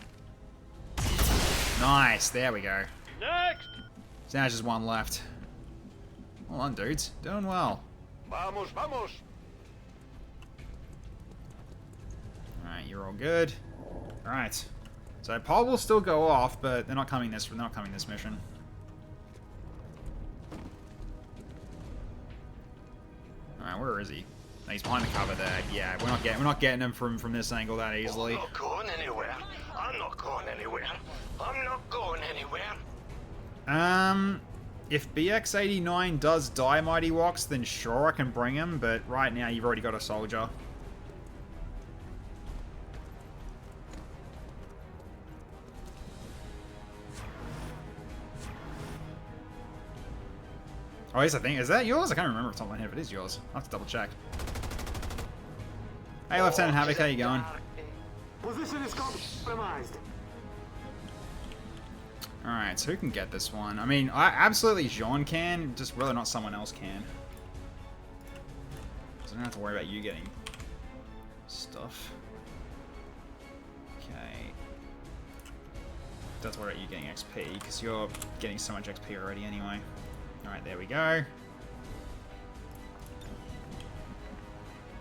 Nice, there we go. Next. So now just one left. Hold on, dudes, doing well. Vamos, vamos. All right, you're all good. All right. So Paul will still go off, but they're not coming this mission. Alright, where is he? No, he's behind the cover there. Yeah, we're not getting him from this angle that easily. I'm not going anywhere. I'm not going anywhere. I'm not going anywhere. If BX-89 does die, Mighty Wox, then sure I can bring him, but right now you've already got a soldier. Oh, here's the thing. Is that yours? I can't remember off the top of my head if it is yours. I'll have to double check. Hey, Lieutenant Havoc, how you going? Position is compromised. Alright, so who can get this one? I mean, absolutely Jean can, just really not someone else can. So I don't have to worry about you getting stuff. Okay. Don't have to worry about you getting XP, because you're getting so much XP already anyway. Alright, there we go.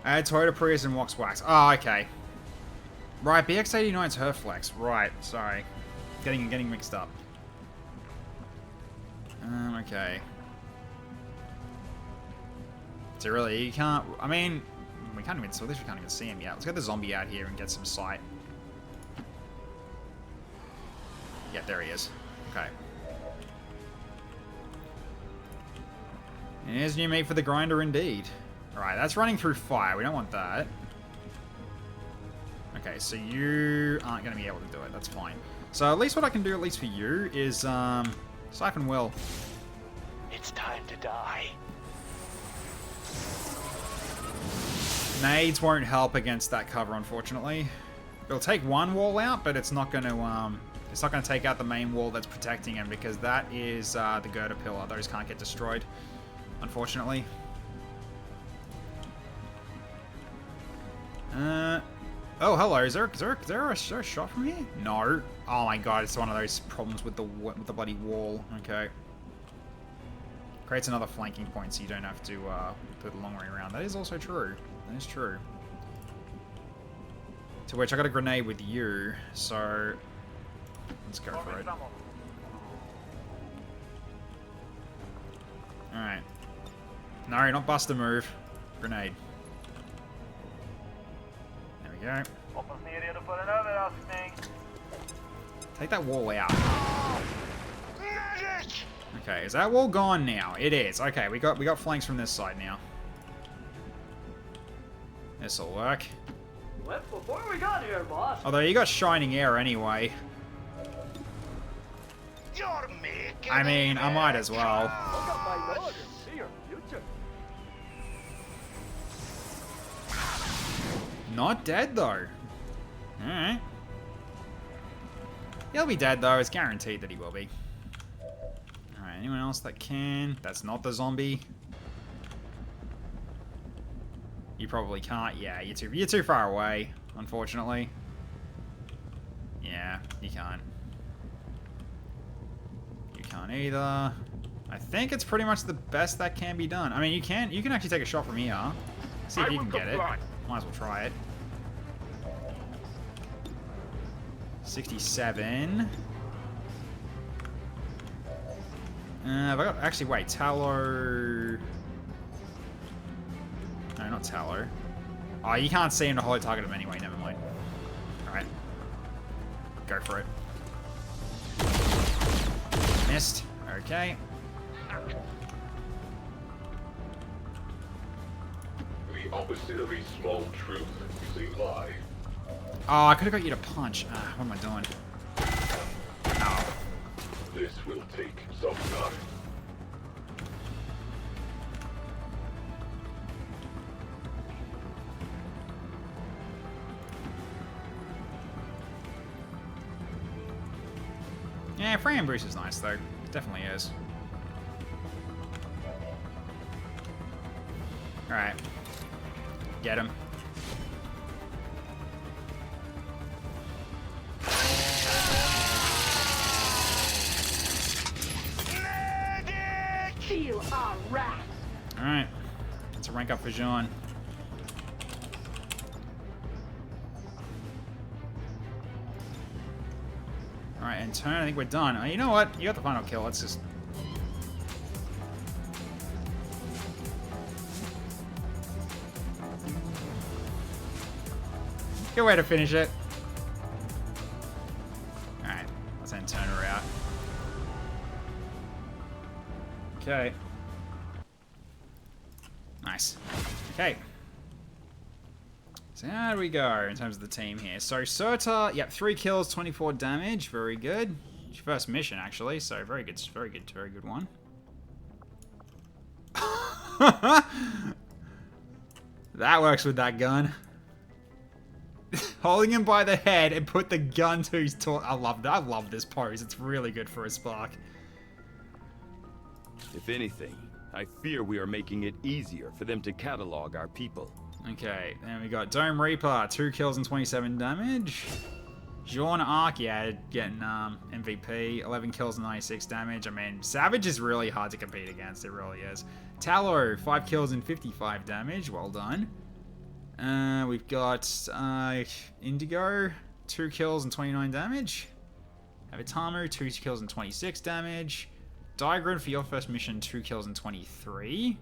Add Toyota Prius and Wox Wax. Oh, okay. Right, BX-89's her flex. Right, sorry. Getting mixed up. Okay. So really, you can't... I mean, we can't even... So at least we can't even see him yet. Let's get the zombie out here and get some sight. Yeah, there he is. Okay. And here's new meat for the grinder indeed. Alright, that's running through fire. We don't want that. Okay, so you aren't going to be able to do it. That's fine. So at least what I can do, at least for you, is Siphon Will. It's time to die. Nades won't help against that cover, unfortunately. It'll take one wall out, but it's not going to take out the main wall that's protecting him, because that is the girder pillar. Those can't get destroyed, unfortunately. Oh, hello. Is there a shot from here? No. Oh my god, it's one of those problems with the bloody wall. Okay. Creates another flanking point, so you don't have to put a long way around. That is also true. That is true. To which I got a grenade with you, so let's go for it. Alright. No, not bust a move. Grenade. There we go. Take that wall out. Okay, is that wall gone now? It is. Okay, we got flanks from this side now. This'll work. What? Before we got here, boss. Although you got shining air anyway. I mean, I might as well. Look at my nose and see your future. Not dead, though. Alright. He'll be dead, though. It's guaranteed that he will be. Alright, anyone else that can? That's not the zombie. You probably can't. Yeah, you're too far away, unfortunately. Yeah, you can't. You can't either. I think it's pretty much the best that can be done. I mean, you can actually take a shot from here. See if you can get it. Might as well try it. 67. Have I got... Actually, wait. Tallow... No, not Tallow. Oh, you can't see him to hollow target him anyway. Never mind. Alright. Go for it. Missed. Okay. The opposite of a small truth is a lie. Oh, I could have got you to punch. What am I doing? Oh. This will take some time. Yeah, Frey Bruce is nice, though. Definitely is. Alright. Get him. Feel our wrath. Alright. Let's rank up for Jean. Alright, and turn. I think we're done. You know what? You got the final kill. Let's just... Good way to finish it. Alright. Let's then turn her out. Okay. Nice. Okay. So how do we go in terms of the team here? So Surta, yep, 3 kills, 24 damage, very good. It's your first mission actually, so very good, very good, very good one. That works with that gun. Holding him by the head and put the gun to his torso. I love this pose. It's really good for a spark. If anything, I fear we are making it easier for them to catalog our people. Okay, then we got Dome Reaper, 2 kills and 27 damage. Jean Arc, yeah, getting MVP, 11 kills and 96 damage. I mean, Savage is really hard to compete against, it really is. Tallow, 5 kills and 55 damage, well done. We've got Indigo, 2 kills and 29 damage. Avitamu, 2 kills and 26 damage. Diagrid for your first mission, 2 kills and 23.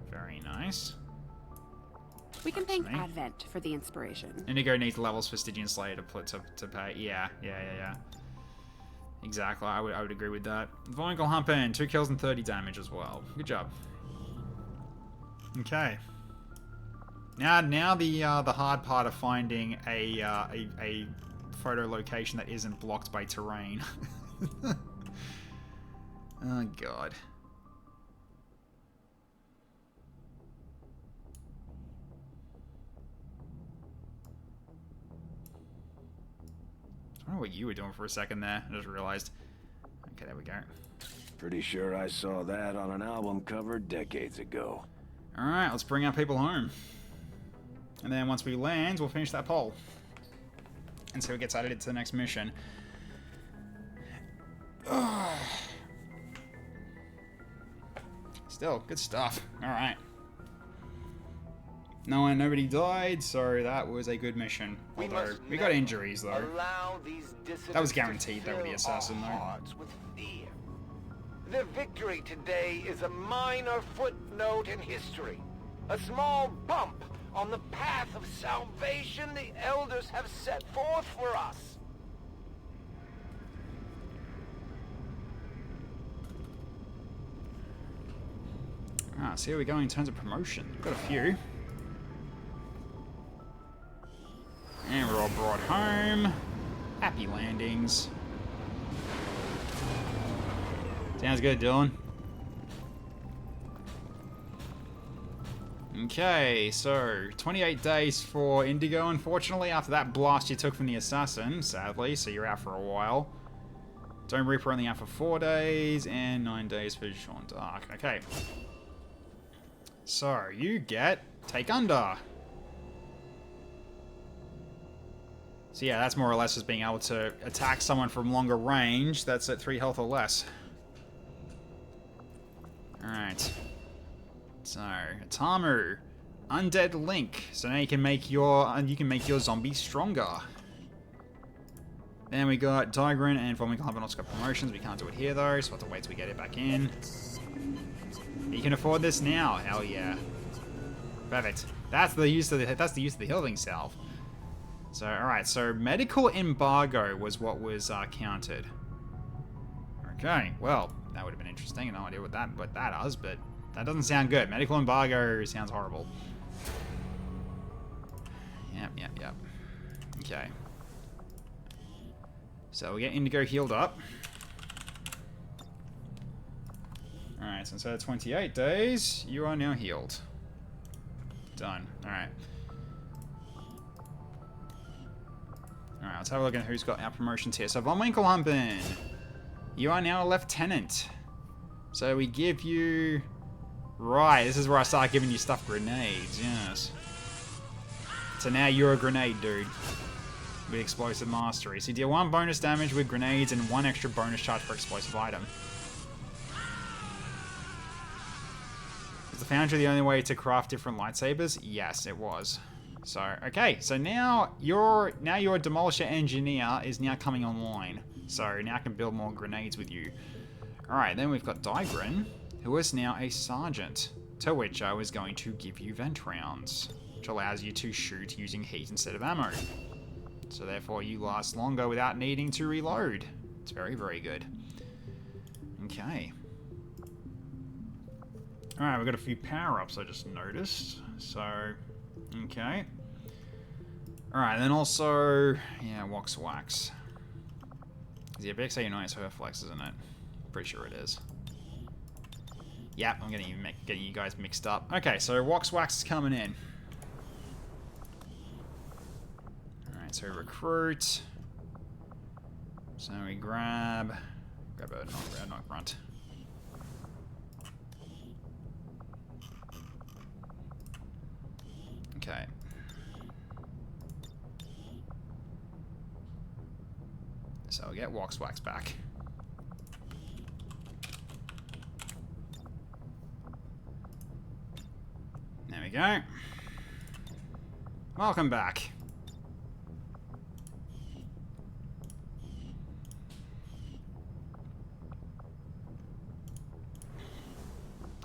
Very nice. We can thank Advent for the inspiration. Indigo needs levels for Stygian Slayer to pay. Yeah. Exactly, I would agree with that. Voinkel Humpin, 2 kills and 30 damage as well. Good job. Okay. Now the hard part of finding a photo location that isn't blocked by terrain. Oh god. I don't know what you were doing for a second there. I just realized. Okay, there we go. Pretty sure I saw that on an album cover decades ago. Alright, let's bring our people home. And then once we land, we'll finish that poll. And see who gets added to the next mission. Still, good stuff. Alright. Nobody died, so that was a good mission. Although, we got injuries, though. That was guaranteed, though, with the assassin, though. Their victory today is a minor footnote in history. A small bump on the path of salvation the elders have set forth for us. So here we go in terms of promotion. We've got a few. And we're all brought home. Happy landings. Sounds good, Dylan. Okay, so 28 days for Indigo, unfortunately, after that blast you took from the Assassin, sadly, so you're out for a while. Dome Reaper only out for 4 days, and 9 days for Jean d'Arc. Okay. So, you get Take Under. So yeah, that's more or less just being able to attack someone from longer range that's at 3 health or less. Alright. So, Tamu. Undead Link. So now you can make your zombie stronger. Then we got Digrin and Forming Carbonauts got promotions. We can't do it here though, so we'll have to wait till we get it back in. You can afford this now. Hell yeah. Perfect. That's the use of the healing salve. So alright, so medical embargo was what was counted. Okay, well, that would have been interesting. No idea what that does, but that doesn't sound good. Medical embargo sounds horrible. Yep. Okay. So we get Indigo healed up. Alright, so instead of 28 days, you are now healed. Done. Alright. Alright, let's have a look at who's got our promotions here. So Von Winkelhumpen, you are now a lieutenant. So we give you... Right, this is where I start giving you stuff grenades, yes. So now you're a grenade dude. With explosive mastery. So you deal 1 bonus damage with grenades and 1 extra bonus charge for explosive item. Is the foundry the only way to craft different lightsabers? Yes, it was. So, okay, so now your Demolisher Engineer is now coming online. So now I can build more grenades with you. Alright, then we've got Digrin, who is now a sergeant, to which I was going to give you vent rounds, which allows you to shoot using heat instead of ammo. So therefore you last longer without needing to reload. It's very, very good. Okay. Alright, we've got a few power-ups I just noticed. So, okay. Alright, then also, yeah, Wax Wax. Yeah, BXA United Herflex, isn't it? Pretty sure it is. Yep, I'm getting you guys mixed up. Okay, so Wax Wax is coming in. Alright, so recruit. So we grab a not grunt. Okay. So we'll get Wax Wax back. There we go. Welcome back.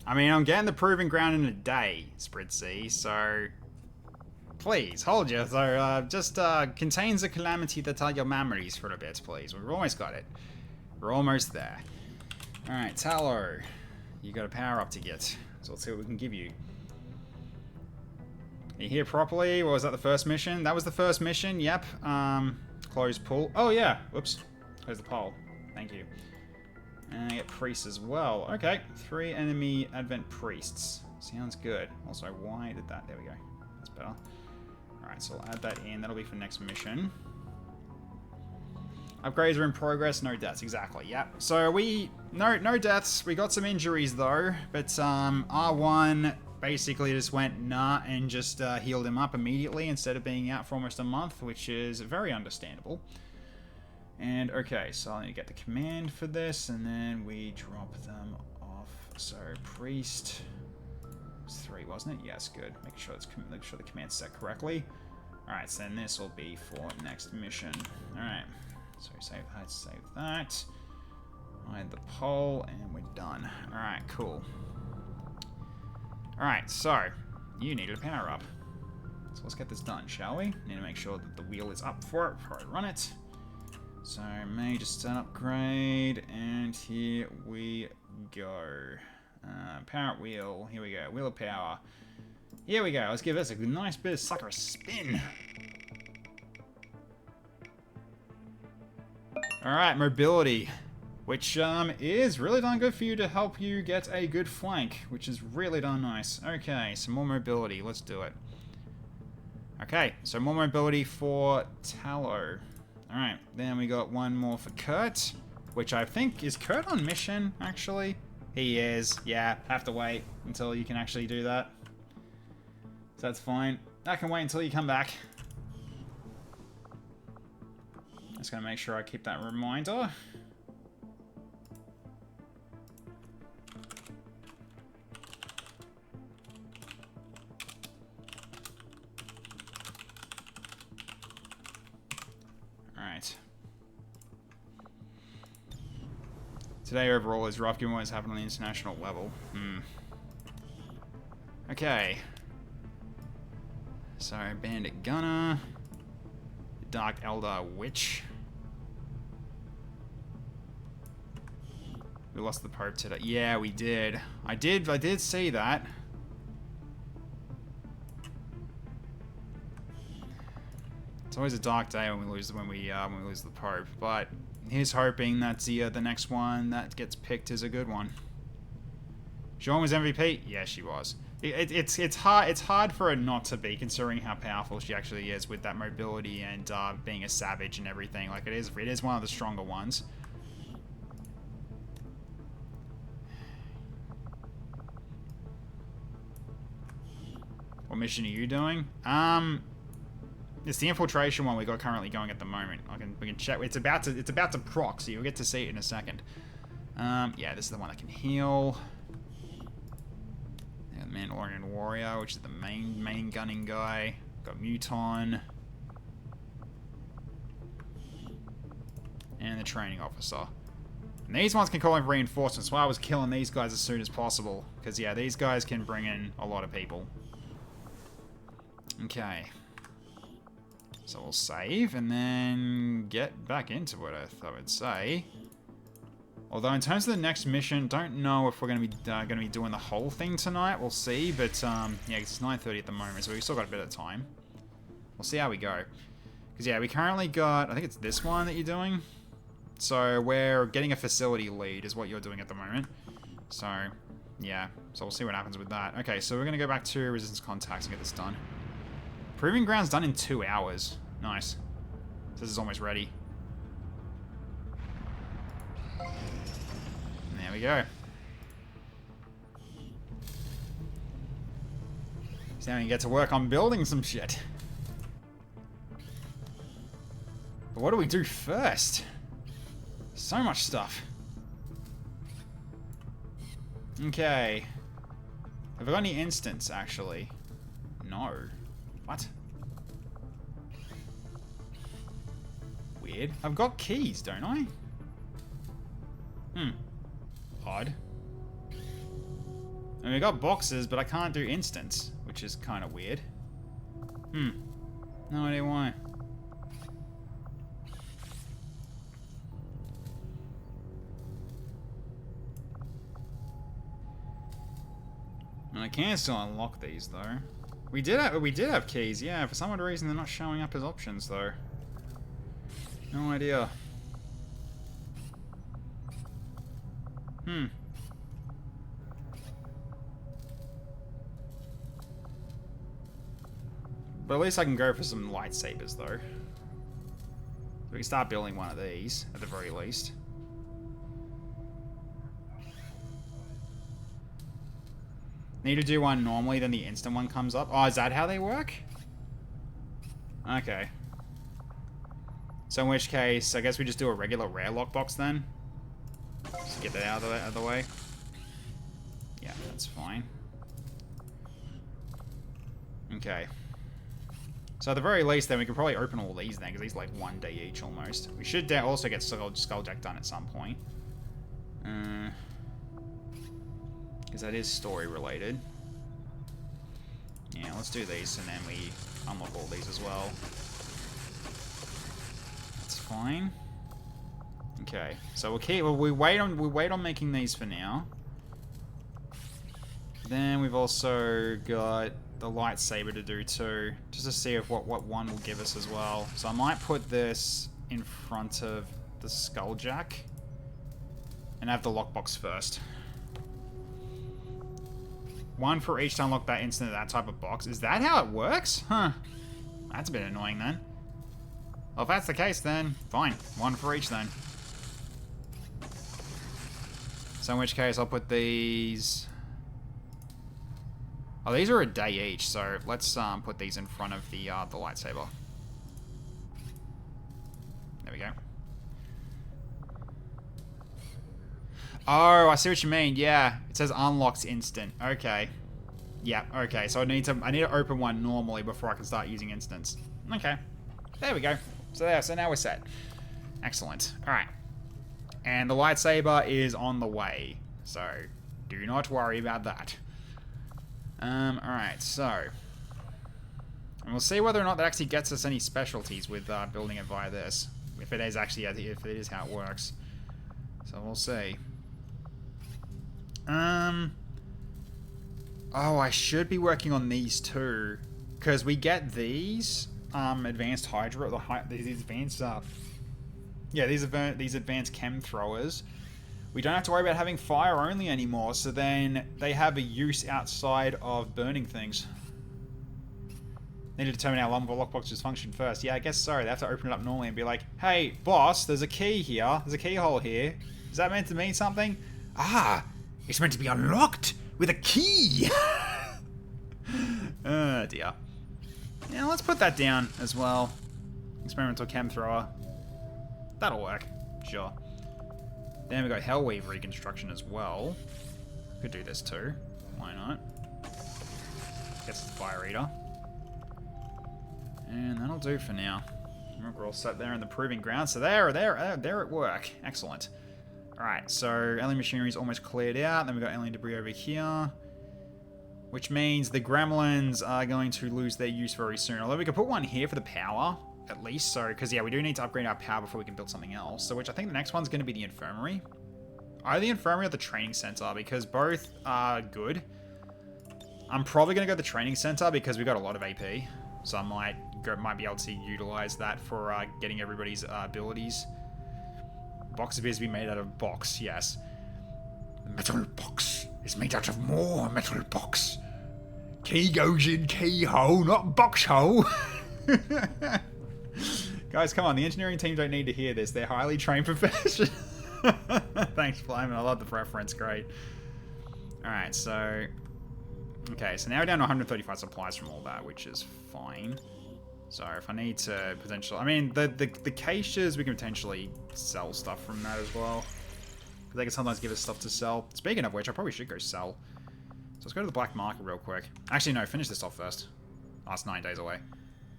I mean, I'm getting the proving ground in a day, Spread C, so... Please, hold you. So, just contains the calamity that are your memories for a bit, please. We've almost got it. We're almost there. Alright, Tallow. You got a power up to get. So let's see what we can give you. Are you here properly? What was that, the first mission? That was the first mission, yep. Close pool. Oh, yeah. Whoops. Close the poll. Thank you. And I get priests as well. Okay. 3 enemy Advent priests. Sounds good. Also, why did that? There we go. That's better. Alright, so I'll add that in. That'll be for next mission. Upgrades are in progress. No deaths. Exactly. Yep. So no deaths. We got some injuries though. But R1 basically just went nah and just healed him up immediately instead of being out for almost a month, which is very understandable. And okay, so I need to get the command for this, and then we drop them off. So priest was 3, wasn't it? Yes, good. Make sure the command's set correctly. All right, so then this will be for next mission. All right, so save that. Hide the pole, and we're done. All right, cool. All right, so you needed a power up. So let's get this done, shall we? Need to make sure that the wheel is up for it before I run it. So may just an upgrade, and here we go. Power wheel, here we go. Wheel of power. Here we go. Let's give this a nice bit of sucker spin. All right, mobility. Which is really darn good for you to help you get a good flank, which is really darn nice. Okay, some more mobility. Let's do it. Okay, so more mobility for Tallow. Alright, then we got one more for Kurt, which I think, is Kurt on mission, actually? He is. Yeah, have to wait until you can actually do that. So that's fine. I can wait until you come back. Just gonna make sure I keep that reminder. Alright. Today overall is rough given what's happened on the international level. Okay. So, Bandit Gunner. Dark Eldar Witch. We lost the Pope today. Yeah, we did. I did see that. It's always a dark day when we lose the Pope, but here's hoping that the next one that gets picked is a good one. Jean was MVP? Yeah, she was. It's hard for her not to be, considering how powerful she actually is with that mobility and being a savage and everything. Like, it is one of the stronger ones. What mission are you doing? It's the infiltration one we got currently going at the moment. We can check. It's about to proc, so you'll get to see it in a second. Yeah, this is the one that can heal. Yeah, the Mandalorian Warrior, which is the main gunning guy. Got Muton. And the training officer. And these ones can call in reinforcements. So I was killing these guys as soon as possible. Because, yeah, these guys can bring in a lot of people. Okay. So we'll save and then get back into it, I would say. Although in terms of the next mission, don't know if we're going to be doing the whole thing tonight. We'll see, but yeah, it's 9:30 at the moment, so we've still got a bit of time. We'll see how we go. Because yeah, we currently got, I think it's this one that you're doing. So we're getting a facility lead is what you're doing at the moment. So yeah, so we'll see what happens with that. Okay, so we're going to go back to Resistance Contacts and get this done. Proving Ground's done in 2 hours. Nice. This is almost ready. And there we go. So now we can get to work on building some shit. But what do we do first? So much stuff. Okay. Have I got any instants, actually? No. What? Weird. I've got keys, don't I? Odd. I mean, I got boxes, but I can't do instants, which is kind of weird. No idea why. And I can still unlock these, though. We did have keys, yeah. For some odd reason, they're not showing up as options, though. No idea. But at least I can go for some lightsabers, though. We can start building one of these, at the very least. Need to do one normally, then the instant one comes up. Oh, is that how they work? Okay. So in which case, I guess we just do a regular rare lockbox then. Just get that out of the way. Yeah, that's fine. Okay. So at the very least then, we could probably open all these then, because these are like 1 day each almost. We should also get Skull Deck done at some point. Because that is story related. Yeah, let's do these and then we unlock all these as well. That's fine. Okay, so we wait on making these for now. Then we've also got the lightsaber to do too, just to see if what one will give us as well. So I might put this in front of the Skulljack. And have the lockbox first. 1 for each to unlock that instant that type of box. Is that how it works? Huh. That's a bit annoying then. Well, if that's the case then, fine. 1 for each then. So in which case I'll put these... Oh, these are a day each, so let's put these in front of the lightsaber. There we go. Oh, I see what you mean. Yeah, it says unlocks instant. Okay. Yeah. Okay. So I need to open one normally before I can start using instants. Okay. There we go. So there. So now we're set. Excellent. All right. And the lightsaber is on the way. So do not worry about that. All right. So, and we'll see whether or not that actually gets us any specialties with building it via this. If it is actually, if it is how it works. So we'll see. Oh, I should be working on these too, because we get these advanced Hydra, these advanced these advanced chem throwers. We don't have to worry about having fire only anymore, so then they have a use outside of burning things. Need to determine how long the lockboxes function first. Yeah, I guess so. They have to open it up normally and be like, hey, boss, there's a key here. There's a keyhole here. Is that meant to mean something? Ah, it's meant to be unlocked with a key. Oh, dear. Yeah, let's put that down as well. Experimental chem thrower. That'll work. Sure. Then we've got Hellweave reconstruction as well. Could do this too. Why not? Gets the fire eater. And that'll do for now. We're all set there in the proving ground. So they're at work. Excellent. Alright, so alien machinery is almost cleared out. Then we've got alien debris over here. Which means the gremlins are going to lose their use very soon. Although we could put one here for the power, at least. So, because yeah, we do need to upgrade our power before we can build something else. So, which I think the next one's going to be the infirmary. Either the infirmary or the training center, because both are good. I'm probably going to go the training center because we've got a lot of AP. So I might be able to utilize that for getting everybody's abilities. Box appears to be made out of box, yes. The metal box is made out of more metal box. Key goes in keyhole, not box hole. Guys, come on, the engineering team don't need to hear this. They're highly trained professionals. Thanks, Flyman. I love the reference. Great. Alright, so... Okay, so now we're down to 135 supplies from all that, which is fine. So if I need to potentially... I mean, the caches, we can potentially sell stuff from that as well. They can sometimes give us stuff to sell. Speaking of which, I probably should go sell. So let's go to the black market real quick. Actually, no, finish this off first. Oh, it's 9 days away.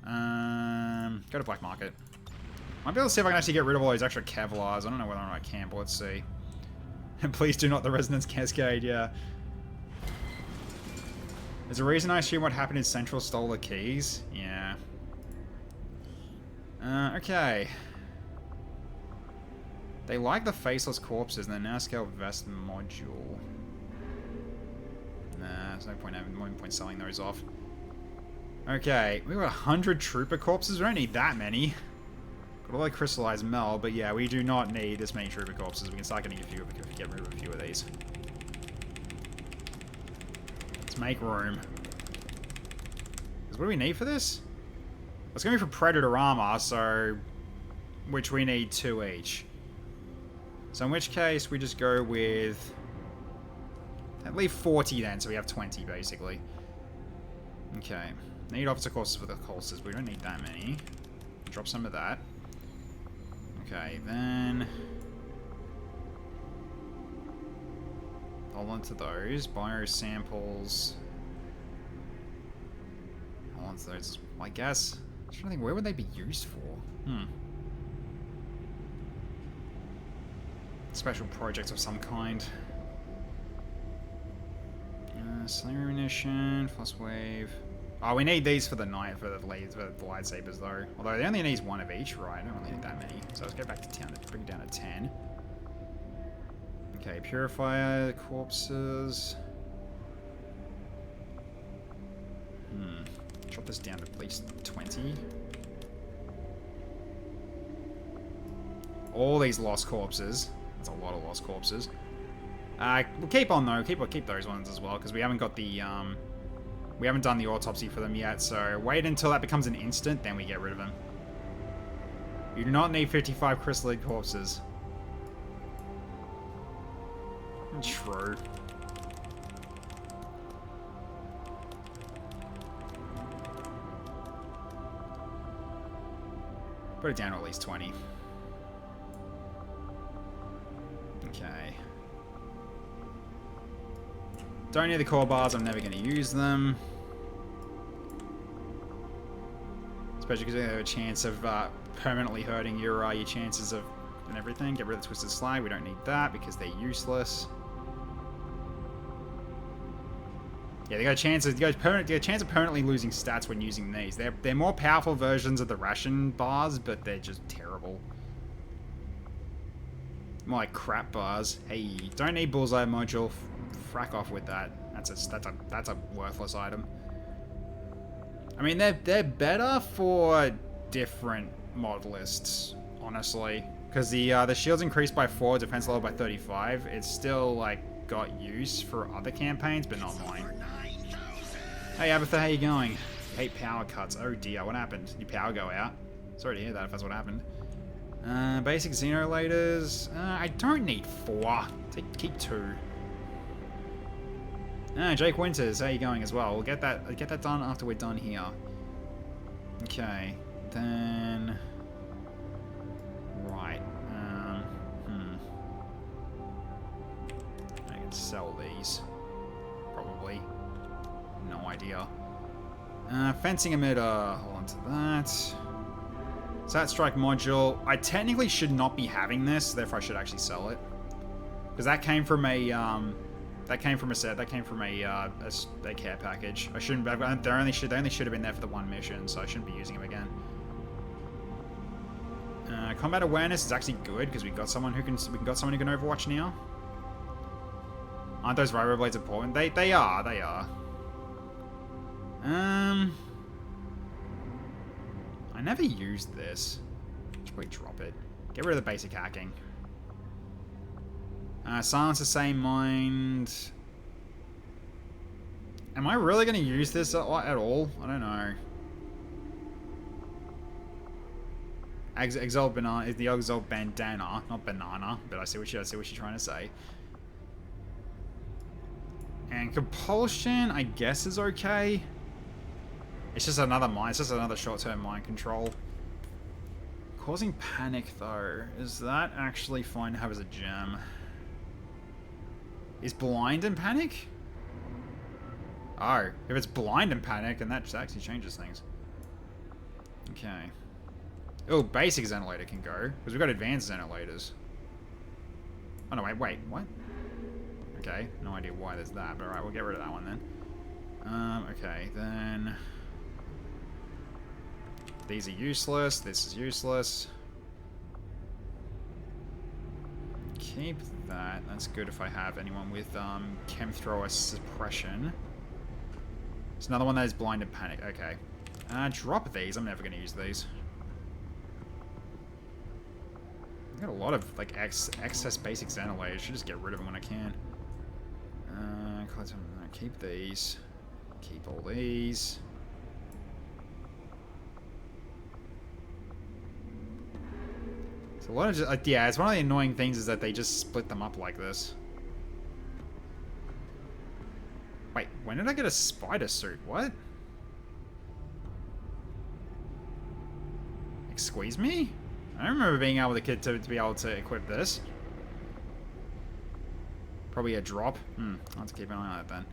Go to black market. Might be able to see if I can actually get rid of all those extra Kevlars. I don't know whether or not I can, but let's see. And please do not the resonance cascade, yeah. There's a reason I assume what happened is Central stole the keys. Yeah. Okay. They like the faceless corpses in the nanoscale vest module. Nah, there's no point selling those off. Okay, we got 100 trooper corpses. We don't need that many. Got a lot of crystallized mel, but yeah, we do not need this many trooper corpses. We can start getting a few if we can get rid of a few of these. Let's make room. Because what do we need for this? It's going to be for Predator armor, so... which we need 2 each. So in which case, we just go with... at least 40 then, so we have 20 basically. Okay. Need officer courses for the courses, but we don't need that many. Drop some of that. Okay, then... hold on to those. Bio samples. Hold on to those, I guess. I'm trying to think, where would they be used for? Special projects of some kind. Slayer ammunition, plus wave. Oh, we need these for the night for the lightsabers though. Although they only need 1 of each, right? I don't really need that many. So let's go back to 10. Let's bring it down to 10. Okay, purifier corpses. Drop this down to at least 20. All these lost corpses. That's a lot of lost corpses. We'll keep on though. Keep those ones as well because we haven't got the we haven't done the autopsy for them yet. So wait until that becomes an instant, then we get rid of them. You do not need 55 chrysalid corpses. True. Put it down to at least 20. Okay. Don't need the core bars, I'm never going to use them. Especially because they have a chance of permanently hurting your chances of and everything. Get rid of the Twisted Slag, we don't need that because they're useless. Yeah, they got a chance of permanently losing stats when using these. They're more powerful versions of the ration bars, but they're just terrible. More like crap bars. Hey, don't need bullseye module. Frack off with that. That's a worthless item. I mean, they're better for different mod lists, honestly, because the shields increased by 4, defense level by 35. It's still like got use for other campaigns, but not mine. Hey Abatha, how you going? Hate power cuts. Oh dear, what happened? Did your power go out? Sorry to hear that if that's what happened. Basic Xenolators. I don't need 4. Keep 2. Jake Winters, how you going as well? We'll get that done after we're done here. Okay, then. Right. I can sell these. Probably. No idea. Fencing emitter. Hold on to that. Sat strike module. I technically should not be having this, therefore I should actually sell it. Because that came from a care package. I shouldn't have. They only should have been there for the one mission, so I shouldn't be using them again. Combat awareness is actually good because we got someone who can Overwatch now. Aren't those Vibro Blades important? They are. I never used this. Should probably drop it. Get rid of the basic hacking. Silence the same mind. Am I really going to use this at all? I don't know. Exalt banana is the Exalt bandana, not banana, but I see what you're trying to say. And compulsion, I guess, is okay. It's just another mind. It's just another short-term mind control. Causing panic, though, is that actually fine to have as a gem? Is blind and panic? Oh, if it's blind and panic, then that actually changes things. Okay. Oh, basic Xenolator can go, because we've got advanced Xenolators. Oh no, wait, what? Okay, no idea why there's that, but alright, we'll get rid of that one then. Okay, then... These are useless, this is useless. Keep that. That's good if I have anyone with Chem Thrower Suppression. It's another one that is blind and panic. Okay. Drop these. I'm never going to use these. I've got a lot of like excess basic Xenolators. Should just get rid of them when I can. Keep these. Keep all these. So a lot of just, yeah, it's one of the annoying things is that they just split them up like this. Wait, when did I get a spider suit? What? Like, squeeze me? I don't remember being able to be able to equip this. Probably a drop. I'll have to keep an eye on that then.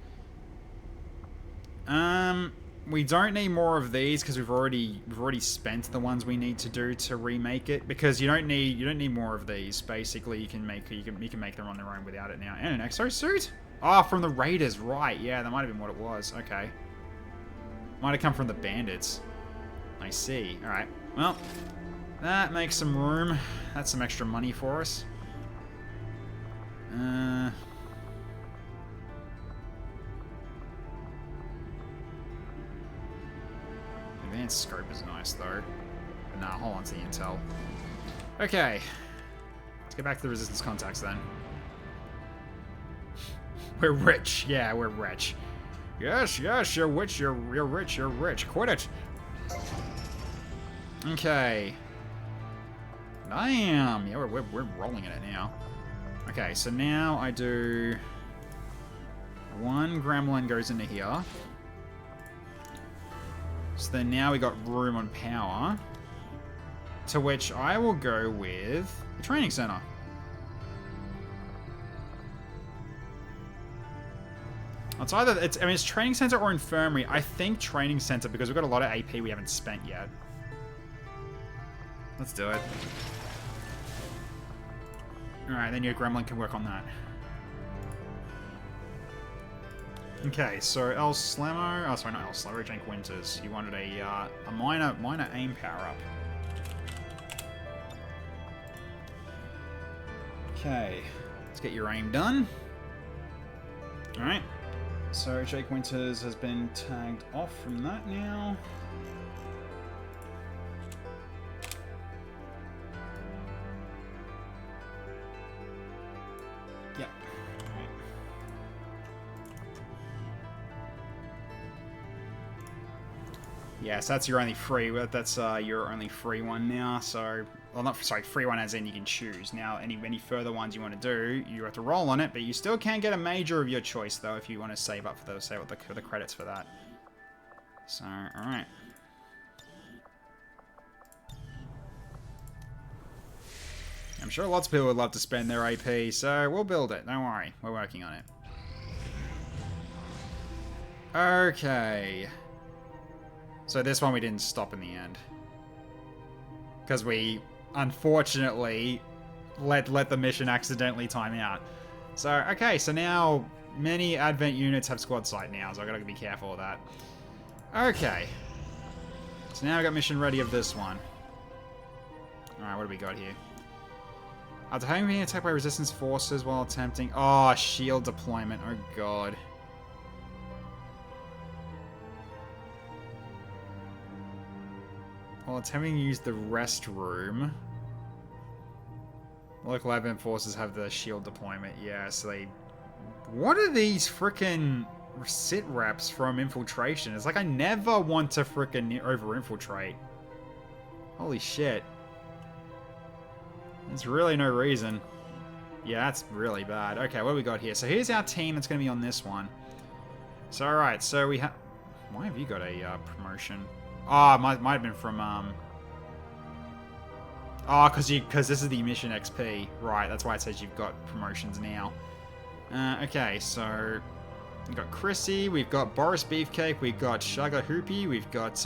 We don't need more of these because we've already spent the ones we need to do to remake it. Because you don't need more of these. Basically, you can make them on their own without it now. And an exosuit? Oh, from the Raiders, right? Yeah, that might have been what it was. Okay, might have come from the bandits. I see. All right. Well, that makes some room. That's some extra money for us. Advanced scope is nice though. But nah, hold on to the intel. Okay. Let's get back to the resistance contacts then. We're rich. Yeah, we're rich. Yes, yes, you're rich, you're rich, you're rich. Quit it. Okay. Damn. Yeah, we're rolling in it now. Okay, so now I do... One gremlin goes into here. So then now we got room on power. To which I will go with the training center. It's either, I mean, it's training center or infirmary. I think training center because we've got a lot of AP we haven't spent yet. Let's do it. Alright, then your gremlin can work on that. Okay, so El Slamo... Oh, sorry, not El Slamo, Jank Winters. You wanted a minor aim power-up. Okay, let's get your aim done. Alright. So, Jake Winters has been tagged off from that now. Yep. Right. Yes, that's your only free. That's your only free one now. So, well, not sorry, free one as in you can choose. Now, any further ones you want to do, you have to roll on it, but you still can get a major of your choice though if you want to save up for the credits for that. So, all right. I'm sure lots of people would love to spend their AP, so we'll build it. Don't worry, we're working on it. Okay. So this one we didn't stop in the end. Because we, unfortunately, let the mission accidentally time out. So, okay, so now many Advent units have squad sight now, so I gotta be careful of that. Okay. So now I got mission ready of this one. Alright, what do we got here? After having been attacked by resistance forces while attempting... Oh, shield deployment. Oh, God. While attempting to use the restroom... Local Advent forces have the shield deployment. Yeah, so they... What are these frickin' Sitreps from infiltration? It's like I never want to frickin' over-infiltrate. Holy shit. There's really no reason. Yeah, that's really bad. Okay, what do we got here? So here's our team that's going to be on this one. So, alright, so we have... Why have you got a promotion? Oh, it might have been from... Oh, because this is the mission XP. Right, that's why it says you've got promotions now. Okay, so... We've got Chrissy, we've got Boris Beefcake, we've got Shugga Hoopy, we've got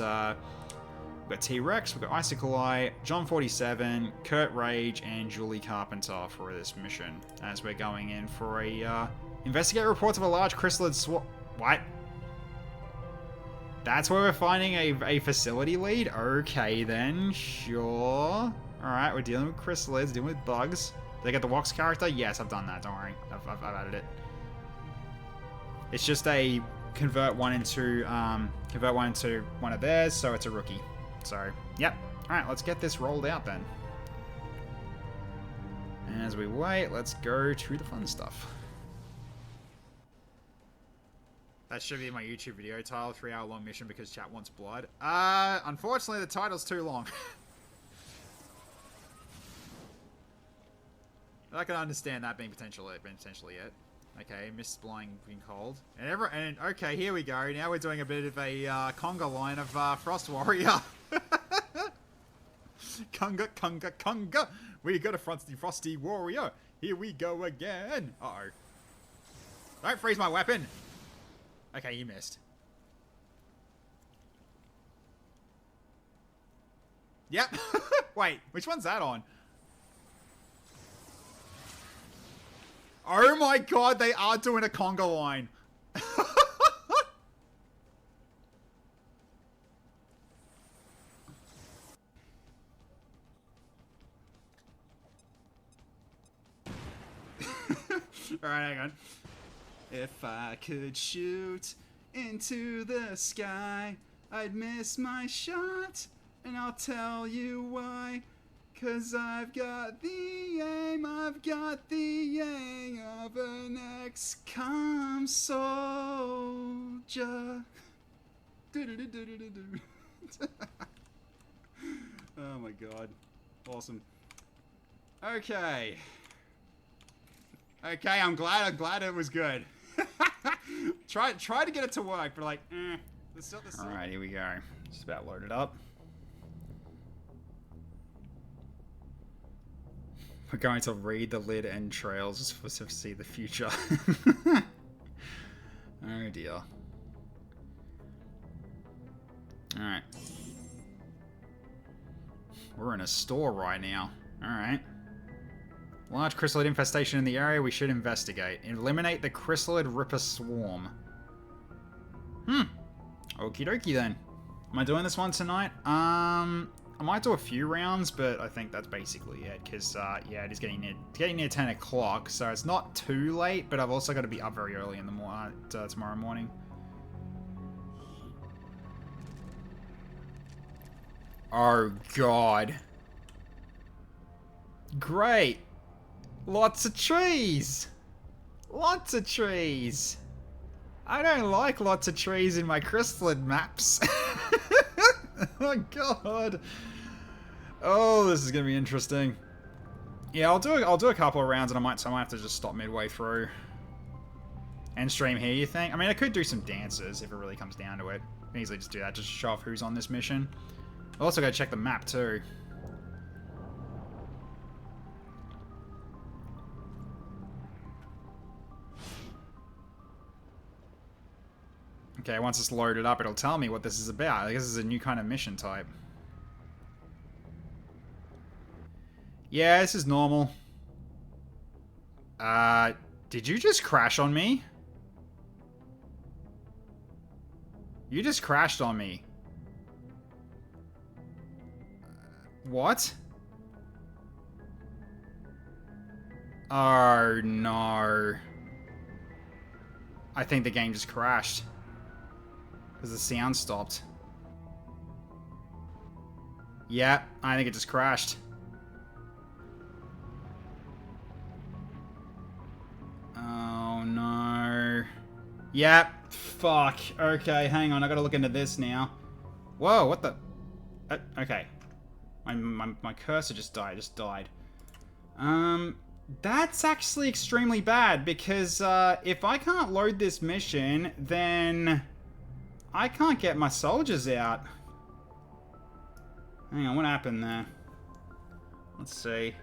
T-Rex, we've got Icicle Eye, John 47, Kurt Rage, and Julie Carpenter for this mission. As we're going in for a, investigate reports of a large chrysalid What? That's where we're finding a facility lead? Okay then, sure. Alright, we're dealing with chrysalids, dealing with bugs. Did I get the Wox character? Yes, I've done that, don't worry. I've added it. It's just a convert one into one of theirs, so it's a rookie. So, yep. Alright, let's get this rolled out then. And as we wait, let's go to the fun stuff. That should be my YouTube video title, 3-hour-long mission because chat wants blood. Unfortunately the title's too long. I can understand that being potentially it. Okay, Miss Blind being cold. And okay, here we go. Now we're doing a bit of a conga line of Frost Warrior. Conga. We got a frosty warrior. Here we go again. Uh-oh. Don't freeze my weapon. Okay, you missed. Yep. Wait, which one's that on? Oh my god, they are doing a conga line. Alright, hang on. If I could shoot into the sky, I'd miss my shot, and I'll tell you why. 'Cause I've got the aim I've got the yang of an XCOM soldier. Oh my god. Awesome. Okay. Okay, I'm glad it was good. try to get it to work, but like, Alright, here we go. Just about loaded up. We're going to read the lid entrails just for to see the future. Oh dear. Alright. We're in a store right now. Alright. Large chrysalid infestation in the area, we should investigate. Eliminate the chrysalid ripper swarm. Okie dokie then. Am I doing this one tonight? I might do a few rounds, but I think that's basically it. Because, yeah, it is getting near 10 o'clock, so it's not too late, but I've also got to be up very early in the tomorrow morning. Oh, God. Great. Lots of trees. Lots of trees. I don't like lots of trees in my chrysalid maps. Oh god. Oh, this is gonna be interesting. Yeah, I'll do a couple of rounds, and I might have to just stop midway through. End stream here, you think? I mean, I could do some dances if it really comes down to it. I can easily just do that, just to show off who's on this mission. I'll also go check the map too. Okay, once it's loaded up, it'll tell me what this is about. I guess this is a new kind of mission type. Yeah, this is normal. Did you just crash on me? You just crashed on me. What? Oh, no. I think the game just crashed. Because the sound stopped. Yeah, I think it just crashed. Oh no. Yep. Fuck. Okay, hang on. I gotta look into this now. Whoa, what the? Okay. My cursor just died. That's actually extremely bad because if I can't load this mission, then I can't get my soldiers out. Hang on, what happened there? Let's see.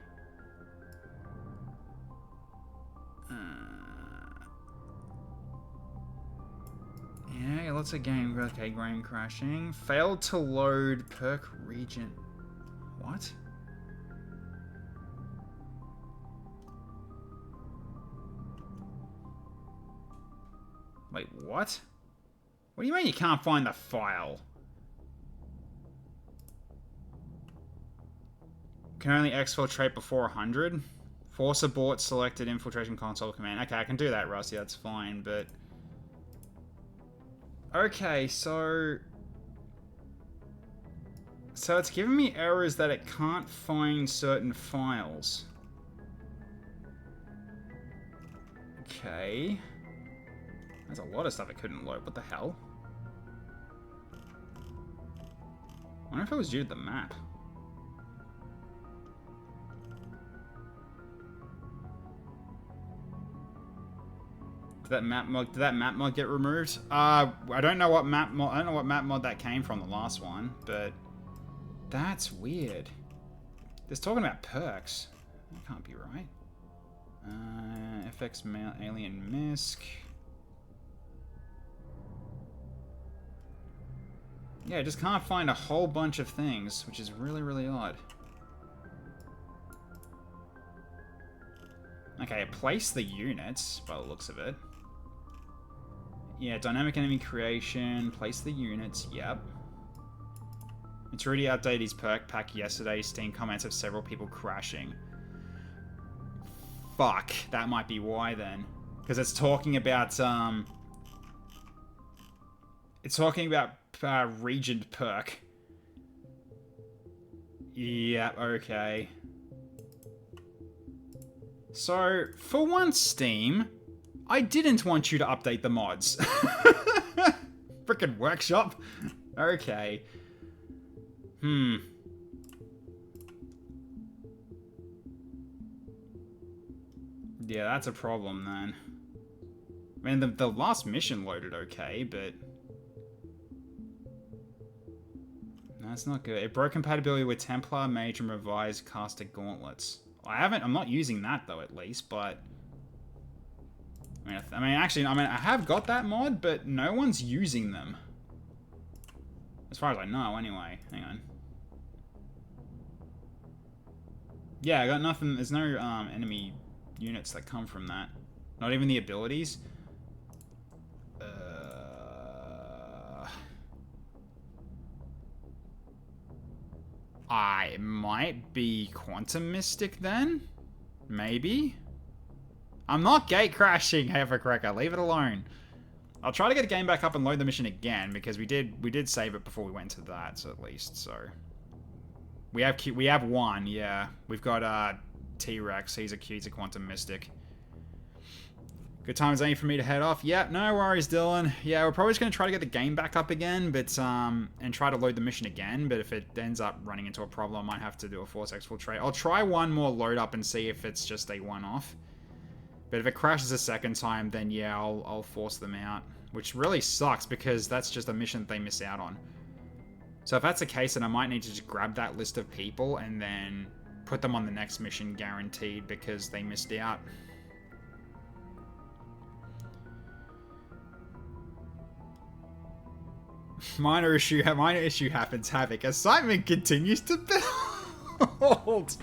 Yeah, lots of game. Okay, game crashing. Failed to load perk region. What? Wait, what? What do you mean you can't find the file? Can only exfiltrate before 100? Force abort selected infiltration console command. Okay, I can do that, Rusty, that's fine, but... Okay, so it's giving me errors that it can't find certain files. Okay. There's a lot of stuff it couldn't load. What the hell? I wonder if it was due to the map. Did that map mod get removed? I don't know what map mod that came from, the last one, but that's weird. It's talking about perks. That can't be right. FX Alien Misc. Yeah, I just can't find a whole bunch of things, which is really, really odd. Okay, place the units, by the looks of it. Yeah, dynamic enemy creation, place the units, yep. It's already updated his perk pack yesterday. Steam comments of several people crashing. Fuck, that might be why then. Because it's talking about, it's talking about Regent perk. Yeah, okay. So, for once, Steam, I didn't want you to update the mods. Frickin' workshop. Okay. Yeah, that's a problem then. I mean, the last mission loaded okay, but... That's not good. It broke compatibility with Templar, Mage, and Revised Caster Gauntlets. I'm not using that though, at least, but... I have got that mod, but no one's using them. As far as I know, anyway. Hang on. Yeah, I got nothing. There's no enemy units that come from that. Not even the abilities. I might be Quantum Mystic then? Maybe? I'm not gate crashing, Heifercracker. Leave it alone. I'll try to get the game back up and load the mission again, because we did save it before we went to that, so at least, so... We have one, yeah. We've got T-Rex, he's a Quantum Mystic. Good times ain't for me to head off. Yeah, no worries, Dylan. Yeah, we're probably just going to try to get the game back up again, but and try to load the mission again, but if it ends up running into a problem, I might have to do a force exfiltrate. I'll try one more load up and see if it's just a one-off. But if it crashes a second time, then yeah, I'll force them out. Which really sucks, because that's just a mission that they miss out on. So if that's the case, then I might need to just grab that list of people and then put them on the next mission guaranteed, because they missed out. Minor issue happens, Havoc. Assignment continues to build.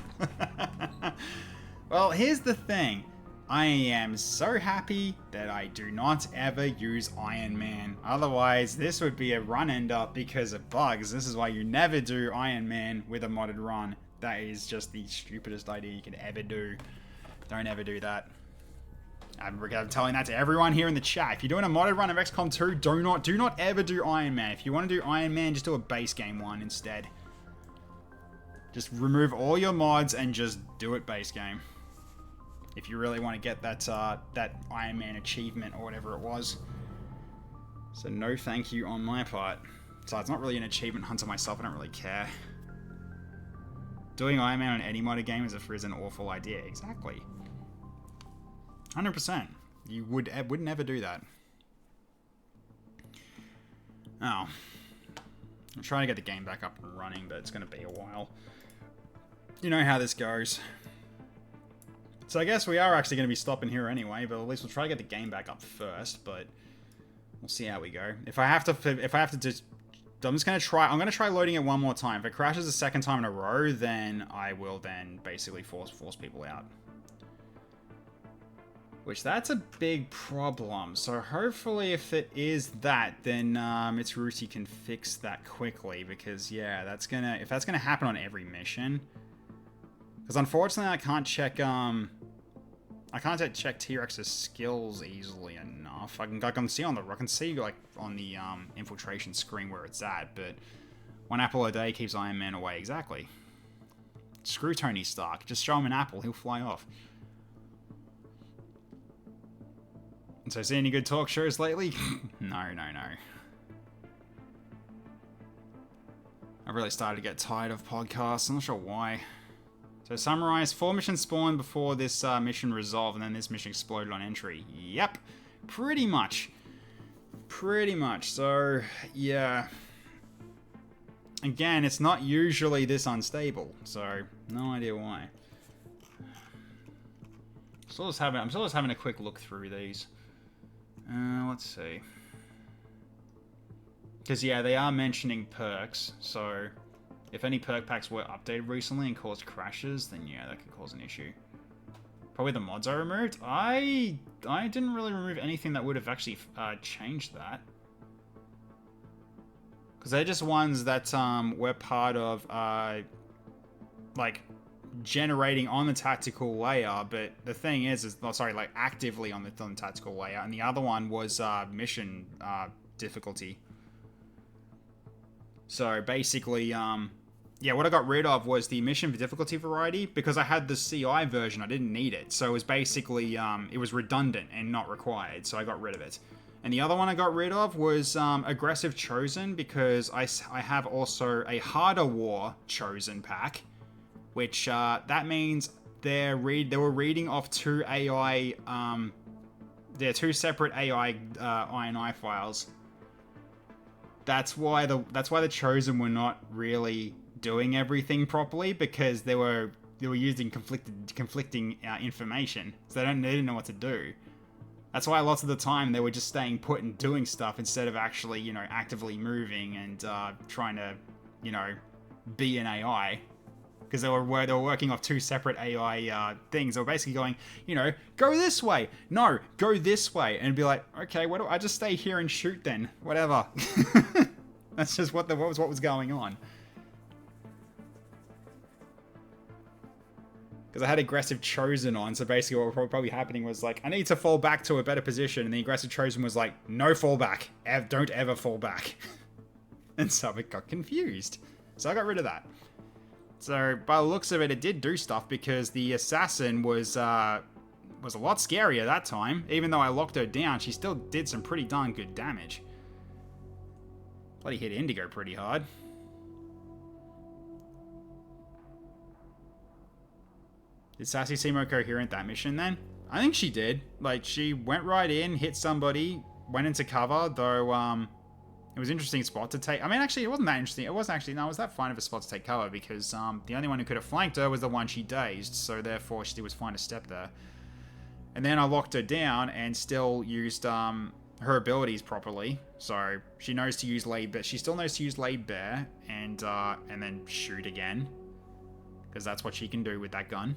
Well, here's the thing. I am so happy that I do not ever use Iron Man. Otherwise, this would be a run end up because of bugs. This is why you never do Iron Man with a modded run. That is just the stupidest idea you could ever do. Don't ever do that. I'm telling that to everyone here in the chat. If you're doing a modded run of XCOM 2, do not ever do Iron Man. If you want to do Iron Man, just do a base game one instead. Just remove all your mods and just do it base game. If you really want to get that that Iron Man achievement or whatever it was. So no thank you on my part. So it's not really an achievement hunt to myself, I don't really care. Doing Iron Man on any modded game is an awful idea. Exactly. 100%. You would never do that. Oh. I'm trying to get the game back up and running, but it's going to be a while. You know how this goes. So I guess we are actually going to be stopping here anyway, but at least we'll try to get the game back up first, but we'll see how we go. If I have to just... I'm going to try loading it one more time. If it crashes a second time in a row, then I will then basically force people out. Which, that's a big problem. So hopefully if it is that, then its Rooty can fix that quickly. Because, yeah, if that's gonna happen on every mission. Because unfortunately I can't check T-Rex's skills easily enough. I can see like on the infiltration screen where it's at, but one apple a day keeps Iron Man away. Exactly. Screw Tony Stark. Just show him an apple, he'll fly off. So, see any good talk shows lately? No. I really started to get tired of podcasts. I'm not sure why. So, summarize. 4 missions spawned before this mission resolved, and then this mission exploded on entry. Yep. Pretty much. So, yeah. Again, it's not usually this unstable. So, no idea why. I'm still just having a quick look through these. Let's see. Because, yeah, they are mentioning perks, so if any perk packs were updated recently and caused crashes, then yeah, that could cause an issue. Probably the mods I removed. I didn't really remove anything that would have actually changed that. Because they're just ones that were part of, like, generating on the tactical layer, but the thing is like actively on the tactical layer, and the other one was mission difficulty. So basically, yeah, what I got rid of was the mission difficulty variety, because I had the CI version. I didn't need it, so it was basically it was redundant and not required, so I got rid of it. And the other one I got rid of was Aggressive Chosen, because I have also a Harder War Chosen pack, which that means they were reading off two AI, they're two separate AI INI files. That's why the Chosen were not really doing everything properly, because they were using conflicting information, so they didn't know what to do. That's why lots of the time they were just staying put and doing stuff instead of actually, you know, actively moving and trying to, you know, be an AI. Because they were working off two separate AI things. They were basically going, you know, go this way. No, go this way. And be like, okay, what do I just stay here and shoot then? Whatever. That's just what was going on. Because I had Aggressive Chosen on, so basically what was probably happening was like, I need to fall back to a better position, and the Aggressive Chosen was like, no fall back. Don't ever fall back. And so it got confused. So I got rid of that. So by the looks of it, it did do stuff, because the Assassin was a lot scarier that time. Even though I locked her down, she still did some pretty darn good damage. Bloody hit Indigo pretty hard. Did Sassy seem more coherent that mission then? I think she did. Like, she went right in, hit somebody, went into cover, though, it was an interesting spot to take. I mean, actually, it wasn't that interesting. It wasn't actually, no, it was that fine of a spot to take cover, because the only one who could have flanked her was the one she dazed, so therefore she was fine to step there. And then I locked her down and still used her abilities properly. So she knows to use laid bear. She still knows to use laid bear and then shoot again, because that's what she can do with that gun.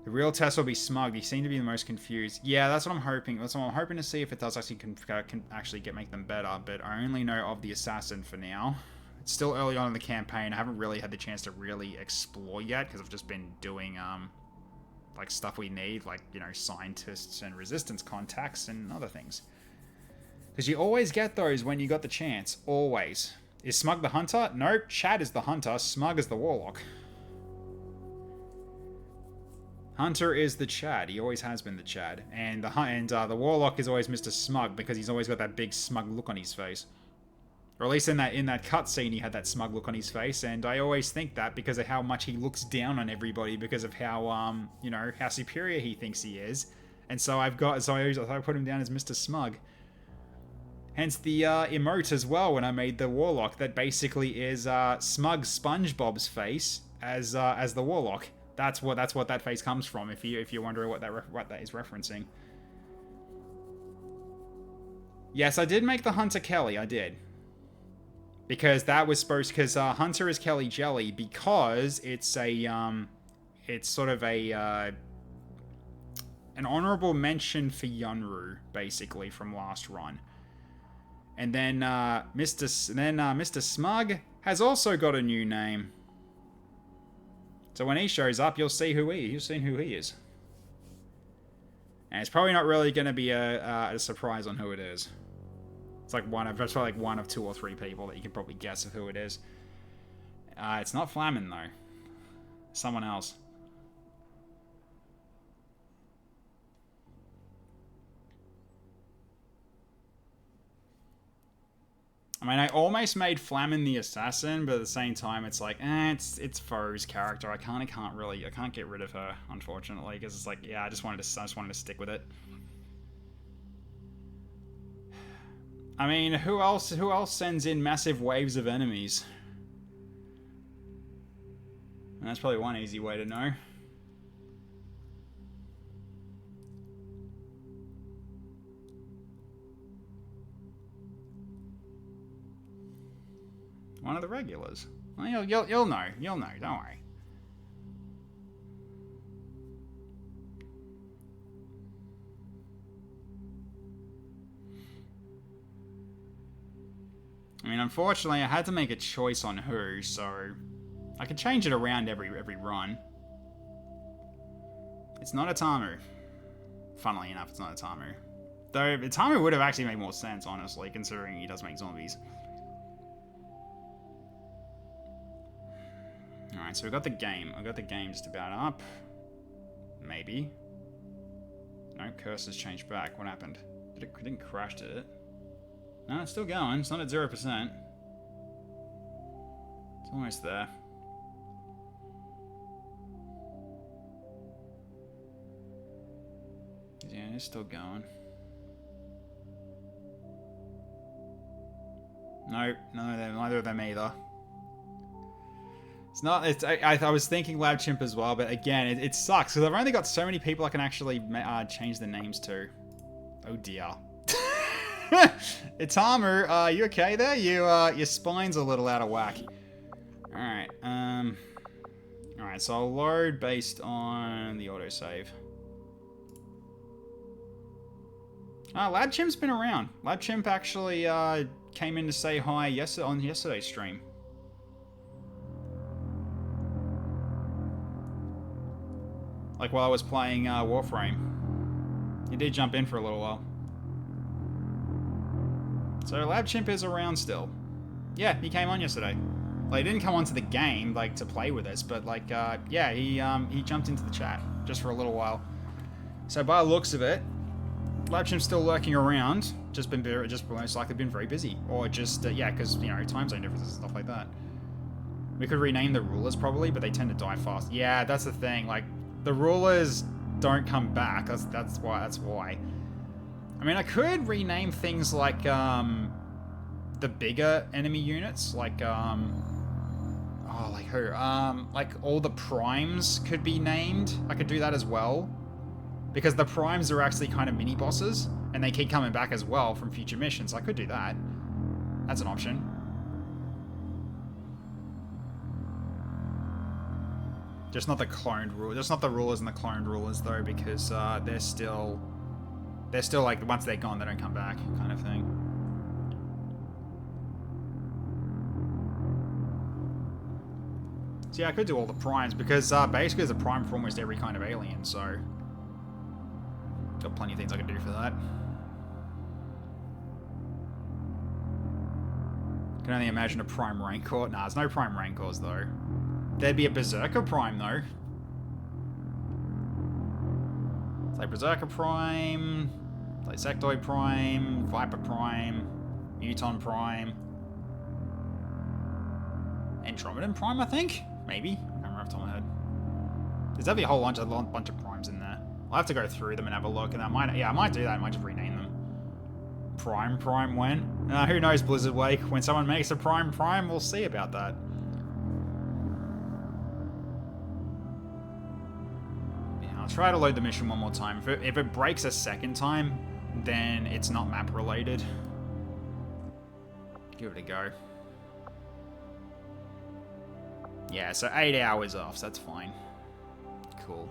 The real test will be Smug. He seemed to be the most confused. Yeah, that's what I'm hoping. That's what I'm hoping to see, if it does actually can actually make them better. But I only know of the Assassin for now. It's still early on in the campaign. I haven't really had the chance to really explore yet, because I've just been doing like stuff we need, like, you know, scientists and resistance contacts and other things. Because you always get those when you got the chance. Always. Is Smug the Hunter? Nope. Chad is the Hunter. Smug is the Warlock. Hunter is the Chad. He always has been the Chad. And the Warlock is always Mr. Smug, because he's always got that big smug look on his face. Or at least in that cutscene, he had that smug look on his face. And I always think that because of how much he looks down on everybody, because of how you know, how superior he thinks he is. And so I put him down as Mr. Smug. Hence the emote as well when I made the Warlock, that basically is Smug SpongeBob's face as the Warlock. That's what that face comes from, if you're wondering what that is referencing. Yes, I did make the Hunter Kelly. I did, because that was supposed. Because Hunter is Kelly Jelly, because it's a it's sort of a an honorable mention for Yunru, basically, from last run. And then Mr. Smug has also got a new name. So when he shows up, you'll see who he is. And it's probably not really going to be a surprise on who it is. It's like that's probably like one of 2 or 3 people that you can probably guess of who it is. It's not Flamin, though. Someone else. I mean, I almost made Flamin the Assassin, but at the same time, it's like, it's Foe's character. I can't get rid of her, unfortunately, because it's like, yeah, I just wanted to stick with it. I mean, who else sends in massive waves of enemies? And that's probably one easy way to know. One of the regulars. Well, you'll know. You'll know. Don't worry. I mean, unfortunately, I had to make a choice on who, so I could change it around every run. It's not a Tamu. Funnily enough, it's not a Tamu. Though Tamu would have actually made more sense, honestly, considering he does make zombies. Alright, so we got the game. I got the game just about up. Maybe. No, cursor's changed back. What happened? It didn't crash, did it? No, it's still going. It's not at 0%. It's almost there. Yeah, it's still going. No, neither of them either. It's not. It's. I was thinking Lab Chimp as well, but again, it sucks because I've only got so many people I can actually change the names to. Oh dear. Itamu, you okay there? Your spine's a little out of whack. All right. All right. So I'll load based on the autosave. Lab Chimp's been around. Lab Chimp actually came in to say hi on yesterday's stream. Like while I was playing Warframe. He did jump in for a little while. So Lab Chimp is around still. Yeah, he came on yesterday. Like, he didn't come onto the game, like, to play with us, but, like, yeah, he jumped into the chat just for a little while. So by the looks of it, Lab Chimp's still lurking around, just most likely been very busy. Or just, yeah, because, you know, time zone differences and stuff like that. We could rename the rulers, probably, but they tend to die fast. Yeah, that's the thing, like, the rulers don't come back, that's why. I mean, I could rename things like, the bigger enemy units, like, oh, like who? Like, all the primes could be named. I could do that as well. Because the primes are actually kind of mini-bosses, and they keep coming back as well from future missions. I could do that. That's an option. Just not the cloned rulers. Just not the rulers and the cloned rulers, though, because they're still like, once they're gone, they don't come back, kind of thing. So yeah, I could do all the primes, because basically there's a prime for almost every kind of alien, so got plenty of things I can do for that. Can only imagine a prime rancor. Nah, there's no prime rancors though. There'd be a berserker prime though. It's like berserker prime, it's like sectoid prime, viper prime, muton prime, Andromedan prime, I think. Maybe. I can't remember off the top of my head. There's definitely a whole bunch of primes in there. I'll have to go through them and have a look, and I might do that. I might just rename them. Prime when? Who knows, Blizzard Wake? When someone makes a prime, we'll see about that. Yeah, I'll try to load the mission one more time. If it breaks a second time, then it's not map related. Give it a go. Yeah, so 8 hours off, so that's fine. Cool.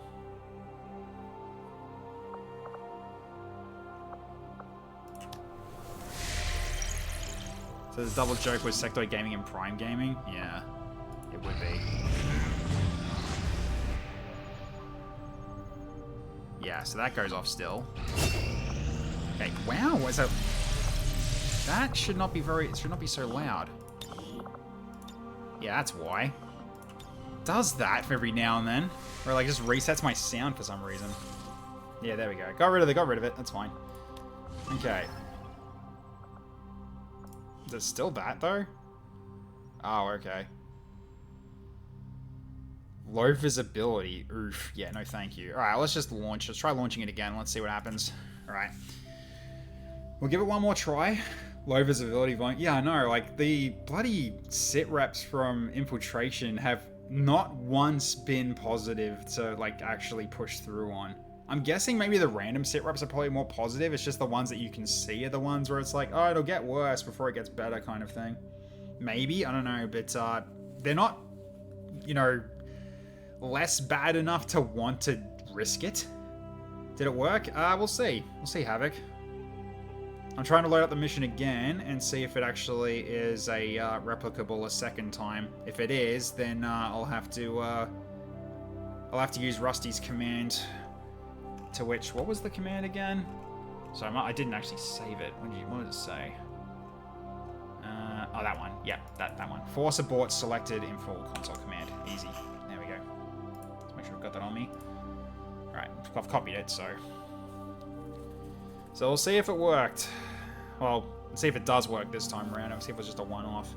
So the double joke was Sectoid Gaming and Prime Gaming? Yeah, it would be. Yeah, so that goes off still. Okay, wow, what's that? That should not be it should not be so loud. Yeah, that's why. Does that for every now and then. Or like just resets my sound for some reason. Yeah, there we go. Got rid of it, that's fine. Okay. Is it still that though? Oh, okay. Low visibility. Oof. Yeah, no thank you. Alright, let's just launch. Let's try launching it again. Let's see what happens. Alright. We'll give it one more try. Low visibility volume. Yeah, I know. Like, the bloody Sitreps from Infiltration have not once been positive to, like, actually push through on. I'm guessing maybe the random Sitreps are probably more positive. It's just the ones that you can see are the ones where it's like, oh, it'll get worse before it gets better kind of thing. Maybe. I don't know. But they're not, you know, less bad enough to want to risk it. Did it work? We'll see. We'll see, Havoc. I'm trying to load up the mission again and see if it actually is a replicable a second time. If it is, then I'll have to use Rusty's command. To which, what was the command again? So I didn't actually save it. What did it say? Oh, that one. Yep, that one. Force abort selected in full console command. Easy. There we go. Let's make sure I've got that on me. Alright, I've copied it, so... So we'll see if it worked. Well, let's see if it does work this time around. We'll see if it was just a one-off.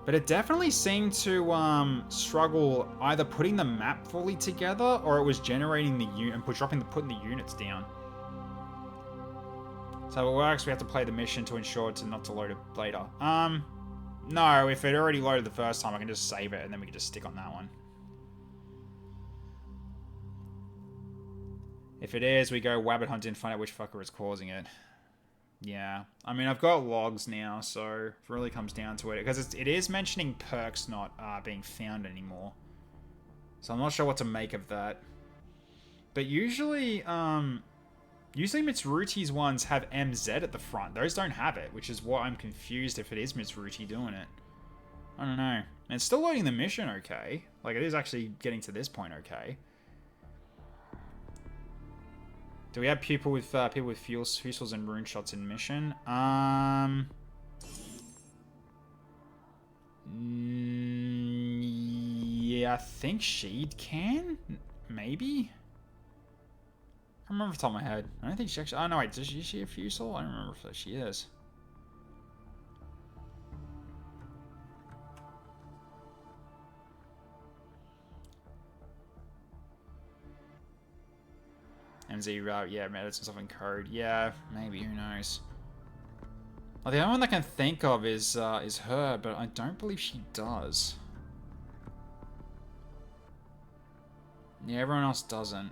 But it definitely seemed to struggle either putting the map fully together or it was generating the unit and putting the units down. So if it works, we have to play the mission to ensure not to load it later. No, if it already loaded the first time, I can just save it and then we can just stick on that one. If it is, we go wabbit hunting and find out which fucker is causing it. Yeah, I mean, I've got logs now, so it really comes down to it. Because it is mentioning perks not being found anymore. So I'm not sure what to make of that. But usually, usually Mitsurugi's ones have MZ at the front. Those don't have it, which is why I'm confused if it is Mitsurugi doing it. I don't know. And it's still loading the mission okay. Like, it is actually getting to this point okay. Do we have people with fusils and rune shots in mission? Yeah, I think she can. Maybe. I don't remember off the top of my head. I don't think she actually. Oh no, wait. Is she a fusil? I don't remember if she is. MZ route, yeah, medicine stuff in code. Yeah, maybe, who knows. Well, the only one I can think of is her, but I don't believe she does. Yeah, everyone else doesn't.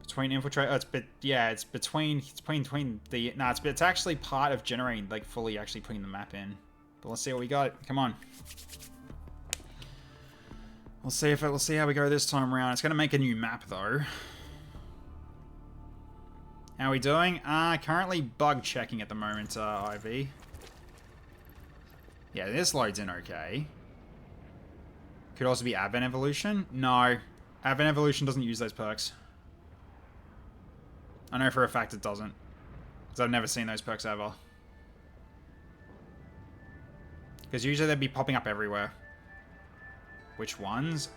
Between infiltrate, oh, it's between the, no, it's actually part of generating, like, fully actually putting the map in. But let's see what we got. Come on. We'll see how we go this time around. It's gonna make a new map though. How are we doing? Currently bug checking at the moment, IV. Yeah, this loads in okay. Could also be Advent Evolution. No. Advent Evolution doesn't use those perks. I know for a fact it doesn't. Because I've never seen those perks ever. Because usually they'd be popping up everywhere. Which ones?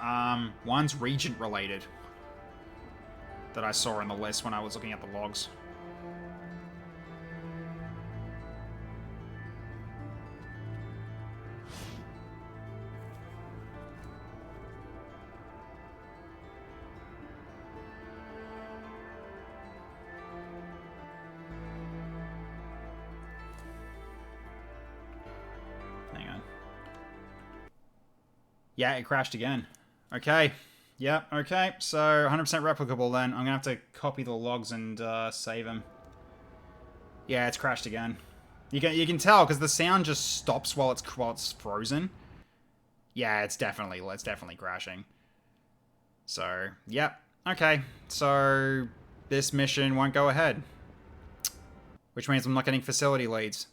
One's Regent related. That I saw on the list when I was looking at the logs. Yeah, it crashed again. Okay. Yep, okay. So, 100% replicable then. I'm going to have to copy the logs and save them. Yeah, it's crashed again. You can tell because the sound just stops while it's frozen. Yeah, it's definitely crashing. So, yep. Okay. So, this mission won't go ahead. Which means I'm not getting facility leads.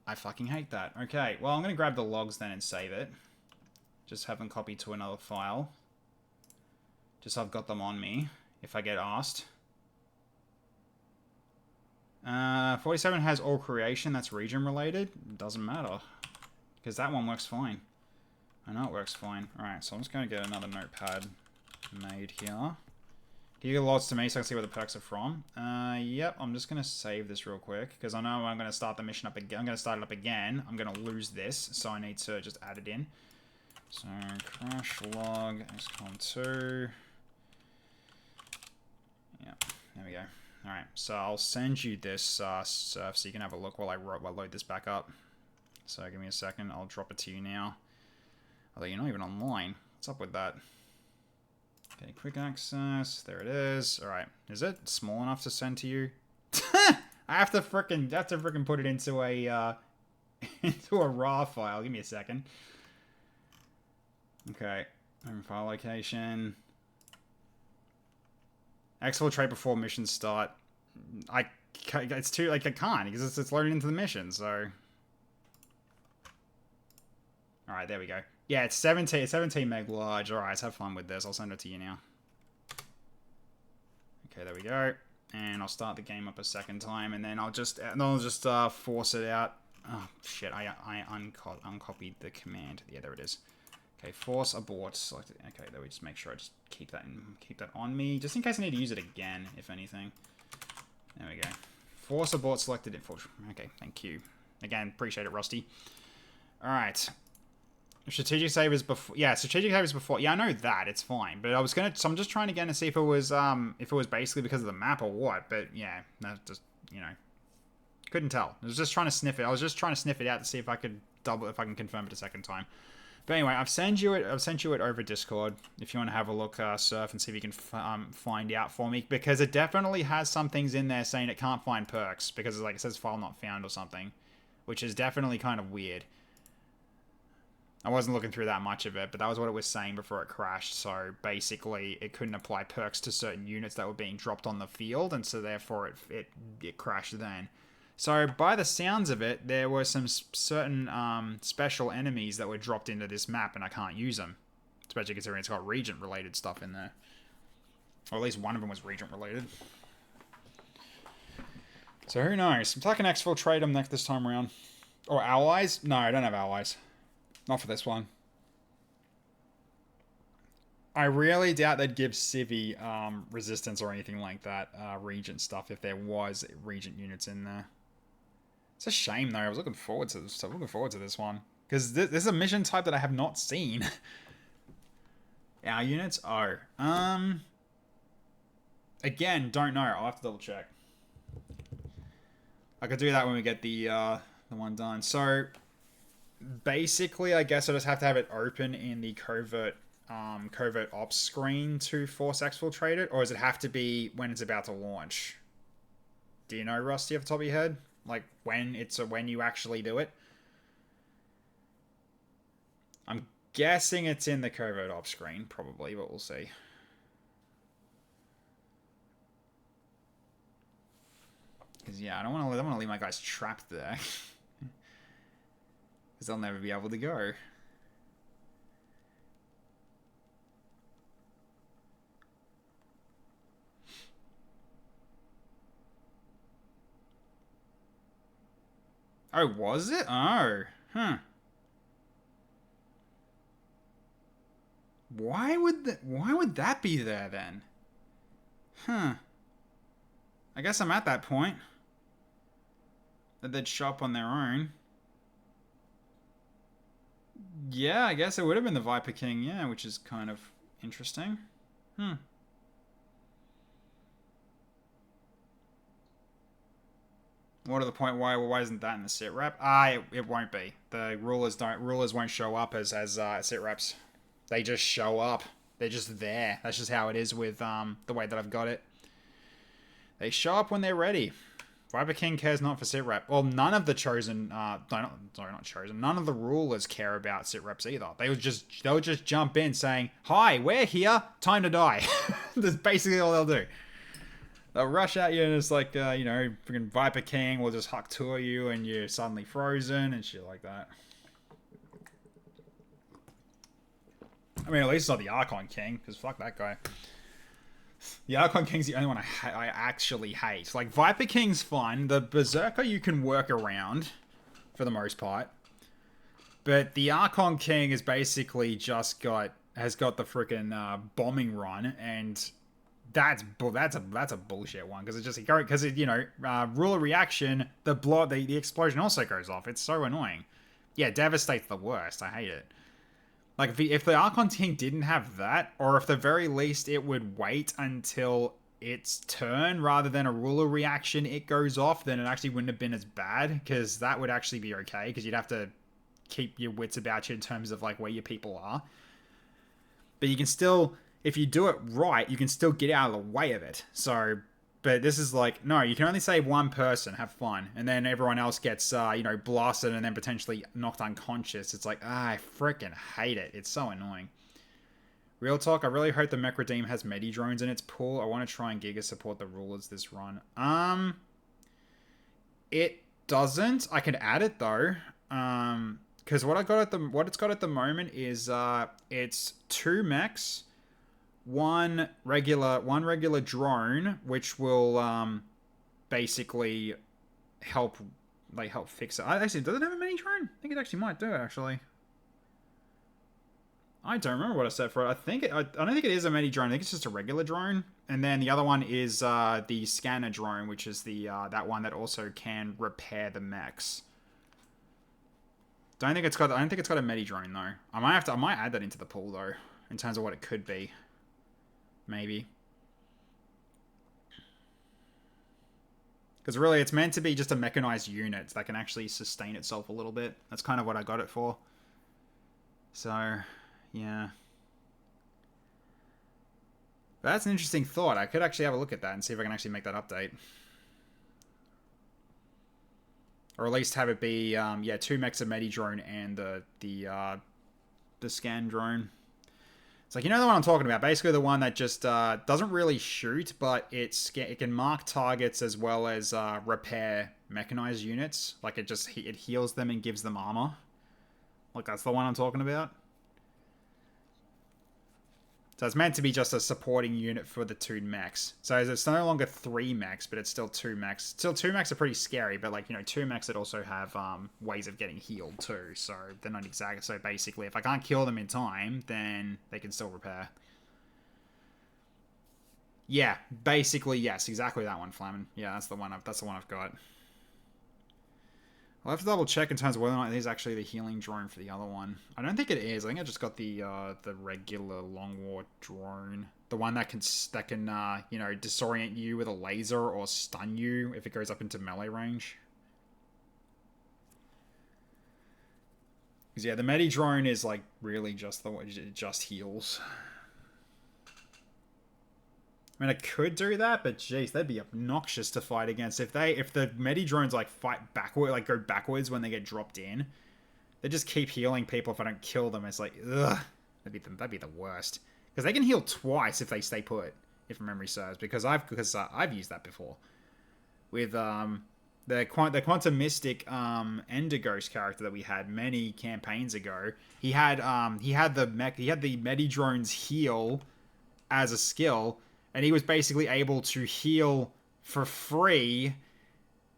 I fucking hate that. Okay, well, I'm going to grab the logs then and save it. Just have them copied to another file. Just so I've got them on me, if I get asked. 47 has all creation, that's region related. Doesn't matter. Because that one works fine. I know it works fine. Alright, so I'm just going to get another notepad made here. Give you the logs to me so I can see where the perks are from. Yep, I'm just going to save this real quick. Because I know I'm going to start the mission up again. I'm going to start it up again. I'm going to lose this, so I need to just add it in. So, crash log, XCOM 2. Yep, there we go. Alright, so I'll send you this surf so you can have a look while I load this back up. So, give me a second, I'll drop it to you now. Although you're not even online. What's up with that? Okay, quick access. There it is. Alright, is it small enough to send to you? I have to frickin' put it into a, into a RAW file. Give me a second. Okay, home file location. Exfiltrate before mission start. It's too, like, I can't, because it's loading into the mission, so. Alright, there we go. Yeah, it's 17 meg large. Alright, let's have fun with this. I'll send it to you now. Okay, there we go. And I'll start the game up a second time, and then I'll just force it out. Oh shit! I uncopied the command. Yeah, there it is. Okay, force abort selected. Okay, there we just make sure I just keep that on me, just in case I need to use it again, if anything. There we go. Force abort selected infiltration. Okay, thank you. Again, appreciate it, Rusty. All right. Strategic save is before. Yeah, strategic save is before. Yeah, I know that. It's fine. But so I'm just trying again to see if it was basically because of the map or what. But yeah, that just, you know, couldn't tell. I was just trying to sniff it. I was just trying to sniff it out to see if I can confirm it a second time. But anyway, I've sent you it over Discord if you want to have a look, surf, and see if you can find out for me, because it definitely has some things in there saying it can't find perks because it says file not found or something, which is definitely kind of weird. I wasn't looking through that much of it, but that was what it was saying before it crashed. So basically, it couldn't apply perks to certain units that were being dropped on the field, and so therefore it crashed then. So by the sounds of it, there were some certain special enemies that were dropped into this map, and I can't use them, especially considering it's got Regent-related stuff in there. Or at least one of them was Regent-related. So who knows? If I can exfiltrate them this time around. Or allies? No, I don't have allies. Not for this one. I really doubt they'd give Civi resistance or anything like that, Regent stuff, if there was Regent units in there. It's a shame, though. I was looking forward to this one. Because this is a mission type that I have not seen. Our units are... Again, don't know. I'll have to double check. I could do that when we get the one done. So... Basically, I guess I just have to have it open in the covert ops screen to force exfiltrate it, or does it have to be when it's about to launch? Do you know, Rusty, off the top of your head? Like when you actually do it? I'm guessing it's in the covert ops screen, probably, but we'll see. Because yeah, I don't want to leave my guys trapped there. Because they'll never be able to go. Oh, was it? Oh, huh. Why would that be there then? Huh. I guess I'm at that point. That they'd show up on their own. Yeah, I guess it would have been the Viper King, yeah, which is kind of interesting. What are the point? Why isn't that in the Sitrep? It won't be. The rulers won't show up as Sitreps. They just show up. They're just there. That's just how it is with the way that I've got it. They show up when they're ready. Viper King cares not for Sitrep. Well, none of the chosen, not chosen. None of the rulers care about Sitreps either. They'll just jump in saying, "Hi, we're here. Time to die." That's basically all they'll do. They'll rush at you and it's like, you know, freaking Viper King will just huck tour you and you're suddenly frozen and shit like that. I mean, at least it's not the Archon King, because fuck that guy. The Archon King's the only one I actually hate. Like, Viper King's fun. The Berserker you can work around, for the most part. But the Archon King is basically has got the freaking bombing run, and that's a bullshit one, because you know, ruler reaction, the explosion also goes off. It's so annoying. Yeah, Devastate's the worst. I hate it. Like, if the Archon King didn't have that, or if the very least it would wait until its turn rather than a ruler reaction, it goes off, then it actually wouldn't have been as bad, because that would actually be okay, because you'd have to keep your wits about you in terms of, like, where your people are. But you can still, if you do it right, you can still get out of the way of it. So, but this is like, no, you can only save one person, have fun, and then everyone else gets, you know, blasted and then potentially knocked unconscious. It's like, I freaking hate it. It's so annoying. Real talk, I really hope the Mech Redeem has Medi drones in its pool. I want to try and Giga support the rulers this run. It doesn't. I can add it though. Because what it's got at the moment is it's 2 mechs, one regular drone, which will basically help fix it. Actually, does it have a mini drone? I think it actually might do, actually. I don't remember what I said for it. I don't think it is a mini drone. I think it's just a regular drone. And then the other one is the scanner drone, which is the that one that also can repair the mechs. I don't think it's got a medi drone though. I might add that into the pool though, in terms of what it could be. Maybe. Because really, it's meant to be just a mechanized unit that can actually sustain itself a little bit. That's kind of what I got it for. So, yeah. But that's an interesting thought. I could actually have a look at that and see if I can actually make that update. Or at least have it be, yeah, 2 mechs of medi drone and the scan drone. It's like, you know the one I'm talking about? Basically the one that just doesn't really shoot, but it can mark targets as well as repair mechanized units. Like it heals them and gives them armor. Like that's the one I'm talking about. So it's meant to be just a supporting unit for the 2 mechs. So it's no longer 3 mechs, but it's still 2 mechs. Still 2 mechs are pretty scary, but like, you know, 2 mechs that also have ways of getting healed too. So they're not exactly. So basically, if I can't kill them in time, then they can still repair. Yeah, basically yes, exactly that one, Flamin. Yeah, that's the one I've got. I'll have to double check in terms of whether or not it is actually the healing drone for the other one. I don't think it is. I think I just got the regular long war drone, the one that can you know, disorient you with a laser or stun you if it goes up into melee range. Because yeah, the medi drone is like really just it just heals. I mean, I could do that, but jeez, that'd be obnoxious to fight against. If the medi drones like fight backward, like go backwards when they get dropped in, they just keep healing people if I don't kill them. It's like, ugh, that'd be the worst. Because they can heal twice if they stay put, if memory serves. Because I've used that before with the Quantum Mystic Ender Ghost character that we had many campaigns ago. He had the medi drones heal as a skill. And he was basically able to heal for free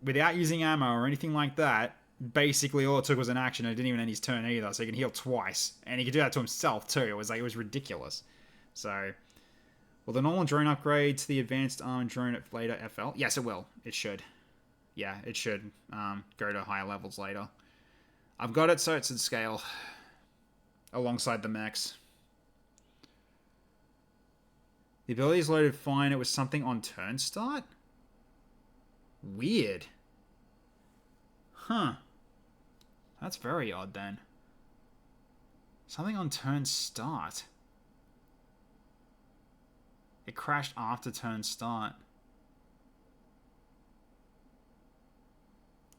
without using ammo or anything like that. Basically, all it took was an action, and it didn't even end his turn either. So he can heal twice, and he could do that to himself too. It was ridiculous. So, will the normal drone upgrade to the advanced armored drone at later FL? Yes, it will. It should. Yeah, it should go to higher levels later. I've got it, so it's in scale alongside the mechs. The ability is loaded fine. It was something on turn start? Weird. Huh. That's very odd then. Something on turn start. It crashed after turn start.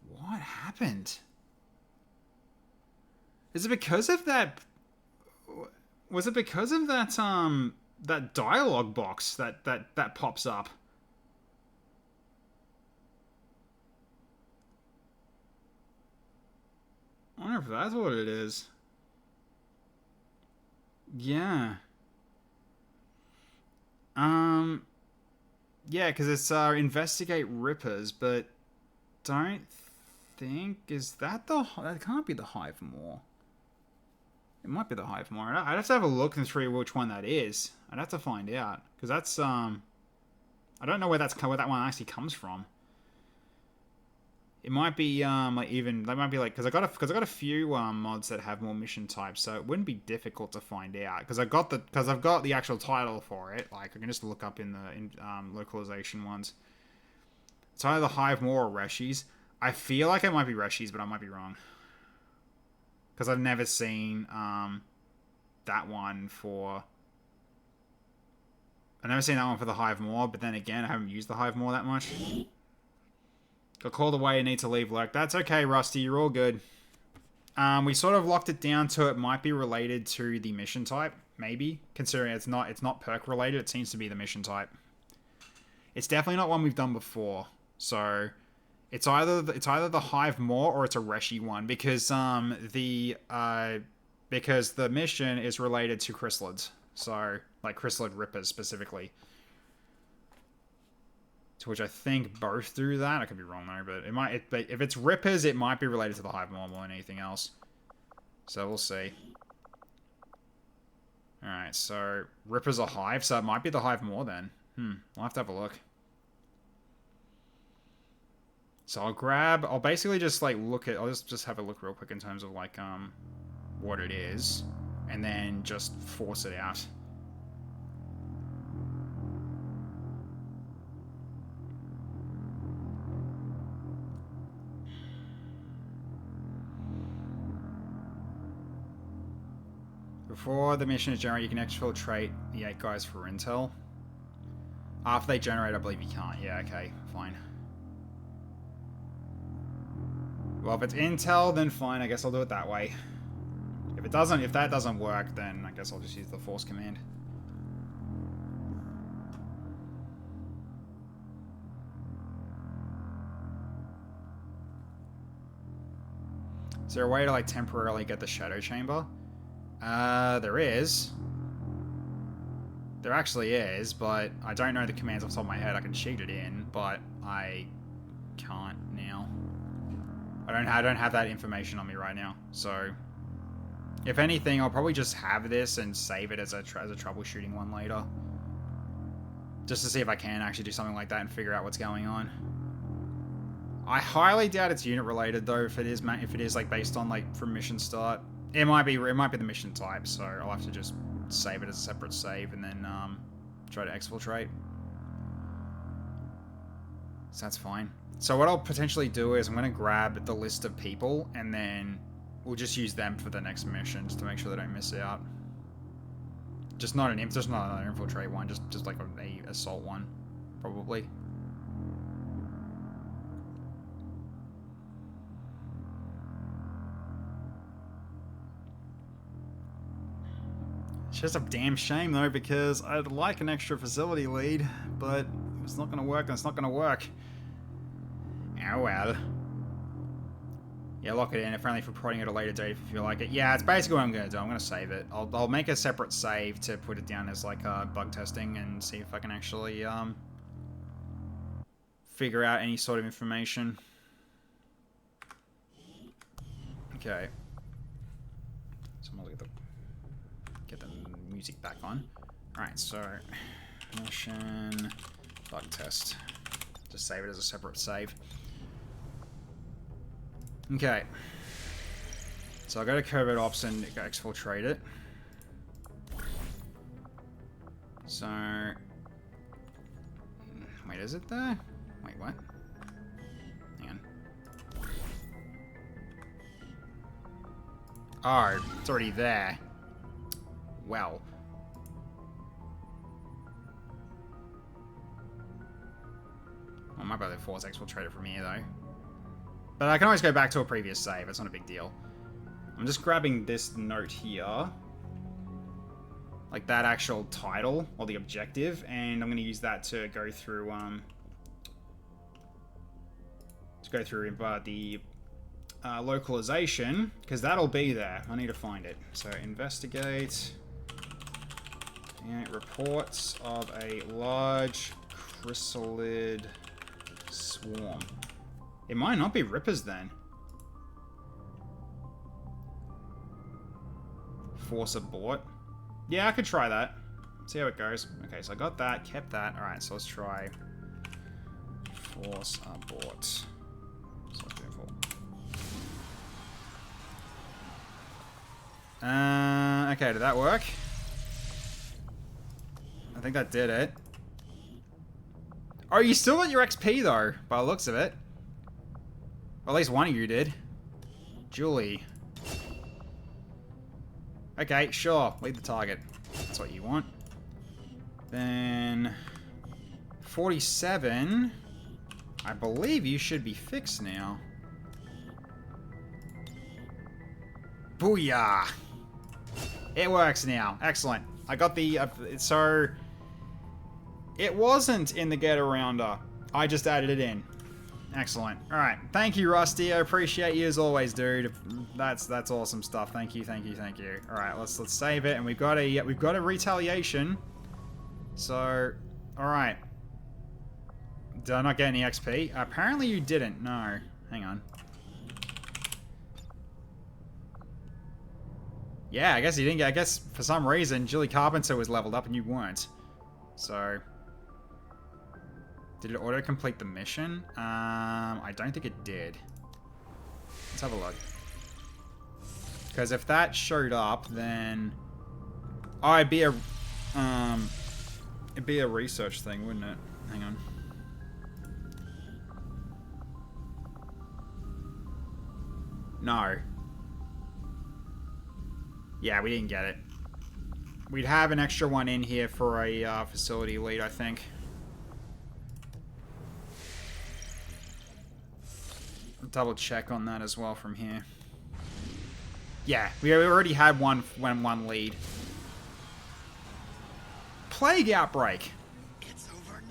What happened? Is it because of that? Was it because of that, that dialogue box that pops up? I wonder if that's what it is. Yeah. Yeah, because it's investigate rippers, but don't think that can't be the Hive Maw. It might be the Hive Maw. I'd have to have a look and see which one that is. I'd have to find out, because that's I don't know where that one actually comes from. It might be like even they might be like because I got a few mods that have more mission types, so it wouldn't be difficult to find out because I've got the actual title for it. Like I can just look up in the localization ones. It's either Hive Maw or Reshi's. I feel like it might be Reshi's, but I might be wrong. Because I've never seen that one for... I've never seen that one for the Hive Maw, but then again, I haven't used the Hive Maw that much. Got called away and need to leave work. That's okay, Rusty, you're all good. We sort of locked it down to it might be related to the mission type, maybe. Considering it's not perk related, it seems to be the mission type. It's definitely not one we've done before, so... It's either the Hive Maw or it's a Reshi one because the mission is related to chrysalids. So, like Chrysalid Rippers specifically. To which I think both do that. I could be wrong though, but it might. If it's Rippers, it might be related to the Hive more than anything else. So we'll see. Alright, so Rippers are Hive, so it might be the Hive more then. I'll have to have a look. So I'll basically just like I'll just have a look real quick in terms of like what it is, and then just force it out. Before the mission is generated, you can exfiltrate the 8 guys for intel. After they generate, I believe you can't. Yeah, okay, fine. Well, if it's intel, then fine. I guess I'll do it that way. If that doesn't work, then I guess I'll just use the force command. Is there a way to like temporarily get the shadow chamber? There is. There actually is, but I don't know the commands off the top of my head. I can cheat it in, but I can't now. I don't have that information on me right now. So, if anything, I'll probably just have this and save it as a troubleshooting one later, just to see if I can actually do something like that and figure out what's going on. I highly doubt it's unit related though. If it is like based on like from mission start. It might be the mission type, so I'll have to just save it as a separate save and then try to exfiltrate. So that's fine. So what I'll potentially do is I'm going to grab the list of people and then we'll just use them for the next mission just to make sure they don't miss out. Just not another infiltrate one, just like a assault one, probably. It's just a damn shame though, because I'd like an extra facility lead, but it's not going to work, and it's not going to work. Oh well. Yeah, lock it in, if only for prodding at a later date if you feel like it. Yeah, it's basically what I'm going to do. I'm going to save it. I'll make a separate save to put it down as like bug testing and see if I can actually figure out any sort of information. Okay. So I'm going to get the music back on. Alright, so mission bug test. Just save it as a separate save. Okay. So I'll go to covert ops and exfiltrate it. So wait, is it there? Wait, what? Hang on. Oh, it's already there. Well. I might be able to force exfiltrate it from here, though. But I can always go back to a previous save. It's not a big deal. I'm just grabbing this note here. Like that actual title, or the objective, and I'm going to use that to go through, the localization, because that'll be there. I need to find it. So, investigate. Yeah, reports of a large chrysalid swarm. It might not be Rippers then. Force abort. Yeah, I could try that. See how it goes. Okay, so I got that, kept that. Alright, so let's try force abort. So let's do full. Okay, did that work? I think that did it. Oh, you still got your XP though, by the looks of it. Or at least one of you did. Julie. Okay, sure. Lead the target. That's what you want. Then 47. I believe you should be fixed now. Booyah! It works now. Excellent. I got the... so... It wasn't in the get-arounder. I just added it in. Excellent. Alright. Thank you, Rusty. I appreciate you as always, dude. That's awesome stuff. Thank you, thank you, thank you. Alright, let's save it, and we've got a retaliation. So, alright. Did I not get any XP? Apparently you didn't. No. Hang on. Yeah, I guess you didn't get... I guess for some reason Julie Carpenter was leveled up and you weren't. So... Did it auto-complete the mission? I don't think it did. Let's have a look. Because if that showed up, then... Oh, it'd be a research thing, wouldn't it? Hang on. No. Yeah, we didn't get it. We'd have an extra one in here for a facility lead, I think. Double check on that as well from here. Yeah, we already had one lead. Plague outbreak. It's over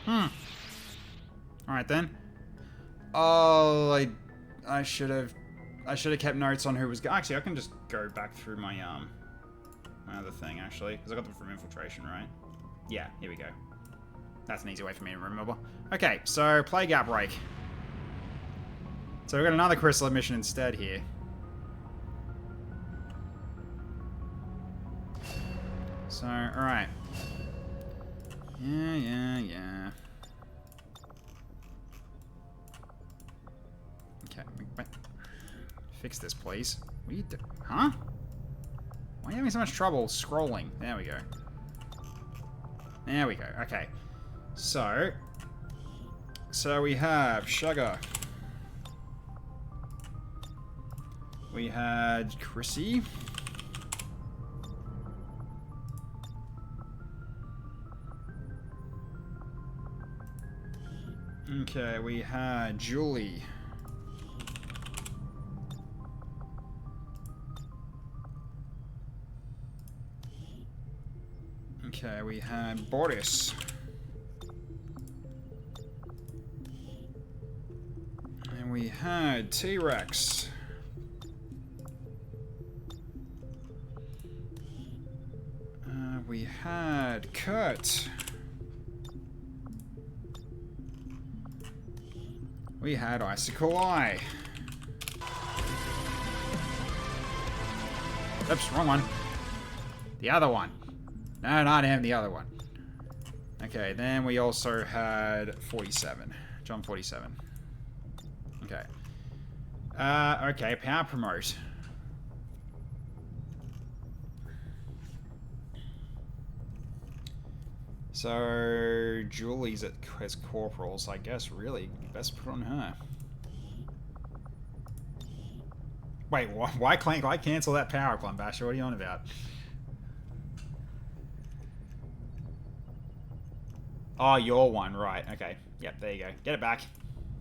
9,000. Alright then. Oh, I should have kept notes on who was... Actually, I can just go back through my my other thing, actually. Because I got them from infiltration, right? Yeah, here we go. That's an easy way for me to remember. Okay, so Plague Outbreak. So we've got another Chrysalid mission instead here. So, alright. Yeah. Okay, fix this, please. What are you doing? Huh? Why are you having so much trouble scrolling? There we go. There we go. Okay. So we have Sugar. We had Chrissy. Okay, we had Julie. Okay, we had Boris. And we had T-Rex. We had Kurt. We had Icicle Eye. Oops, wrong one. The other one. No, not him, the other one. Okay, then we also had 47. John 47. Okay. Okay, power promote. So, Julie's as corporal, so I guess really best put on her. Wait, why cancel that power climb, Basher? What are you on about? Oh, your one, right? Okay, yep, there you go. Get it back.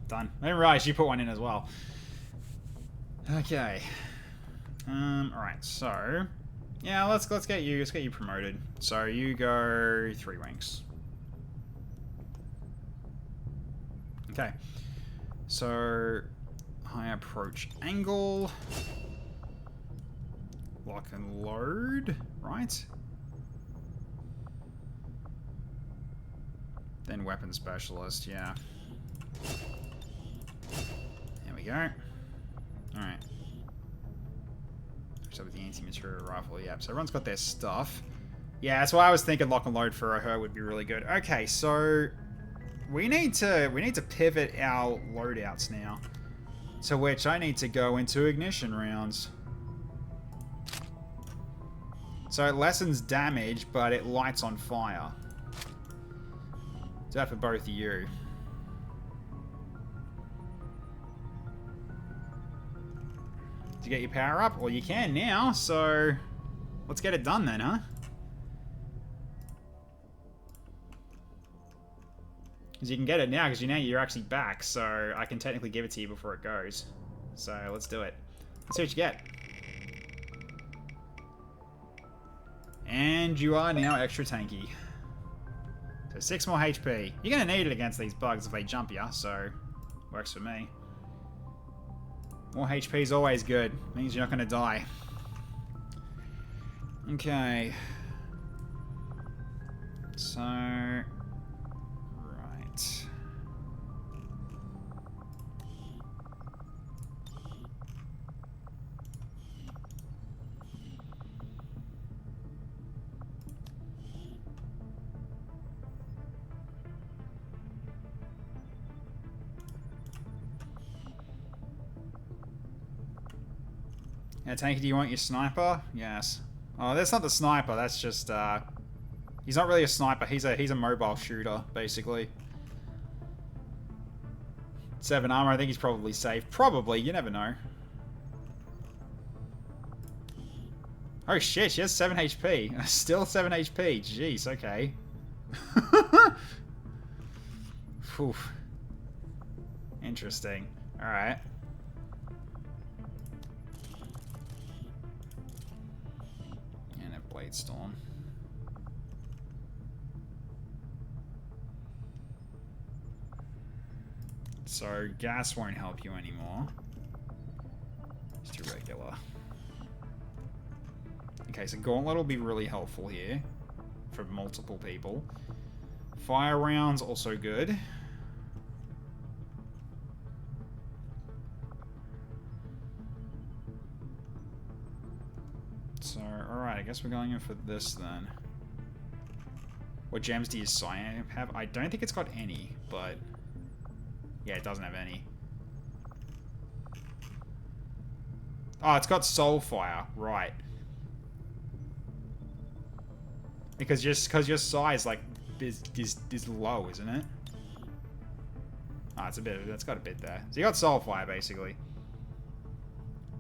Done. I didn't realize you put one in as well. Okay. All right. So, yeah, let's get you promoted. So you go 3 ranks. Okay. So high approach angle. Lock and load, right? Then weapon specialist, yeah. There we go. Alright. So with the anti-material rifle, yeah. So everyone's got their stuff. Yeah, that's why I was thinking lock and load for her would be really good. Okay, so we need to pivot our loadouts now. To which I need to go into ignition rounds. So it lessens damage, but it lights on fire. Do that for both of you. To get your power up? Well, you can now, so let's get it done then, huh? Because you can get it now, because you're actually back, so I can technically give it to you before it goes. So let's do it. Let's see what you get. And you are now extra tanky. So 6 more HP. You're gonna need it against these bugs if they jump you, so works for me. More HP is always good. Means you're not gonna die. Okay. So, right. Yeah, Tanky, do you want your sniper? Yes. Oh, that's not the sniper. That's just, he's not really a sniper. He's a mobile shooter, basically. 7 armor. I think he's probably safe. Probably. You never know. Oh, shit. She has 7 HP. Still 7 HP. Jeez, okay. Phew. Interesting. Alright. Blade Storm. So gas won't help you anymore. It's too regular. Okay, so Gauntlet will be really helpful here for multiple people. Fire rounds also good. So, alright, I guess we're going in for this then. What gems do your Cyan have? I don't think it's got any, but... yeah, it doesn't have any. Oh, it's got Soulfire, right. Because your size, like, is low, isn't it? Oh, it's got a bit there. So you got Soulfire, basically.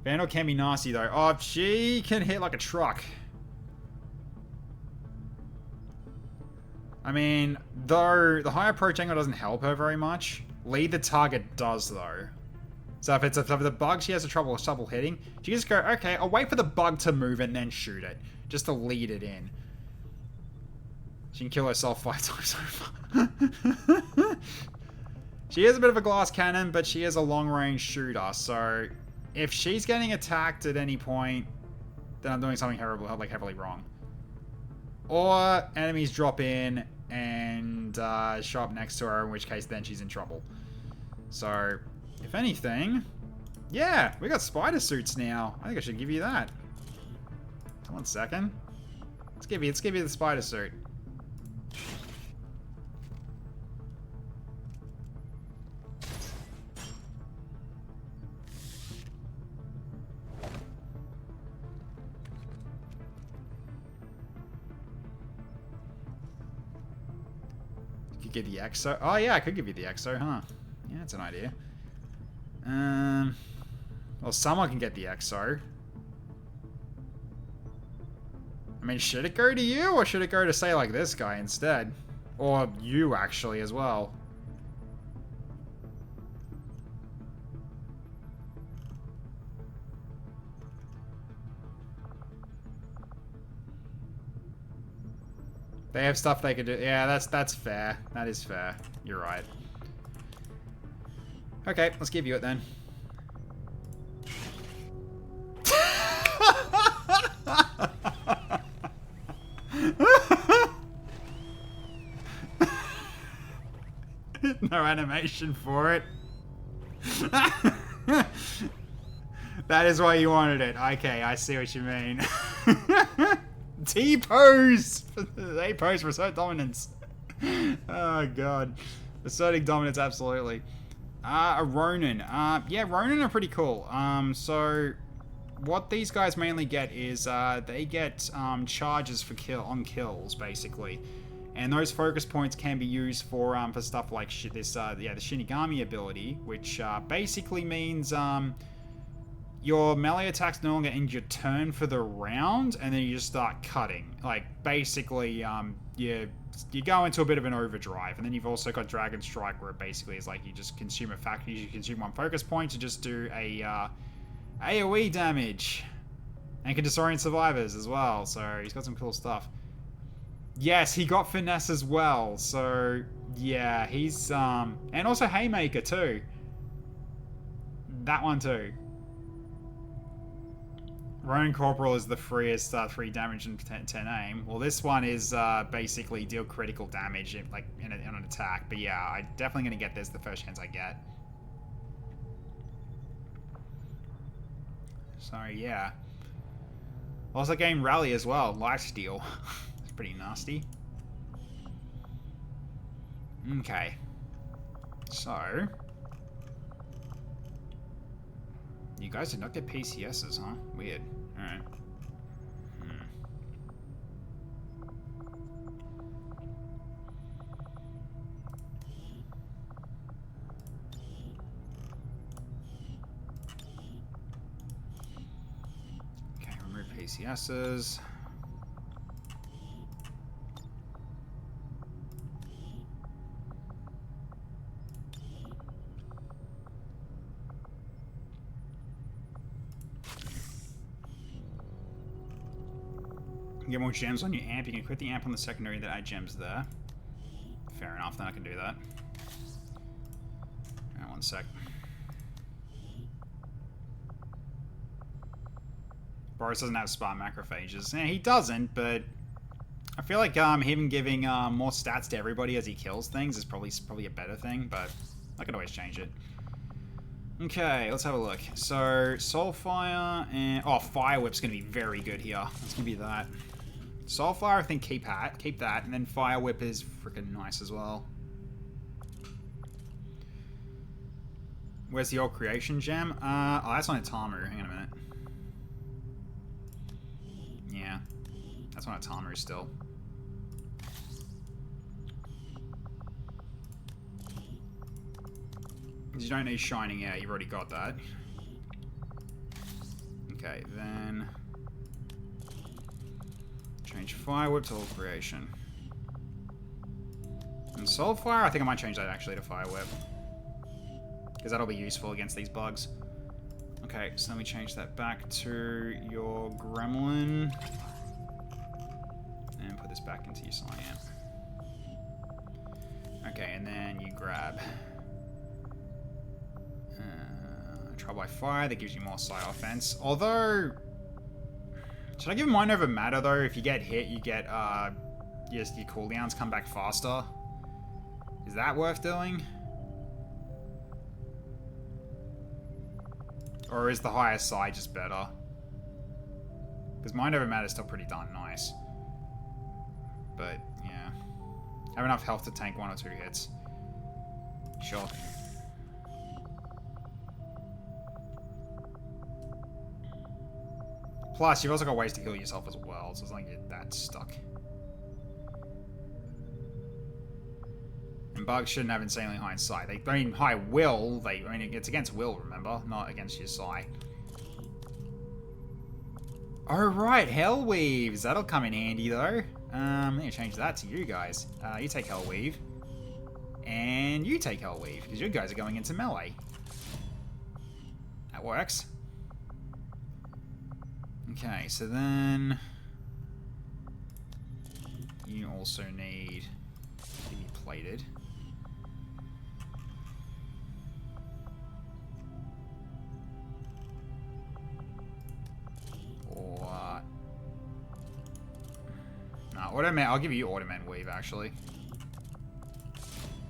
Vandal can be nasty, though. Oh, she can hit like a truck. I mean, though, the high approach angle doesn't help her very much. Lead the target does, though. So if the bug she has trouble hitting, she just go, okay, I'll wait for the bug to move and then shoot it. Just to lead it in. She can kill herself 5 times so far. She is a bit of a glass cannon, but she is a long-range shooter, so... if she's getting attacked at any point, then I'm doing something heavily wrong. Or enemies drop in and show up next to her, in which case then she's in trouble. So, if anything, yeah, we got spider suits now. I think I should give you that. 1 second. Let's give you the spider suit. Give the EXO. Oh yeah, I could give you the EXO, huh? Yeah, that's an idea. Well, someone can get the EXO. I mean, should it go to you, or should it go to, say, like this guy instead? Or you, actually, as well. They have stuff they could do. Yeah, that's fair. That is fair. You're right. Okay, let's give you it then. No animation for it. That is why you wanted it. Okay, I see what you mean. T-pose! A-pose for asserting dominance. Oh, God. Asserting dominance, absolutely. A Ronin. Yeah, Ronin are pretty cool. So, what these guys mainly get is, they get, charges for kills, basically. And those focus points can be used for stuff like the Shinigami ability, which, basically means, your melee attacks no longer end your turn for the round, and then you just start cutting. Like, basically, you go into a bit of an overdrive, and then you've also got Dragon Strike, where it basically is like you just consume you consume 1 focus point to just do a AoE damage, and can disorient survivors as well. So he's got some cool stuff. Yes, he got finesse as well. So, yeah, he's, and also Haymaker too. That one too. Roan Corporal is the freest 3 damage and 10 aim. Well, this one is basically deal critical damage in, like in an attack. But yeah, I'm definitely going to get this the first chance I get. So yeah. Also getting Rally as well. Lifesteal. It's pretty nasty. Okay. So... You guys did not get PCSs, huh? Weird. Alright. Okay, remove PCSs. Get more gems on your amp. You can quit the amp on the secondary that add gems there. Fair enough, then I can do that. Alright, one sec. Boris doesn't have spot macrophages. Yeah, he doesn't, but I feel like him giving more stats to everybody as he kills things is probably a better thing, but I could always change it. Okay, let's have a look. So, Soulfire and... Oh, Fire Whip's going to be very good here. It's going to be that. Soulfire, I think keep that, and then Fire Whip is freaking nice as well. Where's the old creation gem? Oh, that's on Itamu. Hang on a minute. Yeah, that's on Itamu still. You don't need Shining, yeah, you've already got that. Okay, then... Change Fire Whip to old creation. And Soulfire, I think I might change that actually to Fire Whip. Because that'll be useful against these bugs. Okay, so let me change that back to your Gremlin. And put this back into your Cyan. Okay, and then you grab... Trial by Fire, that gives you more Psi offense. Although... Should I give Mind Over Matter, though? If you get hit, you get, your cooldowns come back faster. Is that worth doing? Or is the higher Psi just better? Because Mind Over Matter is still pretty darn nice. But, yeah. Have enough health to tank 1 or 2 hits. Sure. Plus, you've also got ways to heal yourself as well, so it's not like you're that stuck. And bugs shouldn't have insanely high Psi. I mean, high will. I mean, it's against will, remember? Not against your Psi. Oh, right. Hellweaves. That'll come in handy, though. I'm going to change that to you guys. You take Hellweave. And you take Hellweave, because you guys are going into melee. That works. Okay, so then you also need to be plated. Or no, Automan. I'll give you Automan Weave actually.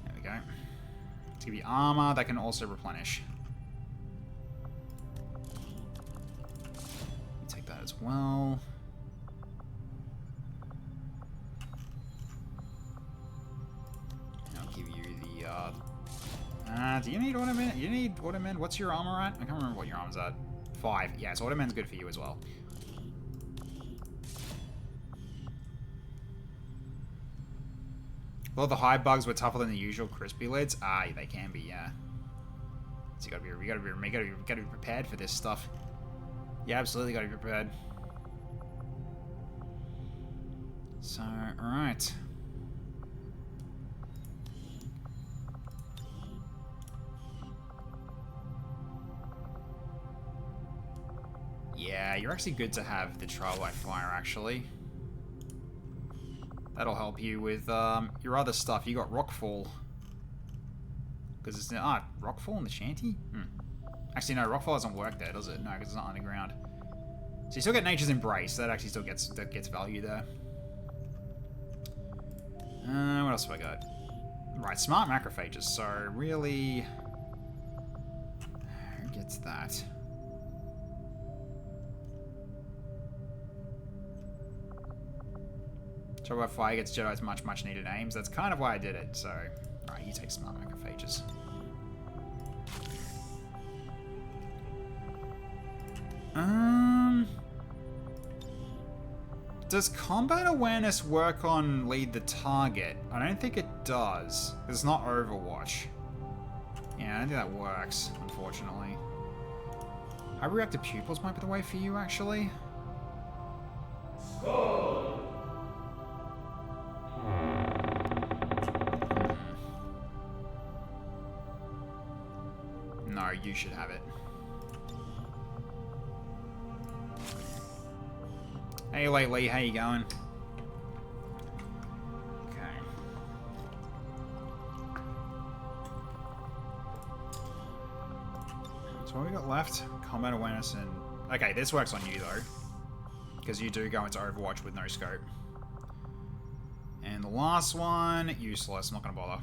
There we go. Let's give you armor that can also replenish. As well. I'll give you the do you need Automan? You need Automan? What's your armor at? I can't remember what your armor's at. 5. Yes, Automan's good for you as well. Well, the high bugs were tougher than the usual crispy lids. Ah, they can be, yeah. So you gotta be prepared for this stuff. Yeah, absolutely gotta be prepared. So, alright. Yeah, you're actually good to have the trial by fire, actually. That'll help you with your other stuff. You got Rockfall. Because it's... Rockfall in the shanty? Actually, no, Rockfall doesn't work there, does it? No, because it's not underground. So you still get Nature's Embrace. That actually still gets value there. What else have I got? Right, smart macrophages. So really... Who gets that? Trouble Fire gets Jedi's much needed aims. That's kind of why I did it, so... Alright, you take smart macrophages. Does combat awareness work on lead the target? I don't think it does. It's not Overwatch. Yeah, I don't think that works, unfortunately. Hyperreactive pupils might be the way for you, actually. No, you should have it. Hey, Lately, how you going? Okay. So what we got left? Combat awareness and... Okay, this works on you, though. Because you do go into Overwatch with no scope. And the last one, useless. I'm not going to bother.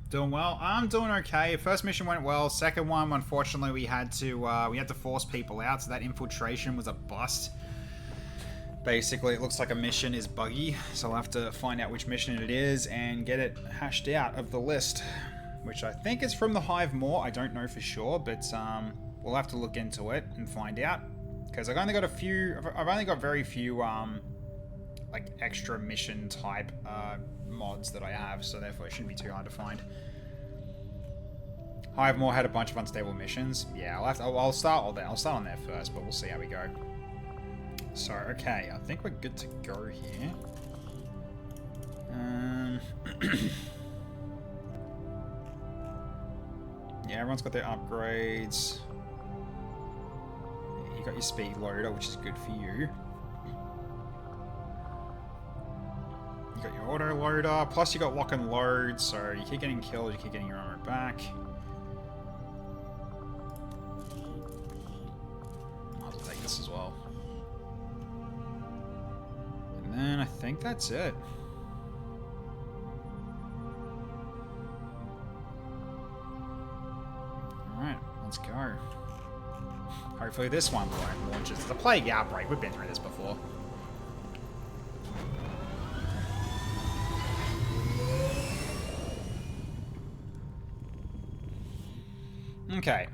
Doing well? I'm doing okay. First mission went well. Second one, unfortunately, we had to force people out, so that infiltration was a bust. Basically, it looks like a mission is buggy, so I'll have to find out which mission it is and get it hashed out of the list, which I think is from the Hive More. I don't know for sure, but we'll have to look into it and find out, because I've only got very few like extra mission type mods that I have, so therefore it shouldn't be too hard to find. Hive More had a bunch of unstable missions. Yeah, I'll start on there. I'll start on there first, but we'll see how we go. So, okay, I think we're good to go here. Yeah, everyone's got their upgrades. You got your speed loader, which is good for you. You got your auto loader, plus you got lock and load, so you keep getting killed, you keep getting your armor back. I'll have to take this as well. And then I think that's it. Alright, let's go. Hopefully this one won't launch. It's the Plague Outbreak. We've been through this before. Okay.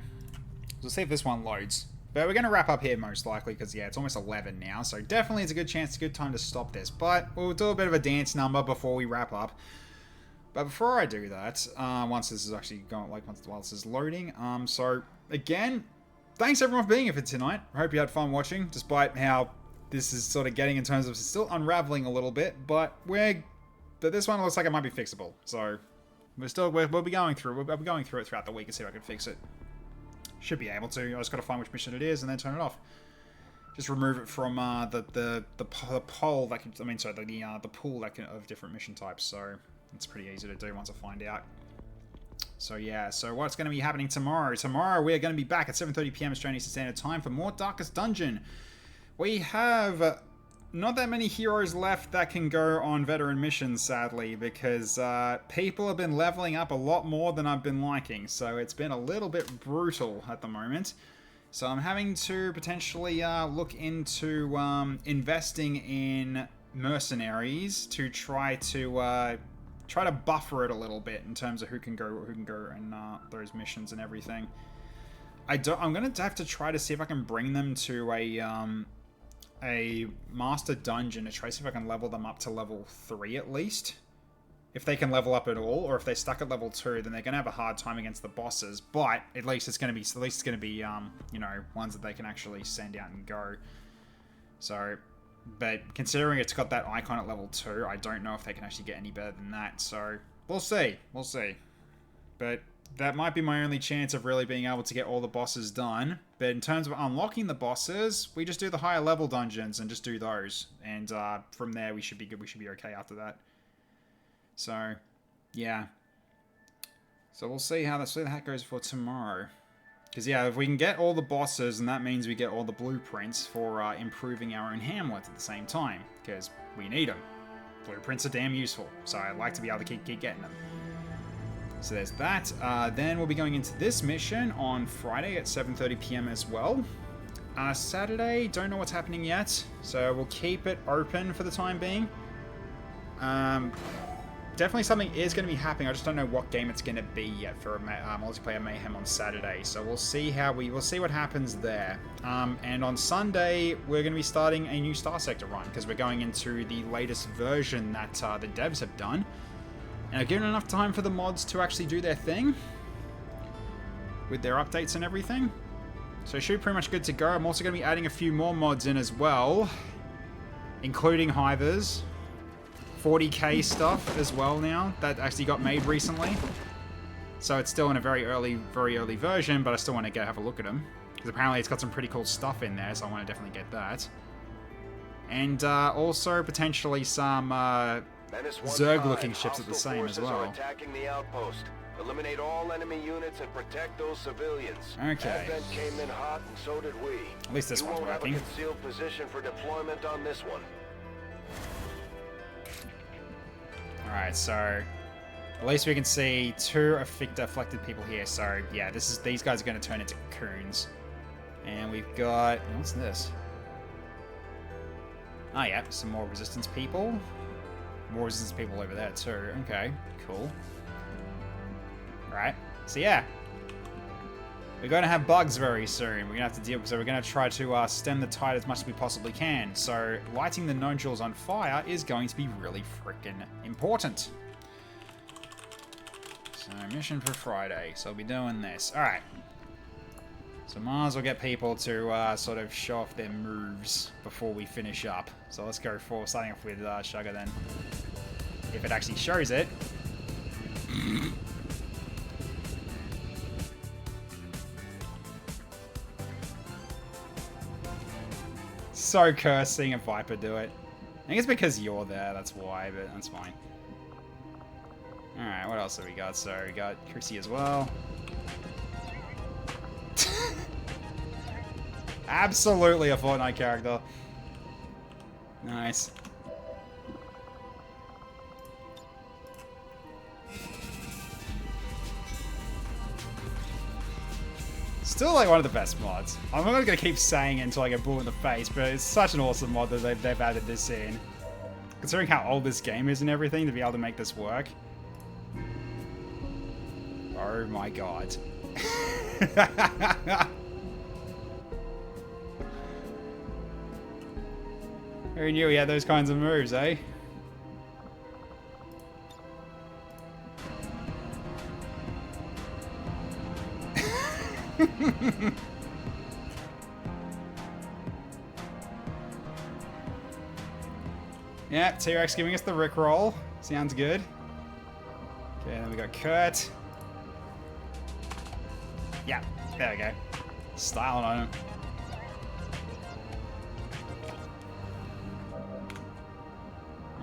We'll see if this one loads. But we're going to wrap up here most likely because, yeah, it's almost 11 now. So definitely it's a good chance, a good time to stop this. But we'll do a bit of a dance number before we wrap up. But before I do that, once this is actually going, like, while this is loading. So, again, thanks everyone for being here for tonight. I hope you had fun watching, despite how this is sort of getting in terms of it's still unraveling a little bit. But this one looks like it might be fixable. So, we'll be going through it throughout the week and see if I can fix it. Should be able to. I just got to find which mission it is and then turn it off. Just remove it from the poll that can, the pool that can, of different mission types. So it's pretty easy to do once I find out. So yeah. So what's going to be happening tomorrow? Tomorrow we are going to be back at 7:30 PM Australian Eastern Standard Time for more Darkest Dungeon. We have not that many heroes left that can go on veteran missions, sadly, because people have been leveling up a lot more than I've been liking, so it's been a little bit brutal at the moment. So I'm having to potentially look into investing in mercenaries to try to buffer it a little bit in terms of who can go in those missions and everything. I'm gonna have to try to see if I can bring them to a master dungeon to try to see if I can level them up to level 3 at least. If they can level up at all, or if they're stuck at level 2, then they're gonna have a hard time against the bosses. But at least it's gonna be you know, ones that they can actually send out and go. So, but considering it's got that icon at level 2, I don't know if they can actually get any better than that. So we'll see. But that might be my only chance of really being able to get all the bosses done. But in terms of unlocking the bosses, we just do the higher level dungeons and just do those. And from there, we should be good. We should be okay after that. So, yeah. So we'll see how that goes for tomorrow. Because, yeah, if we can get all the bosses, and that means we get all the blueprints for improving our own hamlet at the same time. Because we need them. Blueprints are damn useful. So I'd like to be able to keep getting them. So there's that. Then we'll be going into this mission on Friday at 7:30 PM as well. Saturday, don't know what's happening yet. So we'll keep it open for the time being. Definitely something is going to be happening. I just don't know what game it's going to be yet for a multiplayer mayhem on Saturday. So we'll see we'll see what happens there. And on Sunday, we're going to be starting a new Star Sector run because we're going into the latest version that the devs have done. And I've given enough time for the mods to actually do their thing with their updates and everything. So it should be pretty much good to go. I'm also going to be adding a few more mods in as well, including hivers. 40k stuff as well now that actually got made recently. So it's still in a very early version, but I still want to have a look at them. Because apparently it's got some pretty cool stuff in there, so I want to definitely get that. And also potentially some Zerg-looking ships at the same as well. Attacking the outpost. Eliminate all enemy units and protect those civilians. Okay. Advent came in hot, and so did we. At least this one's working. You won't have a concealed position for deployment on this one. Alright, so at least we can see 2 afflicted people here. So yeah, these guys are going to turn into cocoons. And we've got, what's this? Oh yeah, some more resistance people. More resistance people over there too. Okay, cool. Right, so yeah. We're going to have bugs very soon. We're going to have to deal with, so we're going to try to stem the tide as much as we possibly can. So lighting the nodules on fire is going to be really freaking important. So mission for Friday. So I'll be doing this. All right. So Mars will get people to sort of show off their moves before we finish up. So let's go for starting off with Sugar then. If it actually shows it. So cursed seeing a Viper do it. I think it's because you're there, that's why, but that's fine. Alright, what else have we got? So we got Chrissy as well. Absolutely a Fortnite character. Nice. Still like one of the best mods. I'm not gonna keep saying it until I get blue in the face, but it's such an awesome mod that they've added this in. Considering how old this game is and everything, to be able to make this work. Oh my god. Who knew he had those kinds of moves, eh? Yeah, T-Rex giving us the Rickroll. Sounds good. Okay, then we got Kurt. Yeah, there we go. Styling on him.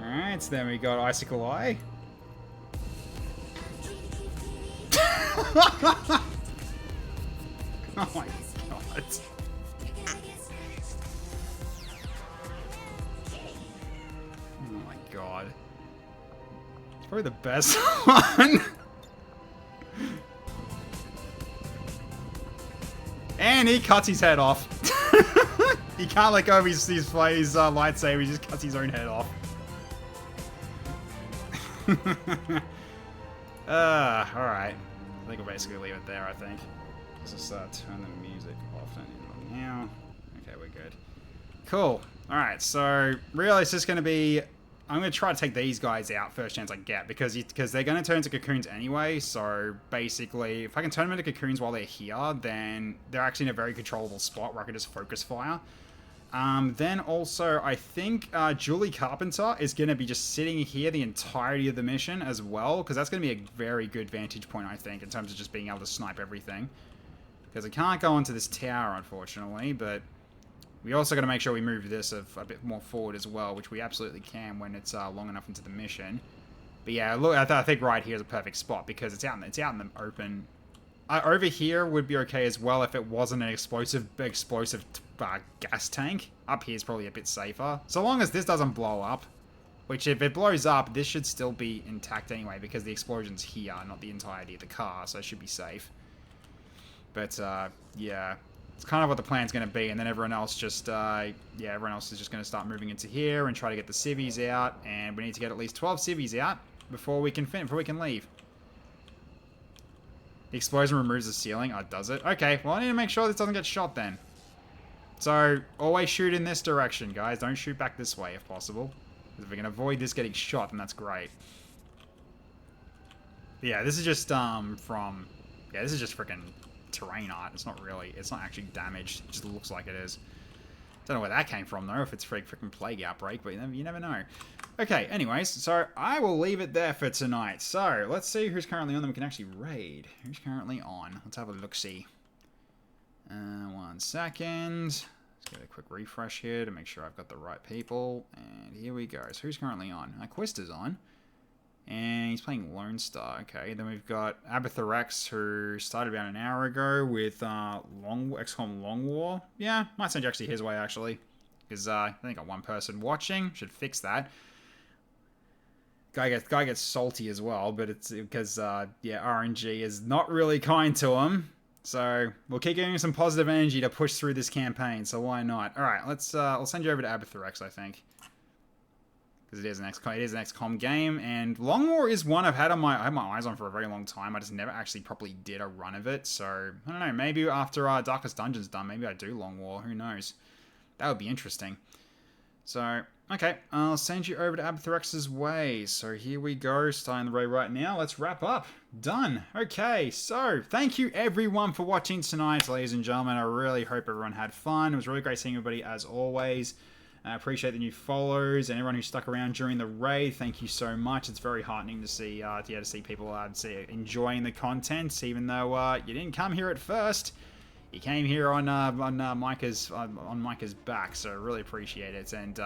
Alright, so then we got Icicle Eye. Oh my god. Oh my god. It's probably the best one. And he cuts his head off. He can't let go of his lightsaber, he just cuts his own head off. Alright. I think we'll basically leave it there, I think. Let's just turn the music off now. Okay, we're good. Cool. Alright, so really it's just going to be... I'm going to try to take these guys out first chance I get, because they're going to turn into cocoons anyway, so basically, if I can turn them into cocoons while they're here, then they're actually in a very controllable spot where I can just focus fire. Then also, I think Julie Carpenter is going to be just sitting here the entirety of the mission as well, because that's going to be a very good vantage point, I think, in terms of just being able to snipe everything. Because I can't go onto this tower, unfortunately, but we also got to make sure we move this a bit more forward as well, which we absolutely can when it's long enough into the mission. But yeah, look, I think right here is a perfect spot because it's out in the open. Over here would be okay as well if it wasn't an explosive gas tank. Up here is probably a bit safer. So long as this doesn't blow up, which if it blows up, this should still be intact anyway because the explosion's here, not the entirety of the car, so it should be safe. But yeah, it's kind of what the plan's going to be, and then everyone else just, everyone else is just going to start moving into here and try to get the civvies out, and we need to get at least 12 civvies out before we can leave. The explosion removes the ceiling. Oh, does it? Okay, well, I need to make sure this doesn't get shot then. So, always shoot in this direction, guys. Don't shoot back this way, if possible. If we can avoid this getting shot, then that's great. But yeah, this is just, this is just freaking terrain art. It's not actually damaged. It just looks like it is. Don't know where that came from, though, if it's freaking plague outbreak, but you never know. Okay, anyways, so I will leave it there for tonight. So, let's see who's currently on them. We can actually raid. Who's currently on? Let's have a look-see. 1 second. Let's get a quick refresh here to make sure I've got the right people. And here we go. So, who's currently on? Quista's on. And he's playing Lone Star. Okay, then we've got Abathorex, who started about an hour ago with XCOM Long War. Yeah, might send you actually his way, actually. Because I think got one person watching. Should fix that. Guy gets salty as well, but it's because, RNG is not really kind to him. So, we'll keep giving him some positive energy to push through this campaign, so why not? Alright, I'll send you over to Abathorex, I think. Because it is an XCOM game, and Long War is one I've had my eyes on for a very long time. I just never actually properly did a run of it, so I don't know. Maybe after Darkest Dungeon's done, maybe I do Long War. Who knows? That would be interesting. So, okay, I'll send you over to Abathrex's way. So here we go, starting the raid right now. Let's wrap up. Done. Okay, so thank you everyone for watching tonight, ladies and gentlemen. I really hope everyone had fun. It was really great seeing everybody as always. I appreciate the new follows and everyone who stuck around during the raid. Thank you so much. It's very heartening to see people enjoying the content, even though you didn't come here at first. You came here on Micah's back, so I really appreciate it. And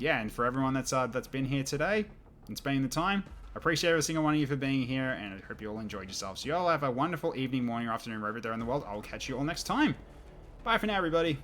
and for everyone that's been here today and spending the time, I appreciate every single one of you for being here, and I hope you all enjoyed yourselves. So you all have a wonderful evening, morning, or afternoon, wherever there in the world. I will catch you all next time. Bye for now, everybody.